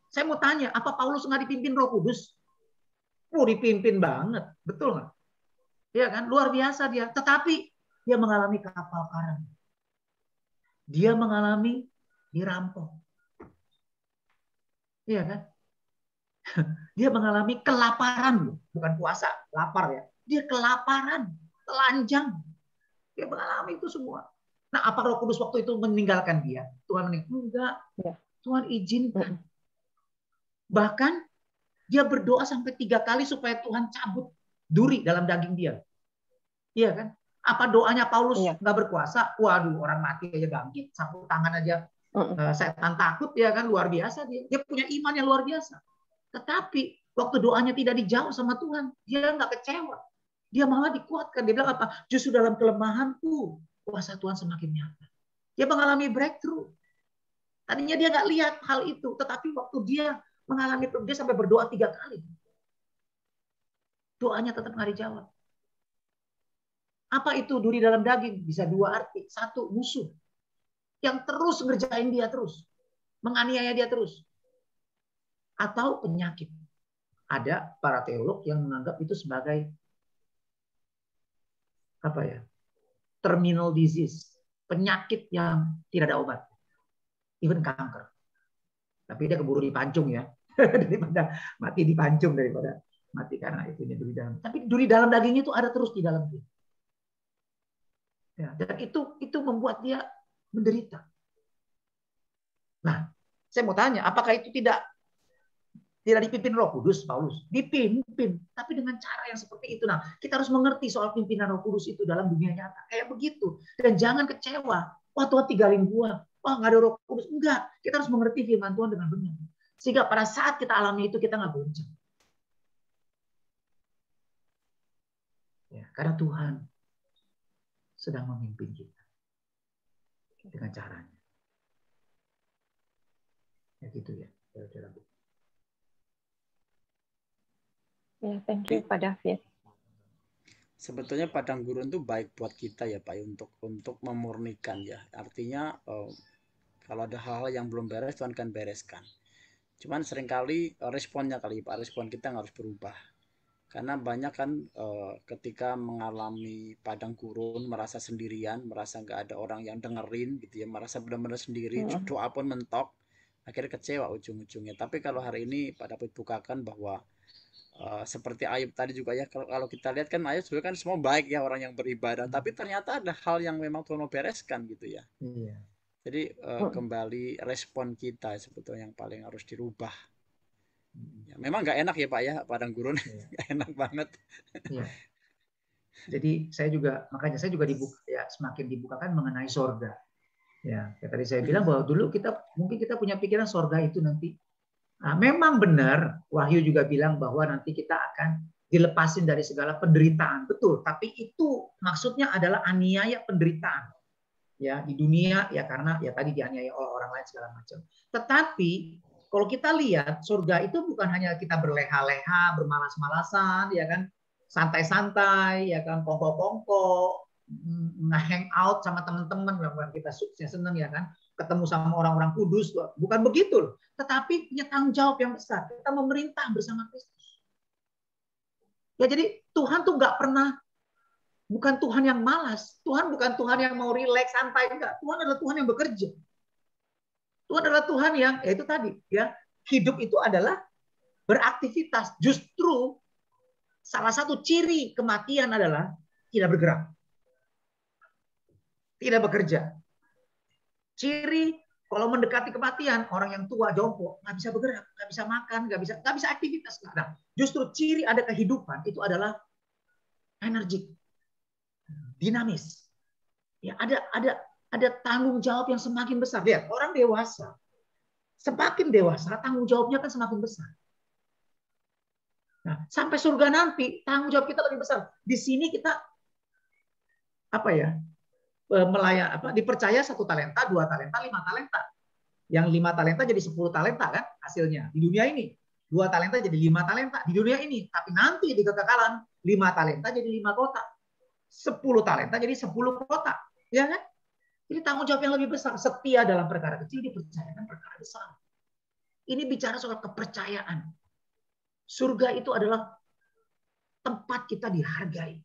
Saya mau tanya, apa Paulus nggak dipimpin Roh Kudus? Dipimpin banget, betul nggak? Ya kan, luar biasa dia. Tetapi dia mengalami kapal karam. Dia mengalami dirampok. Iya kan? Dia mengalami kelaparan, bukan puasa, lapar ya. Dia kelaparan, telanjang. Dia mengalami itu semua. Nah, apa Roh Kudus waktu itu meninggalkan dia? Tuhan enggak. Tuhan izinkan. Bahkan dia berdoa sampai 3 kali supaya Tuhan cabut duri dalam daging dia. Iya kan? Apa doanya Paulus nggak berkuasa? Waduh, orang mati aja bangkit, sapu tangan aja. Setan takut, ya kan? Luar biasa dia. Dia punya iman yang luar biasa. Tetapi waktu doanya tidak dijawab sama Tuhan, dia nggak kecewa. Dia malah dikuatkan. Dia bilang apa? Justru dalam kelemahanku, kuasa Tuhan semakin nyata. Dia mengalami breakthrough. Tadinya dia nggak lihat hal itu, tetapi waktu dia mengalami, dia sampai berdoa 3 kali. Doanya tetap nggak dijawab. Apa itu duri dalam daging? Bisa 2 arti. 1, musuh yang terus ngerjain dia terus, menganiaya dia terus. Atau penyakit. Ada para teolog yang menganggap itu sebagai terminal disease, penyakit yang tidak ada obat, even kanker. Tapi dia keburu dipancung ya, daripada mati dipancung, daripada mati karena itunya duri dalam. Tapi duri dalam dagingnya itu ada terus di dalam dia. Ya, dan itu membuat dia menderita. Nah, saya mau tanya, apakah itu tidak dipimpin Roh Kudus, Paulus? Dipimpin, tapi dengan cara yang seperti itu. Nah, kita harus mengerti soal pimpinan Roh Kudus itu dalam dunia nyata. Kayak begitu. Dan jangan kecewa. Wah, Tuhan tinggalin gua. Wah, nggak ada Roh Kudus. Enggak. Kita harus mengerti firman Tuhan dengan benar. Sehingga pada saat kita alami itu, kita nggak goncang. Ya, karena Tuhan sedang memimpin kita dengan caranya. Ya gitu ya. Ya, thank you Pak David. Sebetulnya padang gurun itu baik buat kita ya Pak, untuk memurnikan ya. Artinya kalau ada hal-hal yang belum beres, Tuhan akan bereskan. Cuman seringkali responnya kali Pak, respon kita harus berubah. Karena banyak kan ketika mengalami padang gurun, merasa sendirian, merasa nggak ada orang yang dengerin gitu ya, merasa benar-benar sendiri, doa pun mentok, akhirnya kecewa ujung-ujungnya. Tapi kalau hari ini Pak David bukakan bahwa seperti Ayub tadi juga ya, kalau kita lihat kan Ayub sebenarnya kan semua baik ya, orang yang beribadah, tapi ternyata ada hal yang memang Tuhan mau bereskan gitu ya. Iya. Jadi kembali respon kita sebetulnya yang paling harus dirubah. Ya, memang nggak enak ya Pak ya, padang gurun. Nggak enak banget. Iya. Jadi makanya saya juga semakin dibukakan mengenai sorga. Ya, kayak tadi saya bilang bahwa dulu mungkin kita punya pikiran sorga itu nanti. Nah, memang benar, Wahyu juga bilang bahwa nanti kita akan dilepasin dari segala penderitaan. Betul, tapi itu maksudnya adalah aniaya penderitaan. Ya, di dunia ya karena ya tadi dianiaya oleh orang lain segala macam. Tetapi kalau kita lihat surga itu bukan hanya kita berleha-leha, bermalas-malasan, ya kan, santai-santai, ya kan, kongko-kongko, nge-hang out sama teman-teman, yang kita sukses seneng ya kan, ketemu sama orang-orang kudus, bukan begitu. Tetapi punya tanggung jawab yang besar. Kita memerintah bersama Kristus. Ya jadi Tuhan tuh nggak pernah, bukan Tuhan yang malas. Tuhan bukan Tuhan yang mau rileks, santai, enggak. Tuhan adalah Tuhan yang bekerja. Tuhan adalah Tuhan yang, ya itu tadi, ya hidup itu adalah beraktivitas. Justru salah satu ciri kematian adalah tidak bergerak, tidak bekerja. Ciri kalau mendekati kematian, orang yang tua jongkok nggak bisa bergerak, nggak bisa makan, nggak bisa aktivitas. Nah, justru ciri ada kehidupan itu adalah energik, dinamis. Ya, ada tanggung jawab yang semakin besar. Lihat, orang dewasa, semakin dewasa tanggung jawabnya kan semakin besar. Nah, sampai surga nanti tanggung jawab kita lebih besar. Di sini kita dipercaya 1 talenta, 2 talenta, 5 talenta. Yang 5 talenta jadi 10 talenta kan hasilnya di dunia ini. 2 talenta jadi 5 talenta di dunia ini. Tapi nanti di kekekalan 5 talenta jadi 5 kota. 10 talenta jadi 10 kota. Ya kan? Ini tanggung jawab yang lebih besar. Setia dalam perkara kecil dipercayakan perkara besar. Ini bicara soal kepercayaan. Surga itu adalah tempat kita dihargai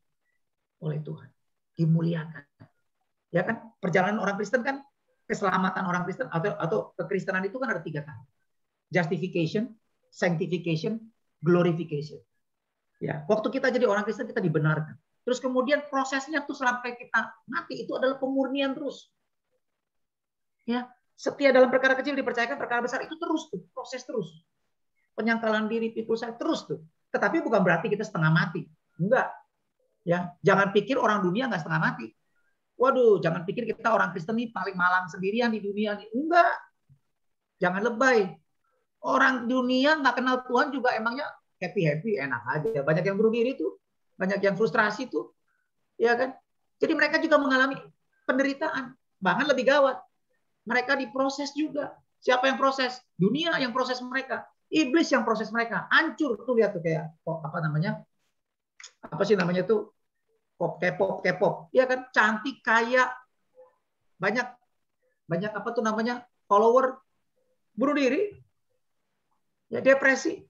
oleh Tuhan, dimuliakan. Ya kan? Perjalanan orang Kristen kan, keselamatan orang Kristen atau kekristenan itu kan ada 3 tahap. Justification, sanctification, glorification. Ya, waktu kita jadi orang Kristen kita dibenarkan. Terus kemudian prosesnya tuh sampai kita mati itu adalah pemurnian terus. Ya, setia dalam perkara kecil dipercayakan perkara besar, itu terus tuh, proses terus. Penyangkalan diri, pikul saya terus tuh. Tetapi bukan berarti kita setengah mati. Enggak. Ya, jangan pikir orang dunia enggak setengah mati. Waduh, jangan pikir kita orang Kristen ini paling malang sendirian di dunia ini. Enggak. Jangan lebay. Orang dunia nggak kenal Tuhan juga emangnya happy-happy, enak aja. Banyak yang bunuh diri tuh. Banyak yang frustrasi tuh. Ya kan? Jadi mereka juga mengalami penderitaan. Bahkan lebih gawat. Mereka diproses juga. Siapa yang proses? Dunia yang proses mereka. Iblis yang proses mereka. Hancur tuh, lihat tuh kayak apa namanya? Apa sih namanya tuh? K-pop. Ya kan? Cantik, kaya, banyak apa tuh namanya? Follower, bunuh diri. Ya depresi.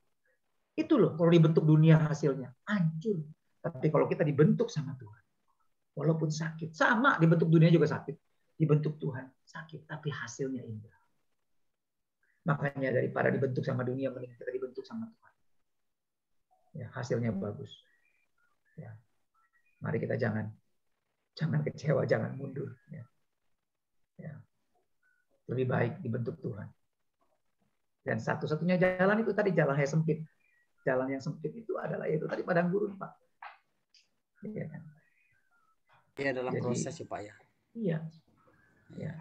Itu loh kalau dibentuk dunia hasilnya. Hancur. Tapi kalau kita dibentuk sama Tuhan, walaupun sakit, sama dibentuk dunia juga sakit. Dibentuk Tuhan sakit, tapi hasilnya indah. Makanya daripada dibentuk sama dunia, mending kita dibentuk sama Tuhan. Ya, hasilnya bagus. Ya. Mari kita jangan kecewa, jangan mundur. Ya. Ya. Lebih baik dibentuk Tuhan. Dan satu-satunya jalan itu tadi jalan yang sempit. Jalan yang sempit itu adalah itu tadi padang gurun, Pak. Iya kan? Iya, dalam Jadi, proses ya Pak ya. Iya. Ya.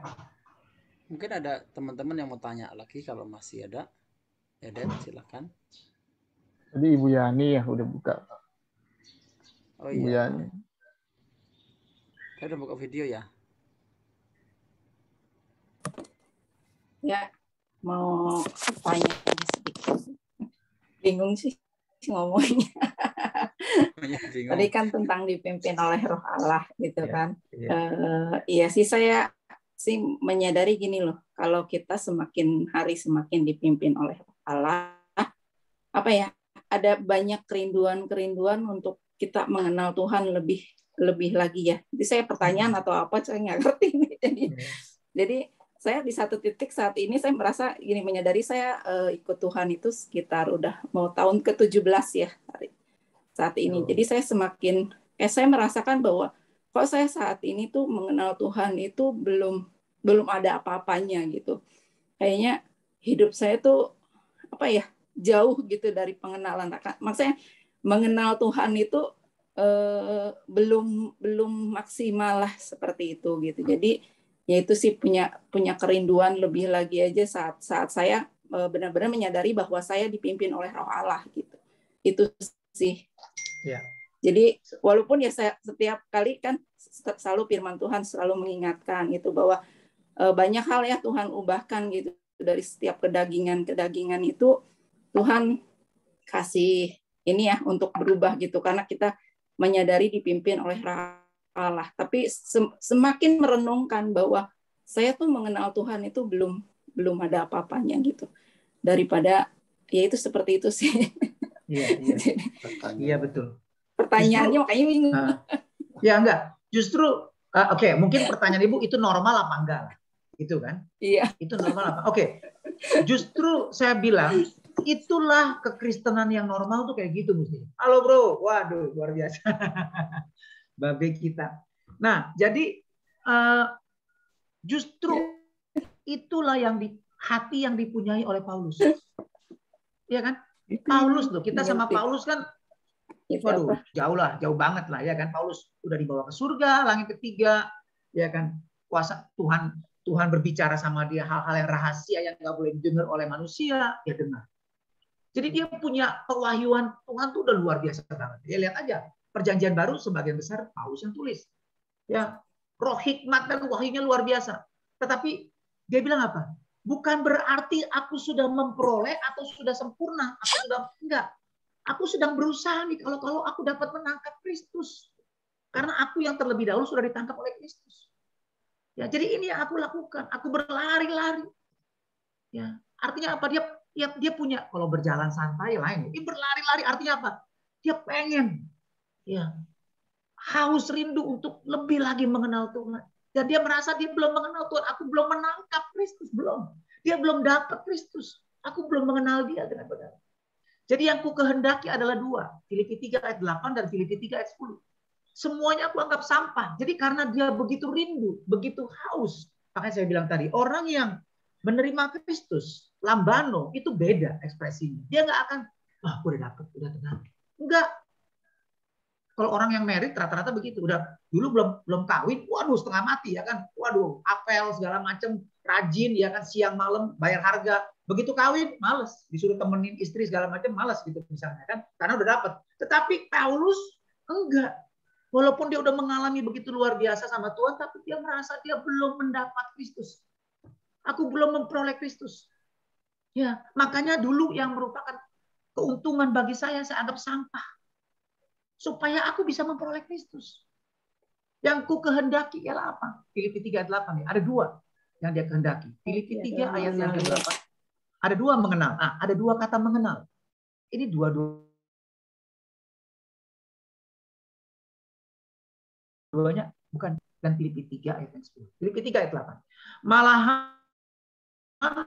Mungkin ada teman-teman yang mau tanya lagi, kalau masih ada. Ya, Den, silakan. Tadi Ibu Yani ya udah buka. Oh Ibu iya, Yani. saya udah buka video ya. Ya, mau tanya sedikit. Bingung sih ngomongnya. Bingung. Tadi kan tentang dipimpin oleh Roh Allah gitu Ya, kan. ya. Iya sih, saya sih menyadari gini loh, kalau kita semakin hari semakin dipimpin oleh Roh Allah, apa ya? Ada banyak kerinduan untuk kita mengenal Tuhan lebih lagi ya. Jadi saya pertanyaan atau apa saya nggak ngerti nih. Jadi saya di satu titik saat ini saya merasa gini, menyadari saya ikut Tuhan itu sekitar udah mau tahun ke-17 ya saat ini. Jadi saya semakin saya merasakan bahwa kok saya saat ini tuh mengenal Tuhan itu belum ada apa-apanya gitu. Kayaknya hidup saya tuh apa ya, jauh gitu dari pengenalan. Maksudnya mengenal Tuhan itu belum maksimal lah seperti itu gitu. Jadi ya itu sih punya kerinduan lebih lagi aja saat saya benar-benar menyadari bahwa saya dipimpin oleh Roh Allah gitu. Itu sih. Ya. Jadi walaupun ya saya setiap kali kan selalu firman Tuhan selalu mengingatkan itu bahwa banyak hal ya Tuhan ubahkan gitu dari setiap kedagingan itu Tuhan kasih ini ya untuk berubah gitu karena kita menyadari dipimpin oleh Allah. Tapi semakin merenungkan bahwa saya tuh mengenal Tuhan itu belum ada apa-apanya gitu. Daripada ya itu seperti itu sih. Iya. Iya betul. Pertanyaannya Justru, makanya bingung. Ya enggak. Justru oke, mungkin pertanyaan Ibu itu normal apa enggak? Gitu kan? Iya. Itu normal apa? Oke. Justru saya bilang itulah kekristenan yang normal tuh kayak gitu mesti. Halo bro, waduh luar biasa. Babe kita. Nah, jadi justru itulah yang hati yang dipunyai oleh Paulus. Iya kan? Paulus loh, kita sama Paulus kan waduh, jauh banget lah ya kan. Paulus udah dibawa ke surga, langit ketiga, ya kan. Kuasa Tuhan berbicara sama dia hal-hal yang rahasia yang nggak boleh didengar oleh manusia, dia dengar. Jadi dia punya pewahyuan Tuhan tuh udah luar biasa banget. Ya lihat aja, Perjanjian Baru sebagian besar Paulus yang tulis. Ya, roh hikmat dan wahyunya luar biasa. Tetapi dia bilang apa? Bukan berarti aku sudah memperoleh atau sudah sempurna, aku sudah enggak. Aku sedang berusaha nih kalau aku dapat menangkap Kristus. Karena aku yang terlebih dahulu sudah ditangkap oleh Kristus. Ya, jadi ini yang aku lakukan. Aku berlari-lari. Ya, artinya apa? Dia punya, kalau berjalan santai lain. Dia berlari-lari artinya apa? Dia pengen, ya, haus rindu untuk lebih lagi mengenal Tuhan. Dan dia merasa dia belum mengenal Tuhan. Aku belum menangkap Kristus, belum. Dia belum dapat Kristus. Aku belum mengenal dia dengan benar. Jadi yang ku kehendaki adalah dua. Filipi 3 ayat 8 dan Filipi 3 ayat 10. Semuanya aku anggap sampah. Jadi karena dia begitu rindu, begitu haus. Makanya saya bilang tadi, orang yang menerima Kristus, lambano, itu beda ekspresinya. Dia nggak akan, aku udah dapet, udah tenang. Enggak. Kalau orang yang married rata-rata begitu. Udah dulu belum kawin, waduh setengah mati ya kan. Waduh, apel segala macam, rajin ya kan, siang malam bayar harga. Begitu kawin, males. Disuruh temenin istri segala macam, males gitu misalnya kan. Karena udah dapet. Tetapi Paulus enggak. Walaupun dia udah mengalami begitu luar biasa sama Tuhan, tapi dia merasa dia belum mendapat Kristus. Aku belum memperoleh Kristus. Ya, makanya dulu yang merupakan keuntungan bagi saya anggap sampah. Supaya aku bisa memperoleh Kristus. Yang ku kehendaki ialah apa? Filipi 3 ayat 8 ya. Ada dua yang dia kehendaki. Filipi 3 ayat yang ke-8. Ada dua mengenal. Nah, ada dua kata mengenal. Ini dua-duanya bukan dan Filipi 3 ayat yang 10. Filipi 3 ayat 8. Malahan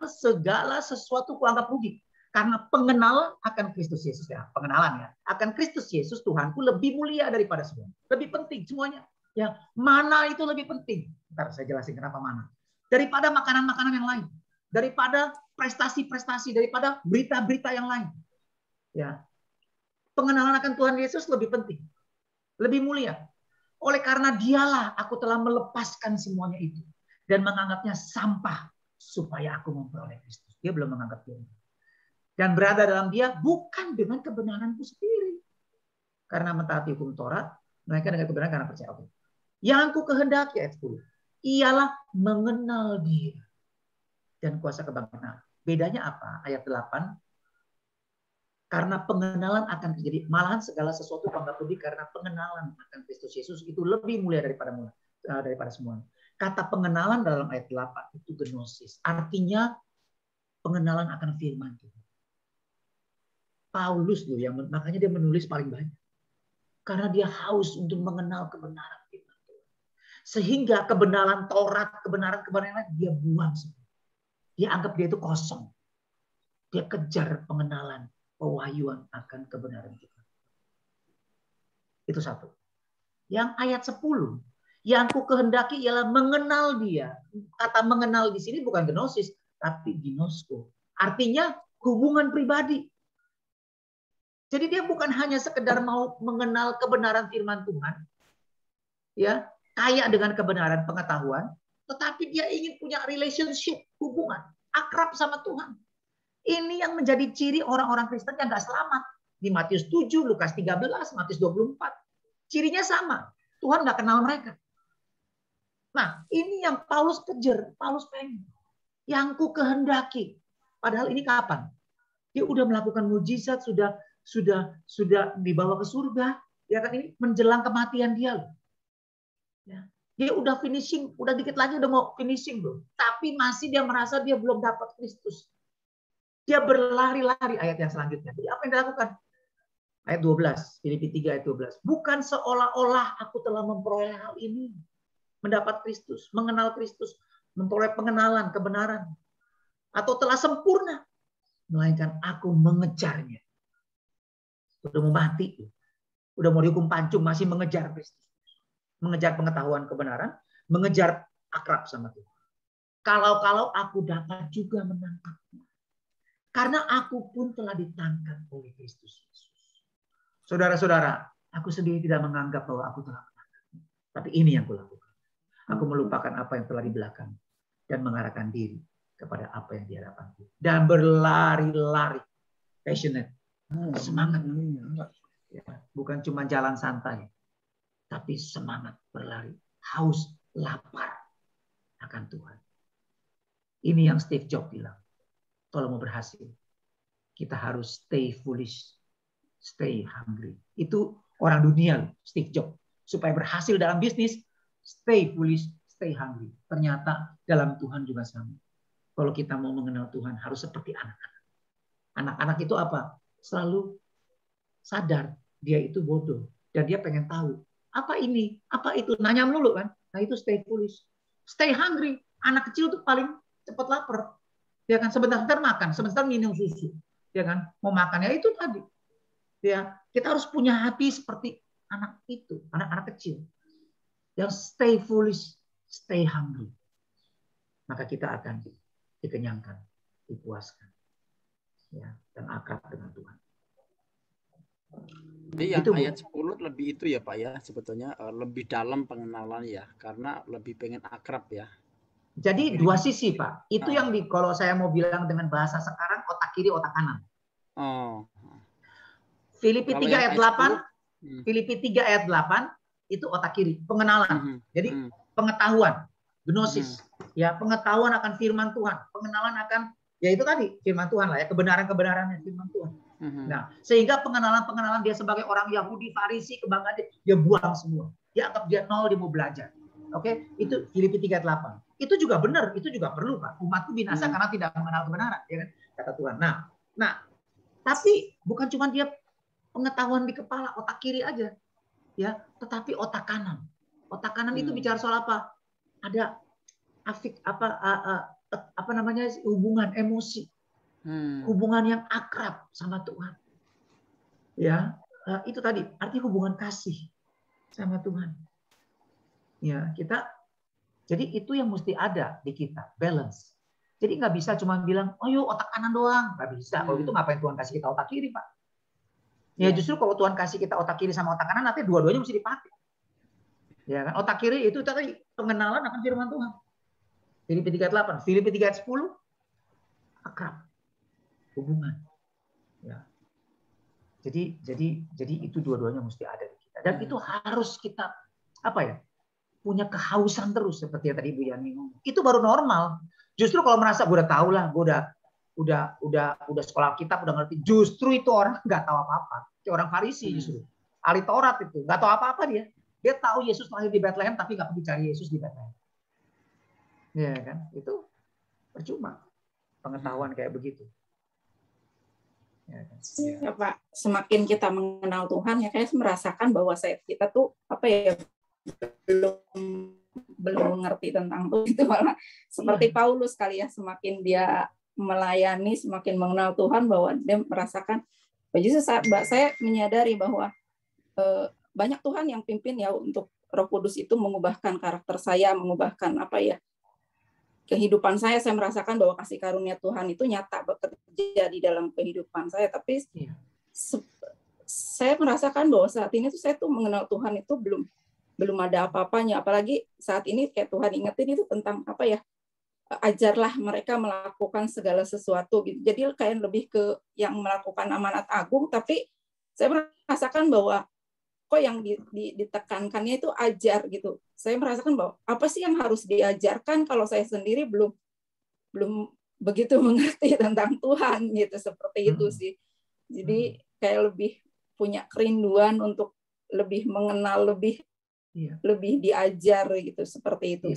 segala sesuatu kuanggap rugi. Karena pengenalan akan Kristus Yesus, ya, pengenalan ya, akan Kristus Yesus Tuhanku lebih mulia daripada semua. Lebih penting semuanya. Ya, mana itu lebih penting. Ntar saya jelasin kenapa mana. Daripada makanan-makanan yang lain, daripada prestasi-prestasi, daripada berita-berita yang lain. Ya. Pengenalan akan Tuhan Yesus lebih penting. Lebih mulia. Oleh karena dialah aku telah melepaskan semuanya itu dan menganggapnya sampah supaya aku memperoleh Kristus. Dia belum menganggap dia. Dan berada dalam dia bukan dengan kebenaranku sendiri. Karena mentaati hukum Taurat, mereka dengan kebenaran karena percaya. Yang aku kehendaki, ayat 10, ialah mengenal dia dan kuasa kebangkitan. Bedanya apa? Ayat 8, karena pengenalan akan terjadi. Malahan segala sesuatu kuanggap rugi karena pengenalan akan Kristus Yesus itu lebih mulia daripada semua. Kata pengenalan dalam ayat 8 itu gnosis. Artinya pengenalan akan firman Tuhan. Paulus loh yang makanya dia menulis paling banyak. Karena dia haus untuk mengenal kebenaran firman Tuhan. Sehingga kebenaran Taurat, kebenaran lain dia buang semua. Dia anggap dia itu kosong. Dia kejar pengenalan, pewahyuan akan kebenaran Tuhan. Itu satu. Yang ayat 10, yang ku kehendaki ialah mengenal dia. Kata mengenal di sini bukan gnosis, tapi ginosko. Artinya hubungan pribadi. Jadi dia bukan hanya sekedar mau mengenal kebenaran firman Tuhan, ya, kaya dengan kebenaran pengetahuan, tetapi dia ingin punya relationship, hubungan, akrab sama Tuhan. Ini yang menjadi ciri orang-orang Kristen yang nggak selamat. Di Matius 7, Lukas 13, Matius 24. Cirinya sama. Tuhan nggak kenal mereka. Nah, ini yang Paulus kejar. Paulus pengen. Yang ku kehendaki. Padahal ini kapan? Dia udah melakukan mujizat, sudah dibawa ke surga. Ya kan, ini menjelang kematian dia loh. Ya. Dia udah finishing, udah dikit lagi udah mau finishing loh. Tapi masih dia merasa dia belum dapat Kristus. Dia berlari-lari, ayat yang selanjutnya. Jadi apa yang dilakukan? Ayat 12, Filipi 3 ayat 12. Bukan seolah-olah aku telah memperoleh hal ini. Mendapat Kristus, mengenal Kristus, memperoleh pengenalan, kebenaran. Atau telah sempurna. Melainkan aku mengejarnya. Udah mau mati. Udah mau dihukum pancung, masih mengejar Kristus. Mengejar pengetahuan kebenaran, mengejar akrab sama Tuhan. Kalau aku dapat juga menangkapnya. Karena aku pun telah ditangkap oleh Kristus Yesus. Saudara-saudara, aku sendiri tidak menganggap bahwa aku telah menangkapnya. Tapi ini yang kulakukan. Aku melupakan apa yang telah di belakang dan mengarahkan diri kepada apa yang di hadapanku. Dan berlari-lari. Passionate. Semangat. Ya, bukan cuma jalan santai. Tapi semangat berlari. Haus, lapar akan Tuhan. Ini yang Steve Jobs bilang. Kalau mau berhasil, kita harus stay foolish, stay hungry. Itu orang dunia, Steve Jobs. Supaya berhasil dalam bisnis, stay foolish, stay hungry. Ternyata dalam Tuhan juga sama. Kalau kita mau mengenal Tuhan, harus seperti anak-anak. Anak-anak itu apa? Selalu sadar dia itu bodoh. Dan dia pengen tahu. Apa ini? Apa itu? Nanya melulu kan? Nah itu stay foolish. Stay hungry. Anak kecil tuh paling cepat lapar. Ya kan, sebentar makan, sebentar minum susu. Ya kan, mau makan ya itu tadi. Ya, kita harus punya hati seperti anak itu, anak-anak kecil. Yang stay foolish, stay hungry. Maka kita akan dikenyangkan, dipuaskan. Ya, dan akrab dengan Tuhan. Jadi yang itu, ayat 10 lebih itu ya Pak ya, sebetulnya lebih dalam pengenalan ya, karena lebih pengen akrab ya. Jadi dua sisi Pak. Itu yang kalau saya mau bilang dengan bahasa sekarang, otak kiri, otak kanan. Oh. Filipi 3 ayat 8, Filipi 3 ayat 8 itu otak kiri, pengenalan. Jadi pengetahuan, gnosis, ya pengetahuan akan firman Tuhan, pengenalan akan ya itu tadi firman Tuhan lah ya, kebenaran-kebenarannya firman Tuhan. Nah, sehingga pengenalan dia sebagai orang Yahudi, Farisi, kebanggaan dia buang semua. Dia anggap dia nol, dia mau belajar. Oke, itu Filipi 3 ayat 8. Itu juga benar, itu juga perlu Pak. Umatku binasa karena tidak mengenal kebenaran, ya kan? Kata Tuhan. Nah, tapi bukan cuma dia pengetahuan di kepala, otak kiri aja, ya, tetapi otak kanan. Otak kanan itu bicara soal apa? Ada apa namanya, hubungan emosi, hubungan yang akrab sama Tuhan. Ya, itu tadi artinya hubungan kasih sama Tuhan. Ya, kita, jadi itu yang mesti ada di kita, balance. Jadi nggak bisa cuma bilang, oh yuk otak kanan doang, nggak bisa. Kalau gitu ngapain Tuhan kasih kita otak kiri, Pak? Ya justru kalau Tuhan kasih kita otak kiri sama otak kanan, nanti dua-duanya mesti dipakai. Ya kan? Otak kiri itu tadi pengenalan akan firman Tuhan. Filipi 3:8, Filipi 3:10, akrab, hubungan. Ya. Jadi itu dua-duanya mesti ada di kita. Dan itu harus kita apa ya? Punya kehausan terus seperti yang tadi Ibu Yani ngomong. Itu baru normal. Justru kalau merasa gue udah tahu lah, gue udah sekolah kitab, udah ngerti. Justru itu orang nggak tahu apa-apa. Kayak orang Farisi justru. Ahli Taurat itu nggak tahu apa-apa dia. Dia tahu Yesus lahir di Bethlehem tapi nggak pergi cari Yesus di Bethlehem. Ya kan? Itu percuma pengetahuan kayak begitu. Ya, Pak, semakin kita mengenal Tuhan ya kayak merasakan bahwa kita tuh apa ya belum mengerti tentang Tuhan itu malah seperti Paulus kali ya, semakin dia melayani semakin mengenal Tuhan bahwa dia merasakan justru saya menyadari bahwa banyak Tuhan yang pimpin ya untuk Roh Kudus itu mengubahkan karakter saya, mengubahkan apa ya kehidupan saya merasakan bahwa kasih karunia Tuhan itu nyata bekerja di dalam kehidupan saya. Tapi saya merasakan bahwa saat ini tuh saya tuh mengenal Tuhan itu belum ada apa-apanya. Apalagi saat ini kayak Tuhan ingetin itu tentang apa ya, ajarlah mereka melakukan segala sesuatu gitu. Jadi kayak lebih ke yang melakukan amanat agung. Tapi saya merasakan bahwa kok yang ditekankannya itu ajar gitu. Saya merasakan bahwa apa sih yang harus diajarkan kalau saya sendiri belum begitu mengerti tentang Tuhan gitu, seperti itu sih. Jadi kayak lebih punya kerinduan untuk lebih mengenal, lebih diajar gitu, seperti itu.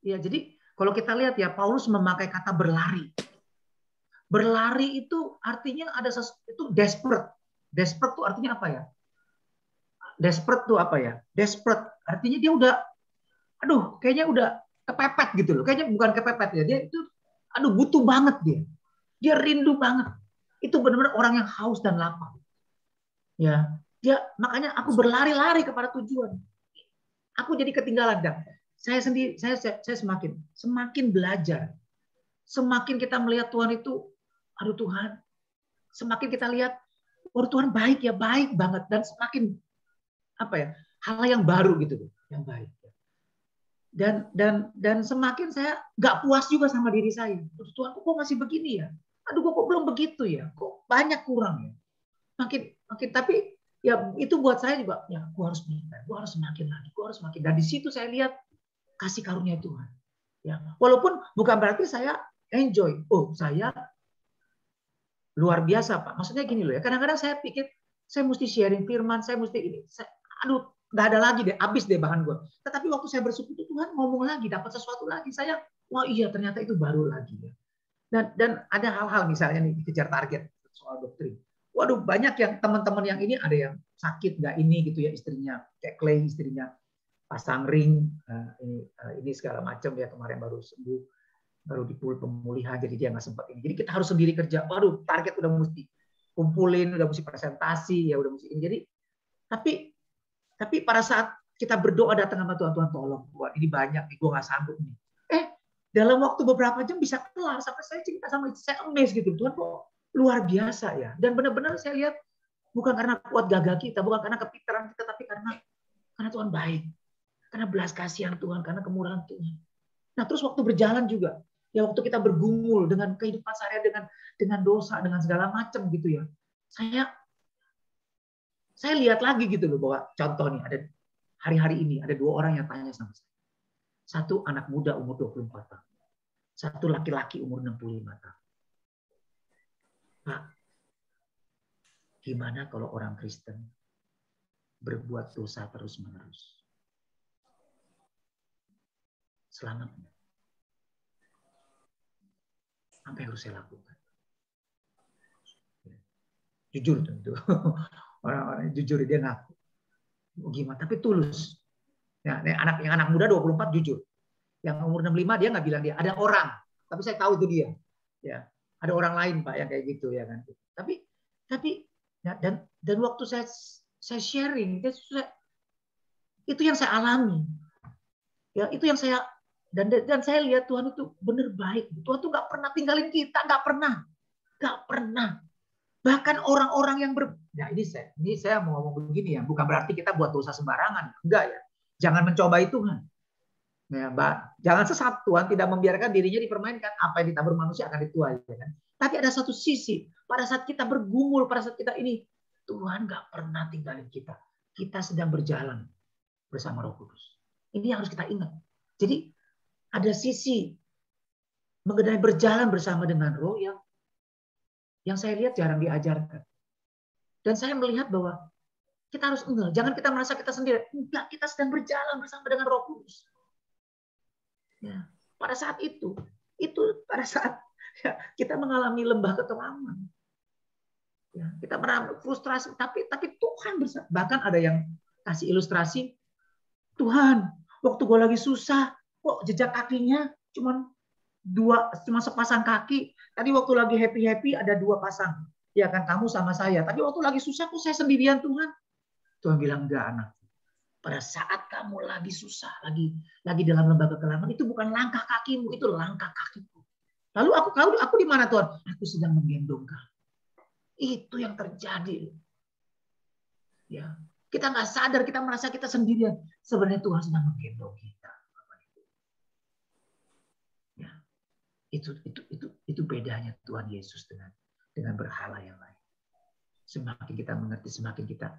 Iya, jadi kalau kita lihat ya, Paulus memakai kata berlari. Berlari itu artinya ada itu desperate. Desperate itu artinya apa ya? Desperate tuh apa ya? Desperate artinya dia udah, kayaknya udah kepepet gitu loh. Kayaknya bukan kepepet ya, dia itu, butuh banget dia. Dia rindu banget. Itu benar-benar orang yang haus dan lapar. Ya, dia makanya aku berlari-lari kepada tujuan. Aku jadi ketinggalan dan saya sendiri, saya semakin belajar, semakin kita melihat Tuhan itu, Tuhan, semakin kita lihat, Tuhan baik ya, baik banget, dan semakin apa ya, hal yang baru gitu, yang baik. Dan semakin saya nggak puas juga sama diri saya. Tuhan, kok masih begini ya? Kok belum begitu ya? Kok banyak kurang ya? Makin tapi ya itu buat saya juga, ya gue harus minta, gue harus semakin lagi, gue harus semakin. Dan di situ saya lihat kasih karunia Tuhan. Ya, walaupun bukan berarti saya enjoy. Saya luar biasa, Pak. Maksudnya gini loh ya. Kadang-kadang saya pikir saya mesti sharing firman, saya mesti ini. Nggak ada lagi deh, habis deh bahan gue. Tetapi waktu saya bersyukur Tuhan ngomong lagi, dapat sesuatu lagi. Saya, wah iya ternyata itu baru lagi ya. Dan ada hal-hal misalnya nih dikejar target soal doktrin. Waduh, banyak yang teman-teman yang ini ada yang sakit nggak ini gitu ya, istrinya kayak Clay, istrinya pasang ring ini segala macam ya, kemarin baru sembuh, baru dipul pemulihan, jadi dia nggak sempat ini. Jadi kita harus sendiri kerja. Waduh, target udah mesti kumpulin, udah mesti presentasi ya, udah mesti ini. Jadi tapi pada saat kita berdoa datang sama Tuhan, Tuhan tolong, Tuhan ini banyak nih, gue nggak sanggup nih. Dalam waktu beberapa jam bisa kelar, sampai saya cerita sama istri, saya amazed gitu, Tuhan kok luar biasa ya. Dan benar-benar saya lihat bukan karena kuat gagah kita, bukan karena kepintaran kita, tapi karena Tuhan baik, karena belas kasihan Tuhan, karena kemurahan Tuhan. Nah terus waktu berjalan juga, ya waktu kita bergumul dengan kehidupan sehari-hari, dengan dosa, dengan segala macam gitu ya. Saya lihat lagi gitu loh, bahwa contoh nih, ada hari-hari ini ada 2 orang yang tanya sama saya. Satu anak muda umur 24 tahun. Satu laki-laki umur 65 tahun. Pak, gimana kalau orang Kristen berbuat dosa terus-menerus? Selamatnya. Apa yang harus saya lakukan? Jujur tentu. Orang-orang jujur dia ngaku. Gimana? Tapi tulus. Ya, yang anak muda 24 jujur. Yang umur 65 dia nggak bilang dia. Ada orang. tapi saya tahu itu dia. Ya, ada orang lain Pak yang kayak gitu ya kan. Tapi ya, dan waktu saya sharing, itu yang saya alami. Ya, itu yang saya dan saya lihat Tuhan itu benar baik. Tuhan tuh nggak pernah tinggalin kita, nggak pernah. Bahkan orang-orang yang ya ini saya mau ngomong begini ya, bukan berarti kita buat dosa sembarangan, enggak ya. Jangan mencobai Tuhan. Ya, jangan sesat. Tuhan tidak membiarkan dirinya dipermainkan. Apa yang ditabur manusia akan dituai. Ya kan? Tapi ada satu sisi, pada saat kita bergumul, pada saat kita ini, Tuhan nggak pernah tinggalin kita. Kita sedang berjalan bersama Roh Kudus. Ini yang harus kita ingat. Jadi ada sisi mengenai berjalan bersama dengan Roh yang saya lihat jarang diajarkan. Dan saya melihat bahwa kita harus jangan kita merasa kita sendiri. Enggak, kita sedang berjalan bersama dengan Roh Kudus. Ya, pada saat itu pada saat ya, kita mengalami lembah kekelaman, ya, kita mengalami frustrasi, tapi Tuhan bersama. Bahkan ada yang kasih ilustrasi, Tuhan, waktu gue lagi susah, kok jejak kakinya cuma sepasang kaki. Tadi waktu lagi happy ada 2 pasang, ya kan, kamu sama saya. Tapi waktu lagi susah kok saya sendirian Tuhan. Tuhan bilang enggak anak. Pada saat kamu lagi susah, lagi dalam lembah kekelaman, itu bukan langkah kakimu, itu langkah kakiku. Lalu aku di mana Tuhan? Aku sedang menggendong kamu. Itu yang terjadi. Ya, kita nggak sadar, kita merasa kita sendirian. Sebenarnya Tuhan sedang menggendong kita. Ya, itu bedanya Tuhan Yesus dengan berhala yang lain. Semakin kita mengerti, semakin kita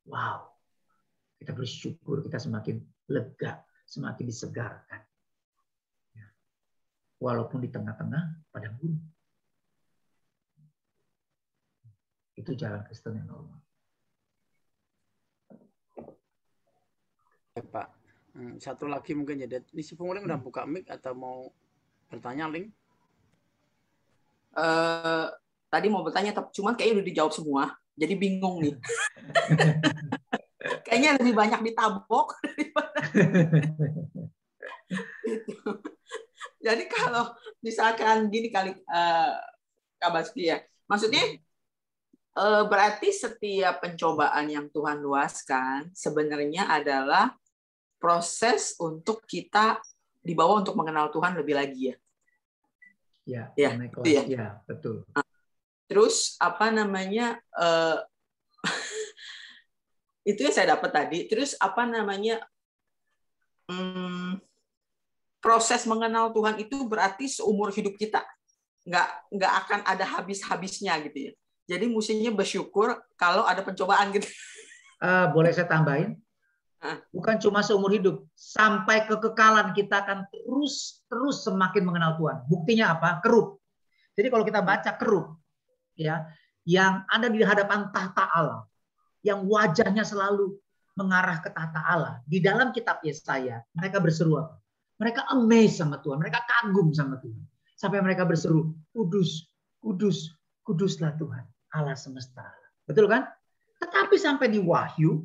wow. Kita bersyukur, kita semakin lega, semakin disegarkan. Ya. Walaupun di tengah-tengah padang gurun. Itu jalan Kristen yang normal. Ya, Pak. Satu lagi mungkin ya. Ini si Pungling udah buka mic atau mau bertanya, Ling? Tadi mau bertanya, tapi cuman kayaknya udah dijawab semua. Jadi bingung nih. Kayaknya lebih banyak ditabok daripada gitu. Jadi kalau misalkan gini kali Kak Baski ya, maksudnya berarti setiap pencobaan yang Tuhan luaskan sebenarnya adalah proses untuk kita dibawa untuk mengenal Tuhan lebih lagi ya. Ya, ya, betul. Terus apa namanya? Itu yang saya dapat tadi. Terus apa namanya, proses mengenal Tuhan itu berarti seumur hidup kita, nggak akan ada habis-habisnya gitu ya. Jadi mestinya bersyukur kalau ada pencobaan gitu. Boleh saya tambahin? Bukan cuma seumur hidup, sampai kekekalan kita akan terus semakin mengenal Tuhan. Buktinya apa? Kerub. Jadi kalau kita baca kerub, ya, yang ada di hadapan tahta Allah, yang wajahnya selalu mengarah ke tahta Allah. Di dalam kitab Yesaya, mereka berseru apa? Mereka amazed sama Tuhan, mereka kagum sama Tuhan. Sampai mereka berseru, kudus, kudus, kuduslah Tuhan, Allah semesta. Betul kan? Tetapi sampai di Wahyu,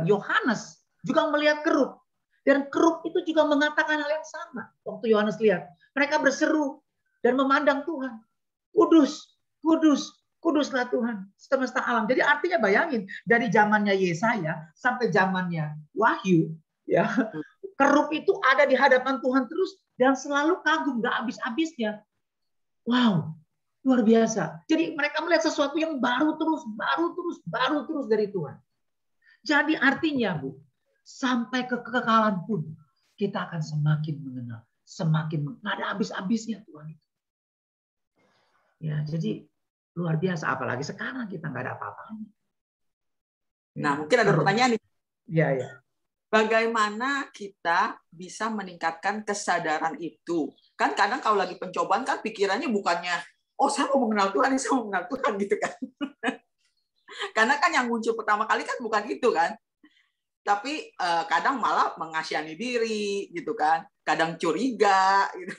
Yohanes juga melihat kerub. Dan kerub itu juga mengatakan hal yang sama. Waktu Yohanes lihat, mereka berseru dan memandang Tuhan. Kudus, kudus, kuduslah Tuhan semesta alam. Jadi artinya bayangin, dari zamannya Yesaya sampai zamannya Wahyu, ya, kerub itu ada di hadapan Tuhan terus dan selalu kagum, nggak habis-habisnya. Wow, luar biasa. Jadi mereka melihat sesuatu yang baru terus dari Tuhan. Jadi artinya, Bu, sampai ke kekekalan pun kita akan semakin mengenal, nggak ada habis-habisnya Tuhan itu. Ya, jadi luar biasa, apalagi sekarang kita nggak ada apa-apanya. Nah, mungkin ada pertanyaan nih. Ya. Bagaimana kita bisa meningkatkan kesadaran itu? Kan kadang kalau lagi pencobaan kan pikirannya bukannya, oh saya mau mengenal Tuhan, saya mau mengenal Tuhan gitu kan. Karena kan yang muncul pertama kali kan bukan itu kan. Tapi kadang malah mengasihani diri gitu kan. Kadang curiga gitu.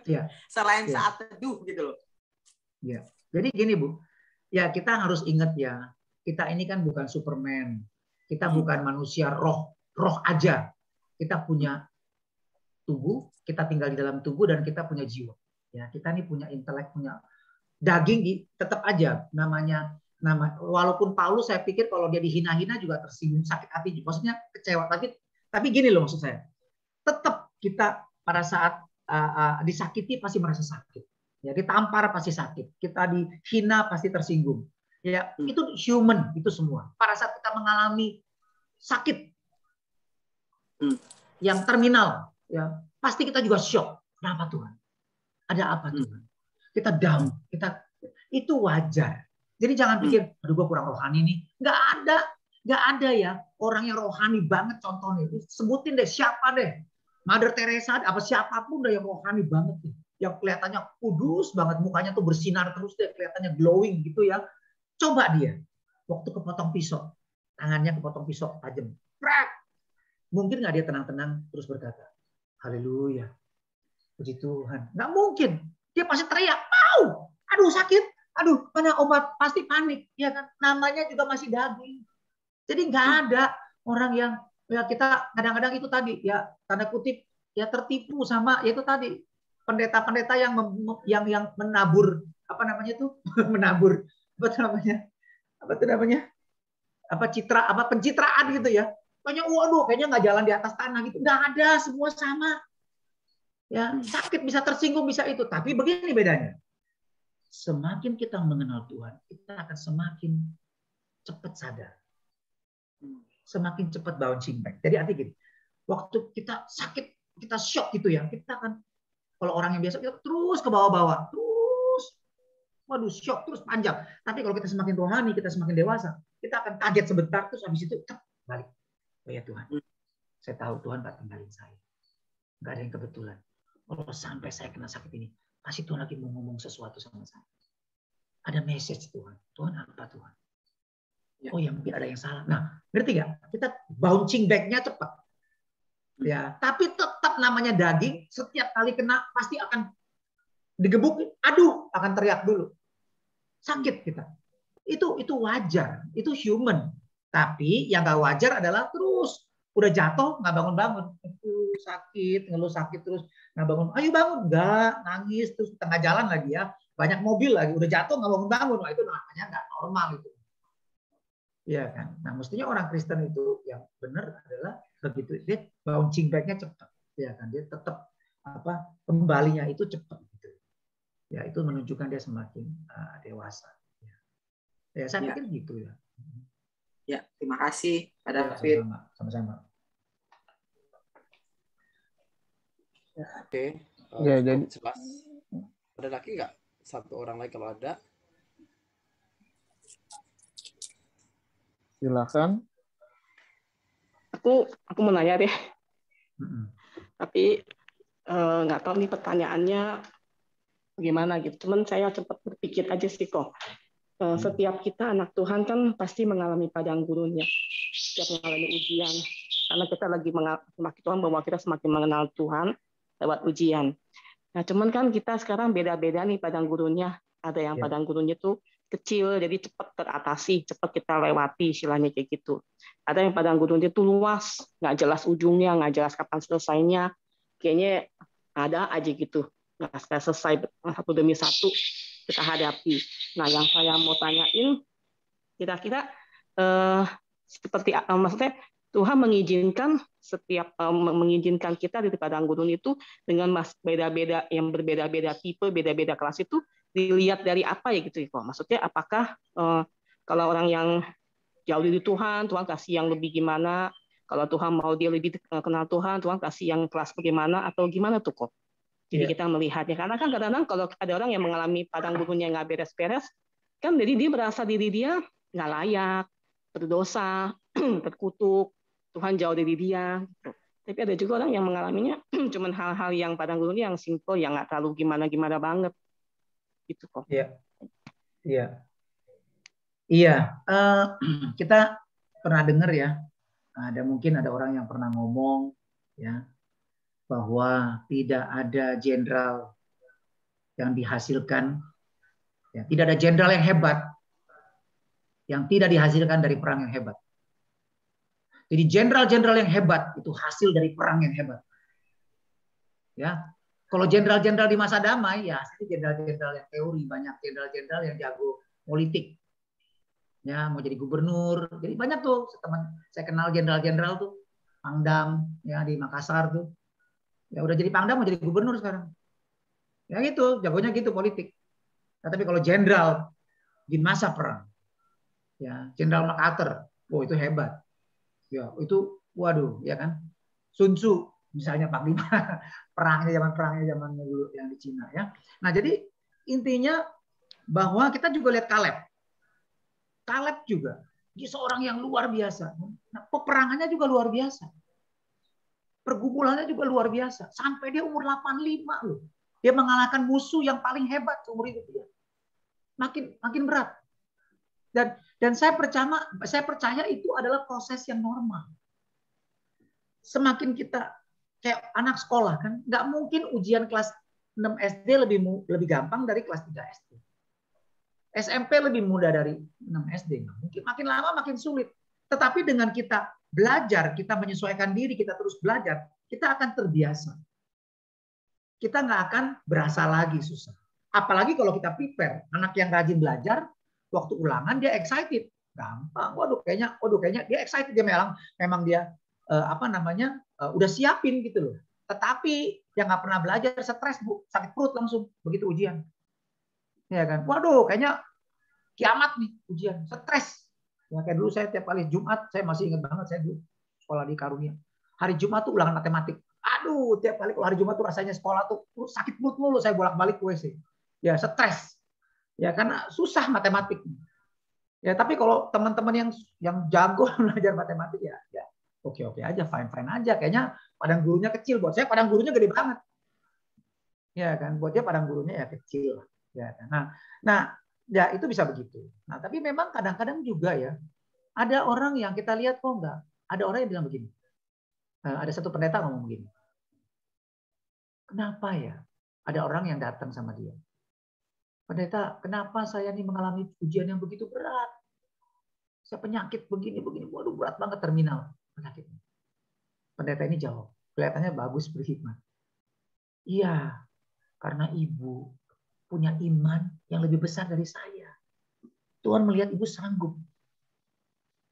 Ya. Selain saat teduh gitu loh. Ya, jadi gini Bu, ya kita harus ingat ya, kita ini kan bukan Superman, kita bukan manusia roh aja, kita punya tubuh, kita tinggal di dalam tubuh dan kita punya jiwa. Ya, kita nih punya intelek, punya daging, tetap aja walaupun Paulus saya pikir kalau dia dihina-hina juga tersinggung, sakit hati, maksudnya kecewa, tapi gini loh maksud saya. Tetap kita pada saat disakiti pasti merasa sakit. Ya, ditampar pasti sakit, kita dihina pasti tersinggung. Ya, itu human, itu semua. Pada saat kita mengalami sakit yang terminal, ya pasti kita juga shock. Kenapa Tuhan? Ada apa Tuhan? Kita down, itu wajar. Jadi jangan pikir, aduh gue kurang rohani nih. Nggak ada ya orang yang rohani banget contohnya. Sebutin deh siapa deh. Mother Teresa, apa siapapun deh yang rohani banget deh. Yang kelihatannya kudus banget, mukanya tuh bersinar terus deh, kelihatannya glowing gitu ya. Coba dia, waktu kepotong pisau, tangannya kepotong pisau tajam. Mungkin nggak dia tenang-tenang terus berkata, haleluya, puji Tuhan. Nggak mungkin. Dia pasti teriak, au, aduh sakit, aduh mana obat, pasti panik. Ya kan, namanya juga masih daging. Jadi nggak ada orang yang ya kita kadang-kadang itu tadi ya tanda kutip ya tertipu sama ya itu tadi pendeta-pendeta yang menabur apa namanya itu menabur apa namanya citra apa pencitraan gitu ya. Kayaknya waduh kayaknya nggak jalan di atas tanah gitu, nggak ada, semua sama. Ya, sakit bisa tersinggung bisa itu, tapi begini bedanya. Semakin kita mengenal Tuhan, kita akan semakin cepat sadar. Semakin cepat bouncing back. Jadi artinya gini, waktu kita sakit, kita shock gitu ya, kita akan kalau orang yang biasa kita terus ke bawah-bawah, terus waduh shock terus panjang. Tapi kalau kita semakin rohani, kita semakin dewasa, kita akan kaget sebentar terus habis itu balik. Oh ya Tuhan, saya tahu Tuhan gak tinggalin saya. Gak ada yang kebetulan. Kalau sampai saya kena sakit ini, pasti Tuhan lagi mau ngomong sesuatu sama saya. Ada message Tuhan. Tuhan apa Tuhan? Oh ya mungkin ada yang salah. Nah, ngerti gak? Kita bouncing back-nya cepat. Ya, tapi tetap namanya daging, setiap kali kena pasti akan digebukin. Aduh, akan teriak dulu. Sakit kita. Itu wajar, itu human. Tapi yang gak wajar adalah terus udah jatuh nggak bangun-bangun, itu sakit, ngeluh sakit terus nggak bangun, ayo bangun, nggak, nangis terus tengah jalan lagi ya, banyak mobil lagi, udah jatuh nggak bangun-bangun, nah itu namanya nggak normal itu, ya kan? Nah mestinya orang Kristen itu yang benar adalah begitu, dia bouncing back-nya cepat, ya kan? Dia tetap kembalinya itu cepat, gitu. Ya itu menunjukkan dia semakin dewasa. Ya saya pikir gitu ya. Ya, terima kasih Pak David. Sama-sama. Oke. Ya, jadi jelas. Ada lagi nggak? Satu orang lagi kalau ada. Silakan. Aku mau nanya deh. Tapi nggak tahu nih pertanyaannya gimana gitu. Cuman saya cepat berpikir aja sih kok. Setiap kita anak Tuhan kan pasti mengalami padang gurunnya, setiap mengalami ujian, karena kita lagi semakin Tuhan bahwa kita semakin mengenal Tuhan lewat ujian. Nah, cuman kan kita sekarang beda-beda nih padang gurunnya. Ada yang padang gurunnya tuh kecil, jadi cepat teratasi, cepat kita lewati, istilahnya kayak gitu. Ada yang padang gurunnya tuh luas, nggak jelas ujungnya, nggak jelas kapan selesainya, kayaknya ada aja gitu, nggak selesai satu demi satu kita hadapi. Nah, yang saya mau tanyain, kira-kira seperti maksudnya Tuhan mengizinkan mengizinkan kita di padang gurun itu dengan beda-beda yang berbeda-beda tipe, beda-beda kelas itu dilihat dari apa ya gitu kok? Maksudnya apakah kalau orang yang jauh dari Tuhan, Tuhan kasih yang lebih gimana? Kalau Tuhan mau dia lebih kenal Tuhan, Tuhan kasih yang kelas bagaimana atau gimana tuh kok? Jadi kita melihatnya, karena kan kadang-kadang kalau ada orang yang mengalami padang gurunnya nggak beres-beres, kan jadi dia merasa diri dia nggak layak, berdosa, terkutuk, Tuhan jauh dari dia. Gitu. Tapi ada juga orang yang mengalaminya cuman hal-hal yang padang gurunnya yang simple, yang nggak terlalu gimana-gimana banget, gitu kok. Iya. Kita pernah dengar ya, mungkin ada orang yang pernah ngomong ya, bahwa tidak ada jenderal yang dihasilkan, ya, tidak ada jenderal yang hebat yang tidak dihasilkan dari perang yang hebat. Jadi jenderal-jenderal yang hebat itu hasil dari perang yang hebat. Ya, kalau jenderal-jenderal di masa damai, ya itu jenderal-jenderal yang teori, banyak jenderal-jenderal yang jago politik. Ya, mau jadi gubernur. Jadi banyak tuh teman saya kenal jenderal-jenderal tuh, Pangdam ya di Makassar tuh. Ya udah jadi Pangdam mau jadi gubernur sekarang. Ya gitu, jagonya gitu politik. Nah, tapi kalau jenderal di masa perang, ya Jenderal MacArthur, oh itu hebat. Ya itu, waduh, ya kan. Sun Tzu misalnya Panglima perangnya zaman dulu yang di Cina ya. Nah jadi intinya bahwa kita juga lihat Kaleb juga dia seorang yang luar biasa. Nah, peperangannya juga luar biasa. Pergumulannya juga luar biasa. Sampai dia umur 85 loh. Dia mengalahkan musuh yang paling hebat seumur hidup dia. Makin berat. Dan saya percaya itu adalah proses yang normal. Semakin kita kayak anak sekolah kan, nggak mungkin ujian kelas 6 SD lebih gampang dari kelas 3 SD. SMP lebih mudah dari 6 SD. Mungkin makin lama makin sulit. Tetapi dengan kita belajar, kita menyesuaikan diri, kita terus belajar, kita akan terbiasa. Kita nggak akan berasa lagi susah. Apalagi kalau kita prepare, anak yang rajin belajar, waktu ulangan dia excited, gampang. Waduh kayaknya dia excited, dia memang dia udah siapin gitu loh. Tetapi yang nggak pernah belajar stres Bu, sakit perut langsung begitu ujian. Ya kan, waduh kayaknya kiamat nih ujian, stres. Ya kayak dulu saya tiap kali Jumat, saya masih ingat banget saya dulu sekolah di Karunia. Hari Jumat tuh ulangan matematik. Aduh, tiap kali kalau hari Jumat tuh rasanya sekolah tuh sakit perut mulu, saya bolak-balik ke WC. Ya stres. Ya karena susah matematik. Ya tapi kalau teman-teman yang jago belajar matematik ya oke aja, fine aja. Kayaknya padang gurunya kecil, buat saya padang gurunya gede banget. Ya kan, buat dia padang gurunya ya kecil. Ya kan. Nah, ya itu bisa begitu. Nah, tapi memang kadang-kadang juga ya ada orang yang kita lihat kok enggak. Ada orang yang bilang begini. Ada satu pendeta ngomong begini. Kenapa ya? Ada orang yang datang sama dia. Pendeta, kenapa saya nih mengalami ujian yang begitu berat? Saya penyakit begini. Waduh, berat banget terminal penyakitnya. Pendeta ini jawab. Kelihatannya bagus, berhikmat. Iya, karena ibu punya iman yang lebih besar dari saya. Tuhan melihat ibu sanggup.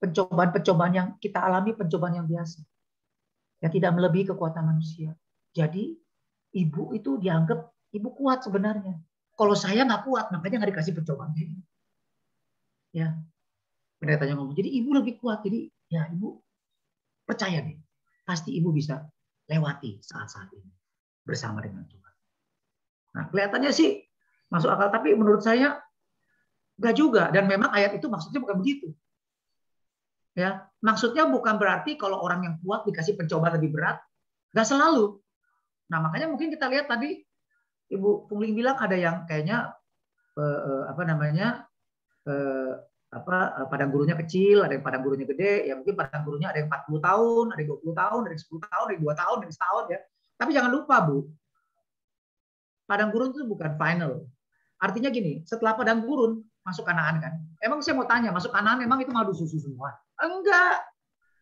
Pencobaan-pencobaan yang kita alami, pencobaan yang biasa. Yang tidak melebihi kekuatan manusia. Jadi, ibu itu dianggap ibu kuat sebenarnya. Kalau saya nggak kuat, makanya nggak dikasih pencobaan ini. Ya, pendetanya ngomong. Jadi ibu lebih kuat. Jadi ya ibu percaya deh, pasti ibu bisa lewati saat-saat ini bersama dengan Tuhan. Nah, kelihatannya sih masuk akal, tapi menurut saya nggak juga. Dan memang ayat itu maksudnya bukan begitu. Ya, maksudnya bukan berarti kalau orang yang kuat dikasih pencobaan lebih berat, nggak selalu. Nah, makanya mungkin kita lihat tadi Ibu Pungling bilang ada yang kayaknya padang gurunya kecil, ada yang padang gurunya gede, ya mungkin padang gurunya ada yang 40 tahun, ada yang 20 tahun, ada yang 10 tahun, ada yang 2 tahun, ada yang setahun ya. Tapi jangan lupa Bu, padang gurun itu bukan final. Artinya gini, setelah padang gurun masuk Kanaan kan. Emang saya mau tanya, masuk Kanaan emang itu madu susu semua? Enggak,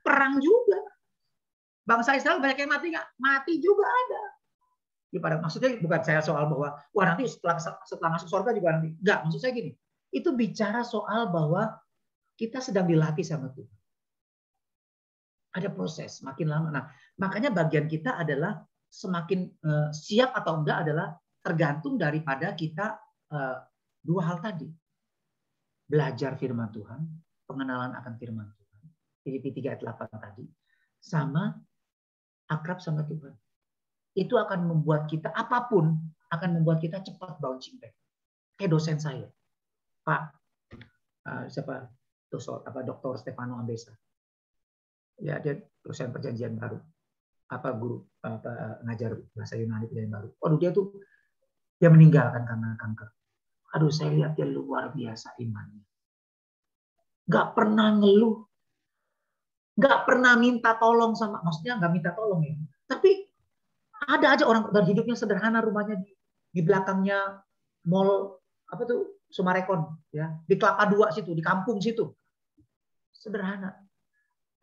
perang juga. Bangsa Israel banyak yang mati nggak? Mati juga ada. Maksudnya bukan saya soal bahwa wah nanti setelah masuk surga juga nanti. Enggak, maksud saya gini. Itu bicara soal bahwa kita sedang dilatih sama Tuhan. Ada proses makin lama. Nah, makanya bagian kita adalah semakin siap atau enggak adalah tergantung daripada kita dua hal tadi. Belajar firman Tuhan, pengenalan akan firman Tuhan. Filipi 3 ayat 8 tadi. Sama akrab sama Tuhan. Itu akan membuat kita apapun akan membuat kita cepat bouncing back. Kayak dosen saya, Pak Dr. Stefano Ambesa. Ya dia dosen perjanjian baru, guru ngajar bahasa Yunani perjanjian baru. Waduh dia meninggalkan karena kanker. Aduh saya lihat dia luar biasa imannya. Gak pernah ngeluh, gak pernah minta tolong sama, maksudnya gak minta tolong ya. Tapi ada aja orang dan hidupnya sederhana, rumahnya di belakangnya mall Sumarekon ya, di Kelapa 2 situ, di kampung situ. Sederhana.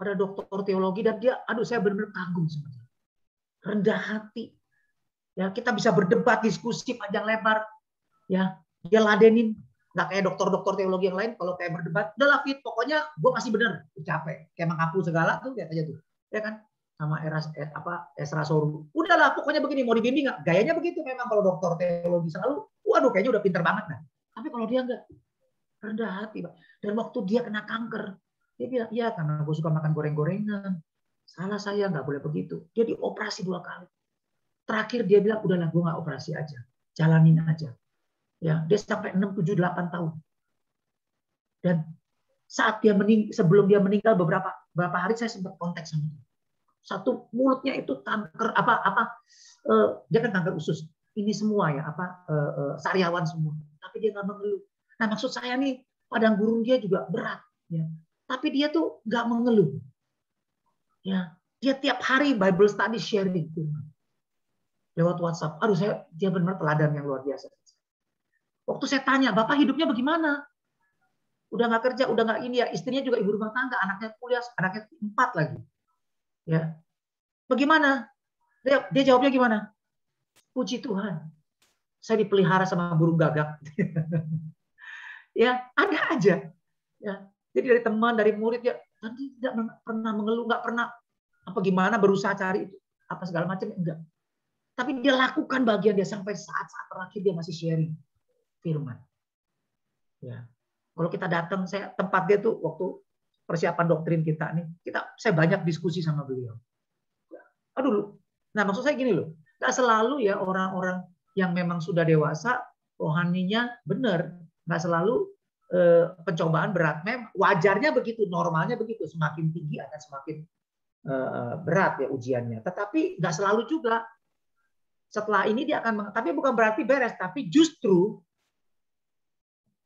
Ada doktor teologi dan dia saya benar-benar kagum sama dia. Rendah hati. Ya, kita bisa berdebat, diskusi panjang lebar. Ya, dia ladenin. Nggak kayak dokter-dokter teologi yang lain, kalau kayak berdebat, udahlah Fit, pokoknya gue masih bener. Capek. Kayak mengaku segala tuh, lihat aja tuh. Ya kan? Sama Ezra Soru. Udahlah, pokoknya begini, mau dibimbing nggak? Gayanya begitu memang kalau dokter teologi selalu, waduh kayaknya udah pinter banget. Nah. Tapi kalau dia nggak, rendah hati. Dan waktu dia kena kanker, dia bilang, ya karena gue suka makan goreng-gorengan. Salah saya, nggak boleh begitu. Dia dioperasi 2 kali. Terakhir dia bilang, udahlah gue nggak operasi aja. Jalanin aja. Ya, dia sampai 6, 7, 8 tahun. Dan saat dia sebelum dia meninggal beberapa hari saya sempat kontak sama dia. Satu, mulutnya itu kanker dia kan kanker usus. Ini semua ya sariawan semua. Tapi dia nggak mengeluh. Nah, maksud saya nih, padang gurun dia juga berat ya. Tapi dia tuh nggak mengeluh. Ya, dia tiap hari Bible study sharing lewat WhatsApp. Aduh, dia benar teladan yang luar biasa. Waktu saya tanya, Bapak hidupnya bagaimana? Udah nggak kerja, udah nggak ini ya. Istrinya juga ibu rumah tangga, anaknya kuliah, anaknya 4 lagi. Ya, bagaimana? Dia jawabnya gimana? Puji Tuhan, saya dipelihara sama burung gagak. Ya, ada aja. Ya, jadi dari teman, dari murid ya, nanti tidak pernah mengeluh, nggak pernah gimana berusaha cari itu, segala macam enggak. Tapi dia lakukan bagian dia sampai saat-saat terakhir dia masih sharing firman. Ya. Kalau kita datang, tempat dia tuh waktu persiapan doktrin kita nih, saya banyak diskusi sama beliau. Aduh, nah maksud saya gini loh, nggak selalu ya orang-orang yang memang sudah dewasa rohaninya benar, nggak selalu pencobaan berat. Memang wajarnya begitu, normalnya begitu, semakin tinggi akan semakin berat ya ujiannya. Tetapi nggak selalu juga. Setelah ini dia akan, tapi bukan berarti beres, tapi justru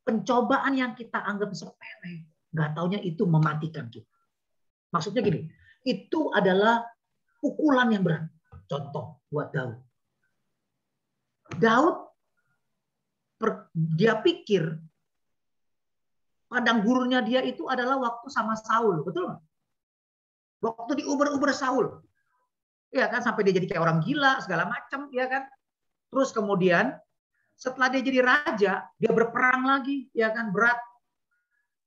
pencobaan yang kita anggap sepele, nggak taunya itu mematikan kita. Maksudnya gini, itu adalah pukulan yang berat. Contoh buat Daud. Dia pikir padang gurunnya dia itu adalah waktu sama Saul, betul nggak? Waktu diuber-uber Saul, ya kan, sampai dia jadi kayak orang gila segala macam, ya kan. Terus kemudian setelah dia jadi raja, dia berperang lagi, ya kan, berat.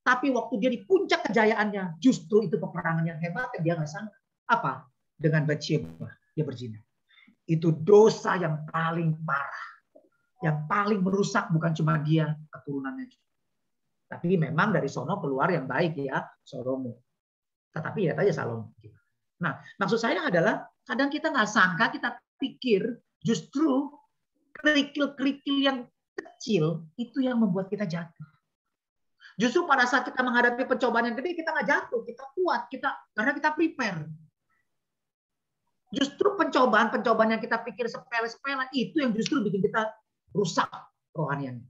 Tapi waktu dia di puncak kejayaannya, justru itu peperangan yang hebat yang dia nggak sangka. Apa? Dengan Batsheba, dia berzina. Itu dosa yang paling parah, yang paling merusak bukan cuma dia, keturunannya juga. Tapi memang dari sono keluar yang baik ya, Salomo. Tetapi ya aja Salomo. Nah, maksud saya adalah kadang kita nggak sangka, kita pikir justru kerikil-kerikil yang kecil itu yang membuat kita jatuh. Justru pada saat kita menghadapi pencobaan yang gede, kita nggak jatuh, kita kuat, karena kita prepare. Justru pencobaan yang kita pikir sepele-sepele itu yang justru bikin kita rusak rohaniannya.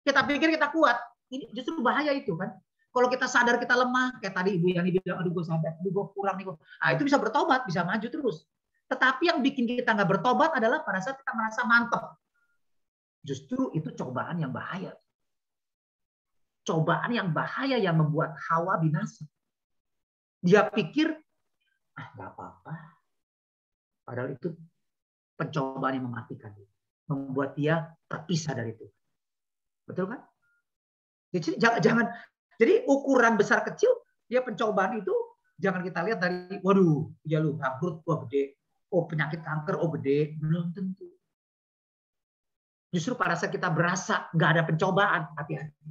Kita pikir kita kuat, ini justru bahaya itu kan. Kalau kita sadar kita lemah, kayak tadi Ibu Yani bilang, aduh gue sadar, aduh gue kurang nih. Itu bisa bertobat, bisa maju terus. Tetapi yang bikin kita nggak bertobat adalah pada saat kita merasa mantap. Justru itu cobaan yang bahaya. Cobaan yang bahaya yang membuat Hawa binasa. Dia pikir, nggak apa-apa. Padahal itu pencobaan yang mematikan. Membuat dia terpisah dari itu. Betul kan? Jadi ukuran besar kecil, dia pencobaan itu jangan kita lihat dari, waduh, ya lu bangkrut, wah gede. Oh penyakit kanker, oh gede. Belum tentu. Justru pada saat kita berasa nggak ada pencobaan, hati-hati.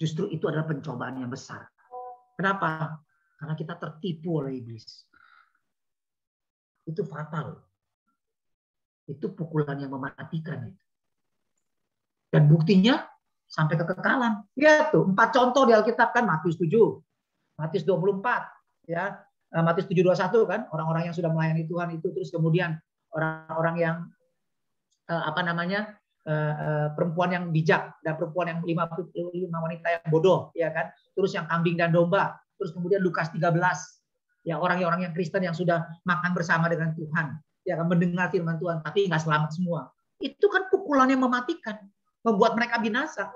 Justru itu adalah pencobaan yang besar. Kenapa? Karena kita tertipu oleh iblis. Itu fatal. Itu pukulan yang mematikan. Dan buktinya sampai kekekalan. Ya tuh, 4 contoh di Alkitab kan, Matius 7, Matius 24, ya, Matius 7:21 kan, orang-orang yang sudah melayani Tuhan itu, terus kemudian orang-orang yang perempuan yang bijak dan perempuan yang 5 wanita yang bodoh, ya kan, terus yang kambing dan domba, terus kemudian Lukas 13, ya orang-orang yang Kristen yang sudah makan bersama dengan Tuhan, ya kan, mendengar firman Tuhan tapi nggak selamat semua. Itu kan pukulan yang mematikan, membuat mereka binasa.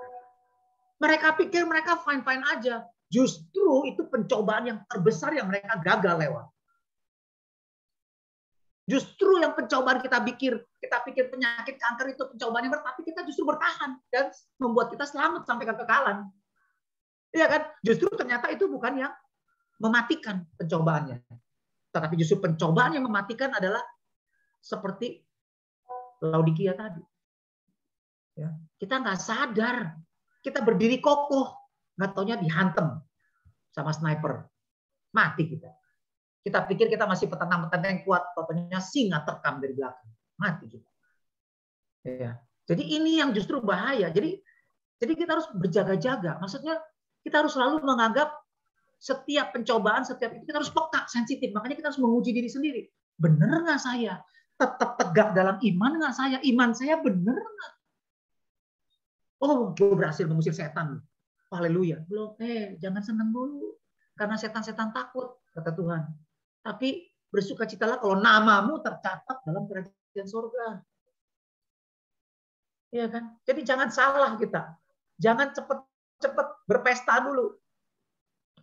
Mereka pikir mereka fine-fine aja. Justru itu pencobaan yang terbesar yang mereka gagal lewat. Justru yang pencobaan kita pikir penyakit kanker itu pencobaan yang berat, tapi kita justru bertahan dan membuat kita selamat sampai kekekalan. Iya kan? Justru ternyata itu bukan yang mematikan pencobaannya. Tetapi justru pencobaan yang mematikan adalah seperti Laodikia tadi. Ya, kita nggak sadar, kita berdiri kokoh, nggak taunya dihantam sama sniper, mati kita. Kita pikir kita masih petenang-petenang yang kuat, totonya singa terkam dari belakang, mati kita. Ya. Jadi ini yang justru bahaya. Jadi kita harus berjaga-jaga. Maksudnya kita harus selalu menganggap setiap pencobaan, setiap itu kita harus peka, sensitif. Makanya kita harus menguji diri sendiri. Bener nggak saya? Tetap tegak dalam iman nggak saya? Iman saya bener nggak? Oh, gue berhasil mengusir setan. Haleluya. Belum. Jangan senang dulu. Karena setan-setan takut, kata Tuhan. Tapi bersukacitalah kalau namamu tercatat dalam kerajaan surga. Iya kan? Jadi jangan salah kita. Jangan cepet-cepet berpesta dulu.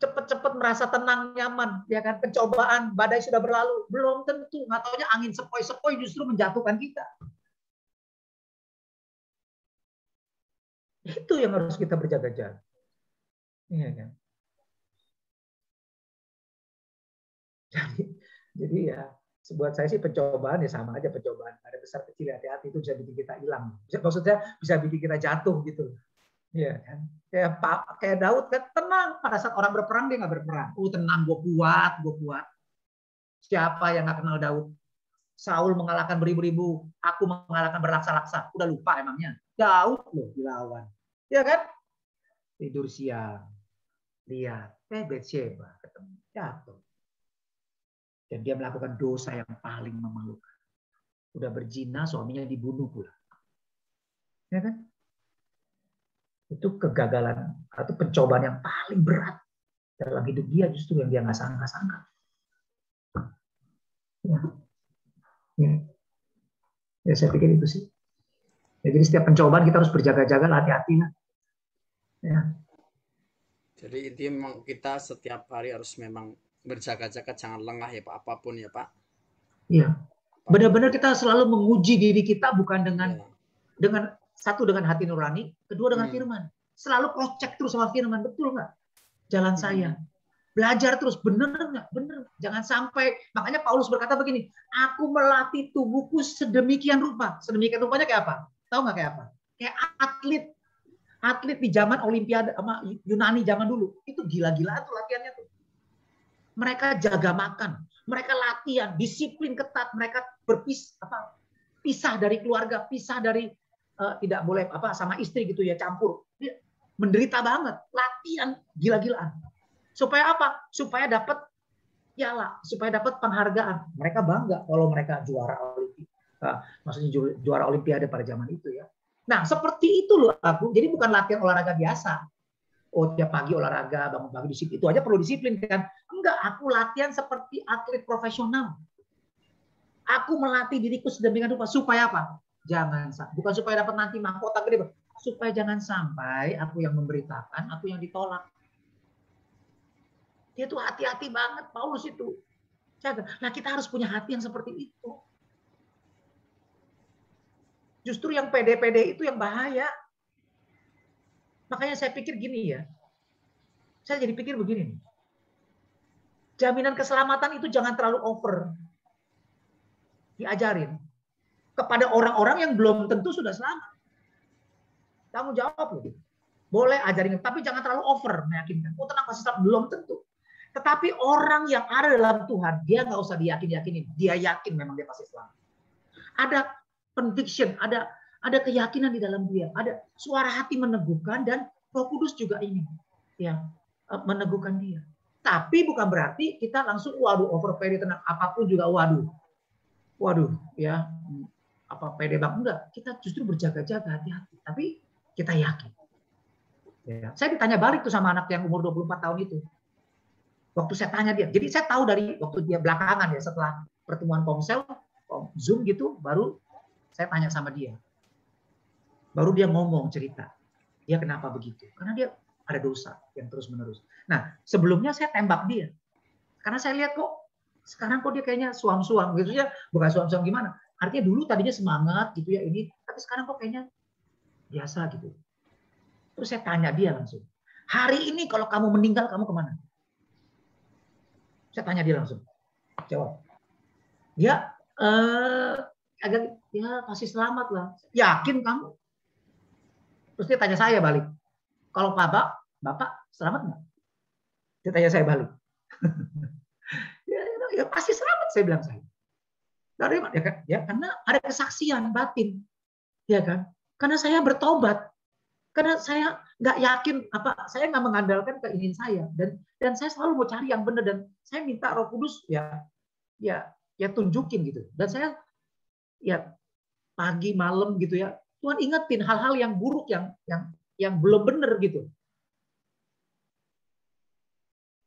Cepet-cepet merasa tenang, nyaman. Ya kan? Pencobaan, badai sudah berlalu. Belum tentu. Nggak taunya angin sepoi-sepoi justru menjatuhkan kita. Itu yang harus kita berjaga-jaga. Iya kan? Jadi ya, buat saya sih pencobaan ya sama aja pencobaan. Ada besar kecil, hati-hati, itu bisa bikin kita hilang. Maksudnya bisa bikin kita jatuh gitu. Iya kan? Kayak Daud kan tenang pada saat orang berperang dia nggak berperang. Tenang, gue kuat. Siapa yang nggak kenal Daud? Saul mengalahkan beribu-ribu, aku mengalahkan berlaksa-laksa. Udah lupa emangnya. Daud loh dilawan. Ya kan? Tidur siang. Lihat, Betsyeba ketemu. Jatuh. Dan dia melakukan dosa yang paling memalukan. Udah berzina, suaminya dibunuh pula. Ya kan? Itu kegagalan atau pencobaan yang paling berat dalam hidup dia, justru yang dia nggak sangka-sangka. Ya, saya pikir itu sih. Ya, jadi setiap pencobaan kita harus berjaga-jaga, hati-hati. Ya. Jadi itu memang kita setiap hari harus memang berjaga-jaga, jangan lengah ya Pak, apapun ya Pak. Iya. Benar-benar kita selalu menguji diri kita bukan dengan satu dengan hati nurani, kedua dengan firman. Selalu cross check terus sama firman, betul nggak? Jalan saya. Belajar terus, bener nggak? Bener. Jangan sampai, makanya Paulus berkata begini, aku melatih tubuhku sedemikian rupa. Sedemikian rupanya kayak apa? Tahu nggak kayak apa? Kayak atlet di zaman Olimpiade sama Yunani zaman dulu. Itu gila-gilaan tuh latihannya tuh. Mereka jaga makan, mereka latihan, disiplin ketat, mereka pisah dari keluarga, pisah dari tidak boleh sama istri gitu ya, campur. Dia menderita banget, latihan gila-gilaan. Supaya apa? Supaya dapat piala, supaya dapat penghargaan. Mereka bangga kalau mereka juara Olimpiade. Maksudnya juara Olimpiade pada zaman itu ya. Nah, seperti itu loh aku. Jadi bukan latihan olahraga biasa. Oh, tiap pagi olahraga, bangun pagi disiplin. Itu aja perlu disiplin kan? Enggak, aku latihan seperti atlet profesional. Aku melatih diriku sedemikian rupa supaya apa? Bukan supaya dapat nanti mahkota gede, supaya jangan sampai aku yang memberitakan, aku yang ditolak. Dia tuh hati-hati banget Paulus itu. Jaga. Nah, kita harus punya hati yang seperti itu. Justru yang pede-pede itu yang bahaya. Makanya saya pikir gini ya. Saya jadi pikir begini nih. Jaminan keselamatan itu jangan terlalu over. Diajarin. Kepada orang-orang yang belum tentu sudah selamat. Tanggung jawab loh. Boleh ajarin, tapi jangan terlalu over meyakinkan. Oh tenang pasti selamat, belum tentu. Tetapi orang yang ada dalam Tuhan, dia nggak usah diyakinin. Dia yakin memang dia pasti selamat. Ada conviction, ada keyakinan di dalam dia, ada suara hati meneguhkan dan Roh Kudus juga ini ya meneguhkan dia. Tapi bukan berarti kita langsung over pede tenang apapun juga waduh ya apa pede bang, enggak, kita justru berjaga-jaga hati-hati tapi kita yakin. Ya, saya ditanya balik tuh sama anak yang umur 24 tahun itu. Waktu saya tanya dia, jadi saya tahu dari waktu dia belakangan ya setelah pertemuan Komsel, Zoom gitu, baru saya tanya sama dia. Baru dia ngomong cerita. Dia kenapa begitu? Karena dia ada dosa yang terus-menerus. Nah, sebelumnya saya tembak dia. Karena saya lihat kok Sekarang kok dia kayaknya suam-suam gitu ya, bukan suam-suam gimana? Artinya dulu tadinya semangat gitu ya ini, tapi sekarang kok kayaknya biasa gitu. Terus saya tanya dia langsung, hari ini kalau kamu meninggal kamu kemana? Saya tanya dia langsung, jawab. Dia agak ya kasih selamat lah. Yakin kamu? Terus dia tanya saya balik, kalau bapak selamat nggak? Dia tanya saya balik. ya pasti selamat saya bilang saya. Ya karena ada kesaksian batin, ya kan? Karena saya bertobat, karena saya nggak yakin saya nggak mengandalkan keinginan saya dan saya selalu mau cari yang benar dan saya minta Roh Kudus ya tunjukin gitu. Dan saya ya pagi malam gitu ya Tuhan ingetin hal-hal yang buruk yang belum benar gitu.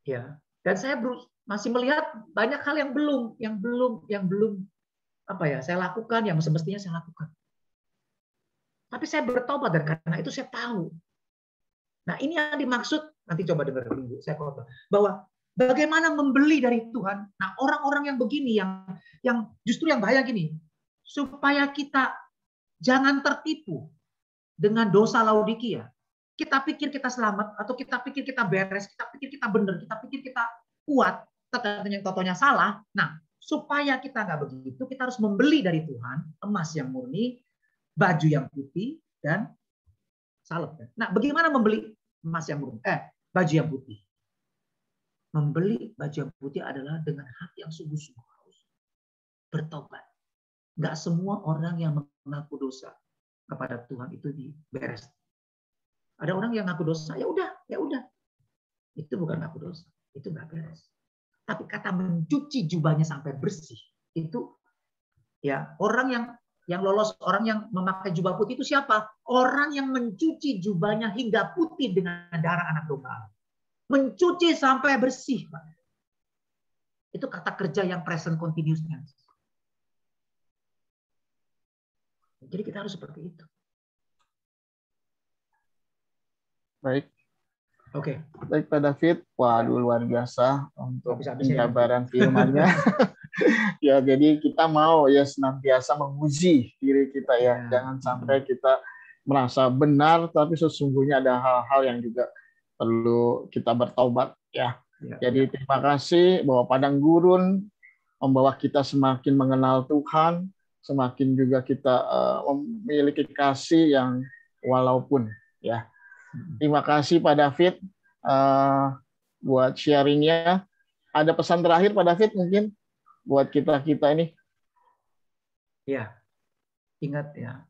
Ya, dan saya masih melihat banyak hal yang belum saya lakukan yang semestinya saya lakukan. Tapi saya bertobat dan karena itu saya tahu. Nah, ini yang dimaksud nanti coba dengar dulu saya khotbah bahwa bagaimana membeli dari Tuhan. Nah, orang-orang yang begini yang justru yang bahaya gini, supaya kita jangan tertipu dengan dosa Laodikia. Kita pikir kita selamat atau kita pikir kita beres, kita pikir kita benar, kita pikir kita kuat, ternyata totonya salah. Nah, supaya kita nggak begitu, kita harus membeli dari Tuhan emas yang murni, baju yang putih dan salep. Nah, bagaimana membeli emas yang murni? Baju yang putih. Membeli baju yang putih adalah dengan hati yang sungguh-sungguh harus bertobat. Nggak semua orang yang mengaku dosa kepada Tuhan itu diberes. Ada orang yang ngaku dosa, ya udah. Itu bukan ngaku dosa, itu nggak beres. Tapi kata mencuci jubahnya sampai bersih, itu ya orang yang lolos, orang yang memakai jubah putih itu siapa? Orang yang mencuci jubahnya hingga putih dengan darah anak domba. Mencuci sampai bersih, Pak. Itu kata kerja yang present continuous tense. Jadi kita harus seperti itu. Baik. Oke. Baik Pak David, waduh luar biasa untuk penjabaran firman-Nya. Ya, jadi kita mau ya senantiasa menguji diri kita ya. Jangan sampai kita merasa benar tapi sesungguhnya ada hal-hal yang juga perlu kita bertobat ya. Jadi terima kasih bahwa padang gurun membawa kita semakin mengenal Tuhan, semakin juga kita memiliki kasih yang walaupun ya. Terima kasih Pak David buat sharingnya. Ada pesan terakhir Pak David mungkin buat kita ini? Ya, ingat ya,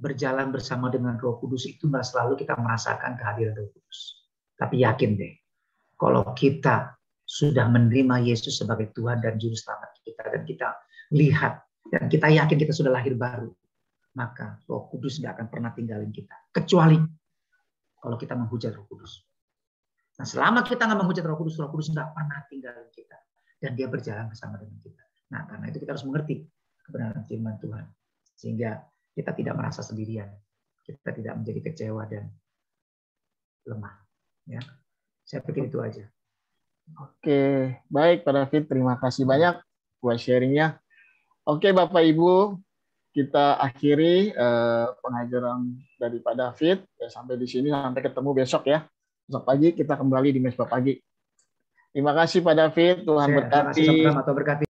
berjalan bersama dengan Roh Kudus itu nggak selalu kita merasakan kehadiran Roh Kudus. Tapi yakin deh, kalau kita sudah menerima Yesus sebagai Tuhan dan Juru Selamat kita dan kita lihat dan kita yakin kita sudah lahir baru, maka Roh Kudus nggak akan pernah tinggalin kita, kecuali kalau kita menghujat Roh Kudus. Nah, selama kita nggak menghujat Roh Kudus nggak pernah tinggalin kita. Dan dia berjalan bersama dengan kita. Nah, karena itu kita harus mengerti kebenaran firman Tuhan. Sehingga kita tidak merasa sendirian. Kita tidak menjadi kecewa dan lemah. Ya, saya pikir itu aja. Oke, baik Pak David. Terima kasih banyak buat sharingnya. Oke, Bapak Ibu. Kita akhiri pengajaran dari Pak David. Ya, sampai di sini, sampai ketemu besok ya. Besok pagi kita kembali di Mesbah Pagi. Terima kasih Pak David. Tuhan berkati. Terima kasih sama-sama. Tuhan berkati.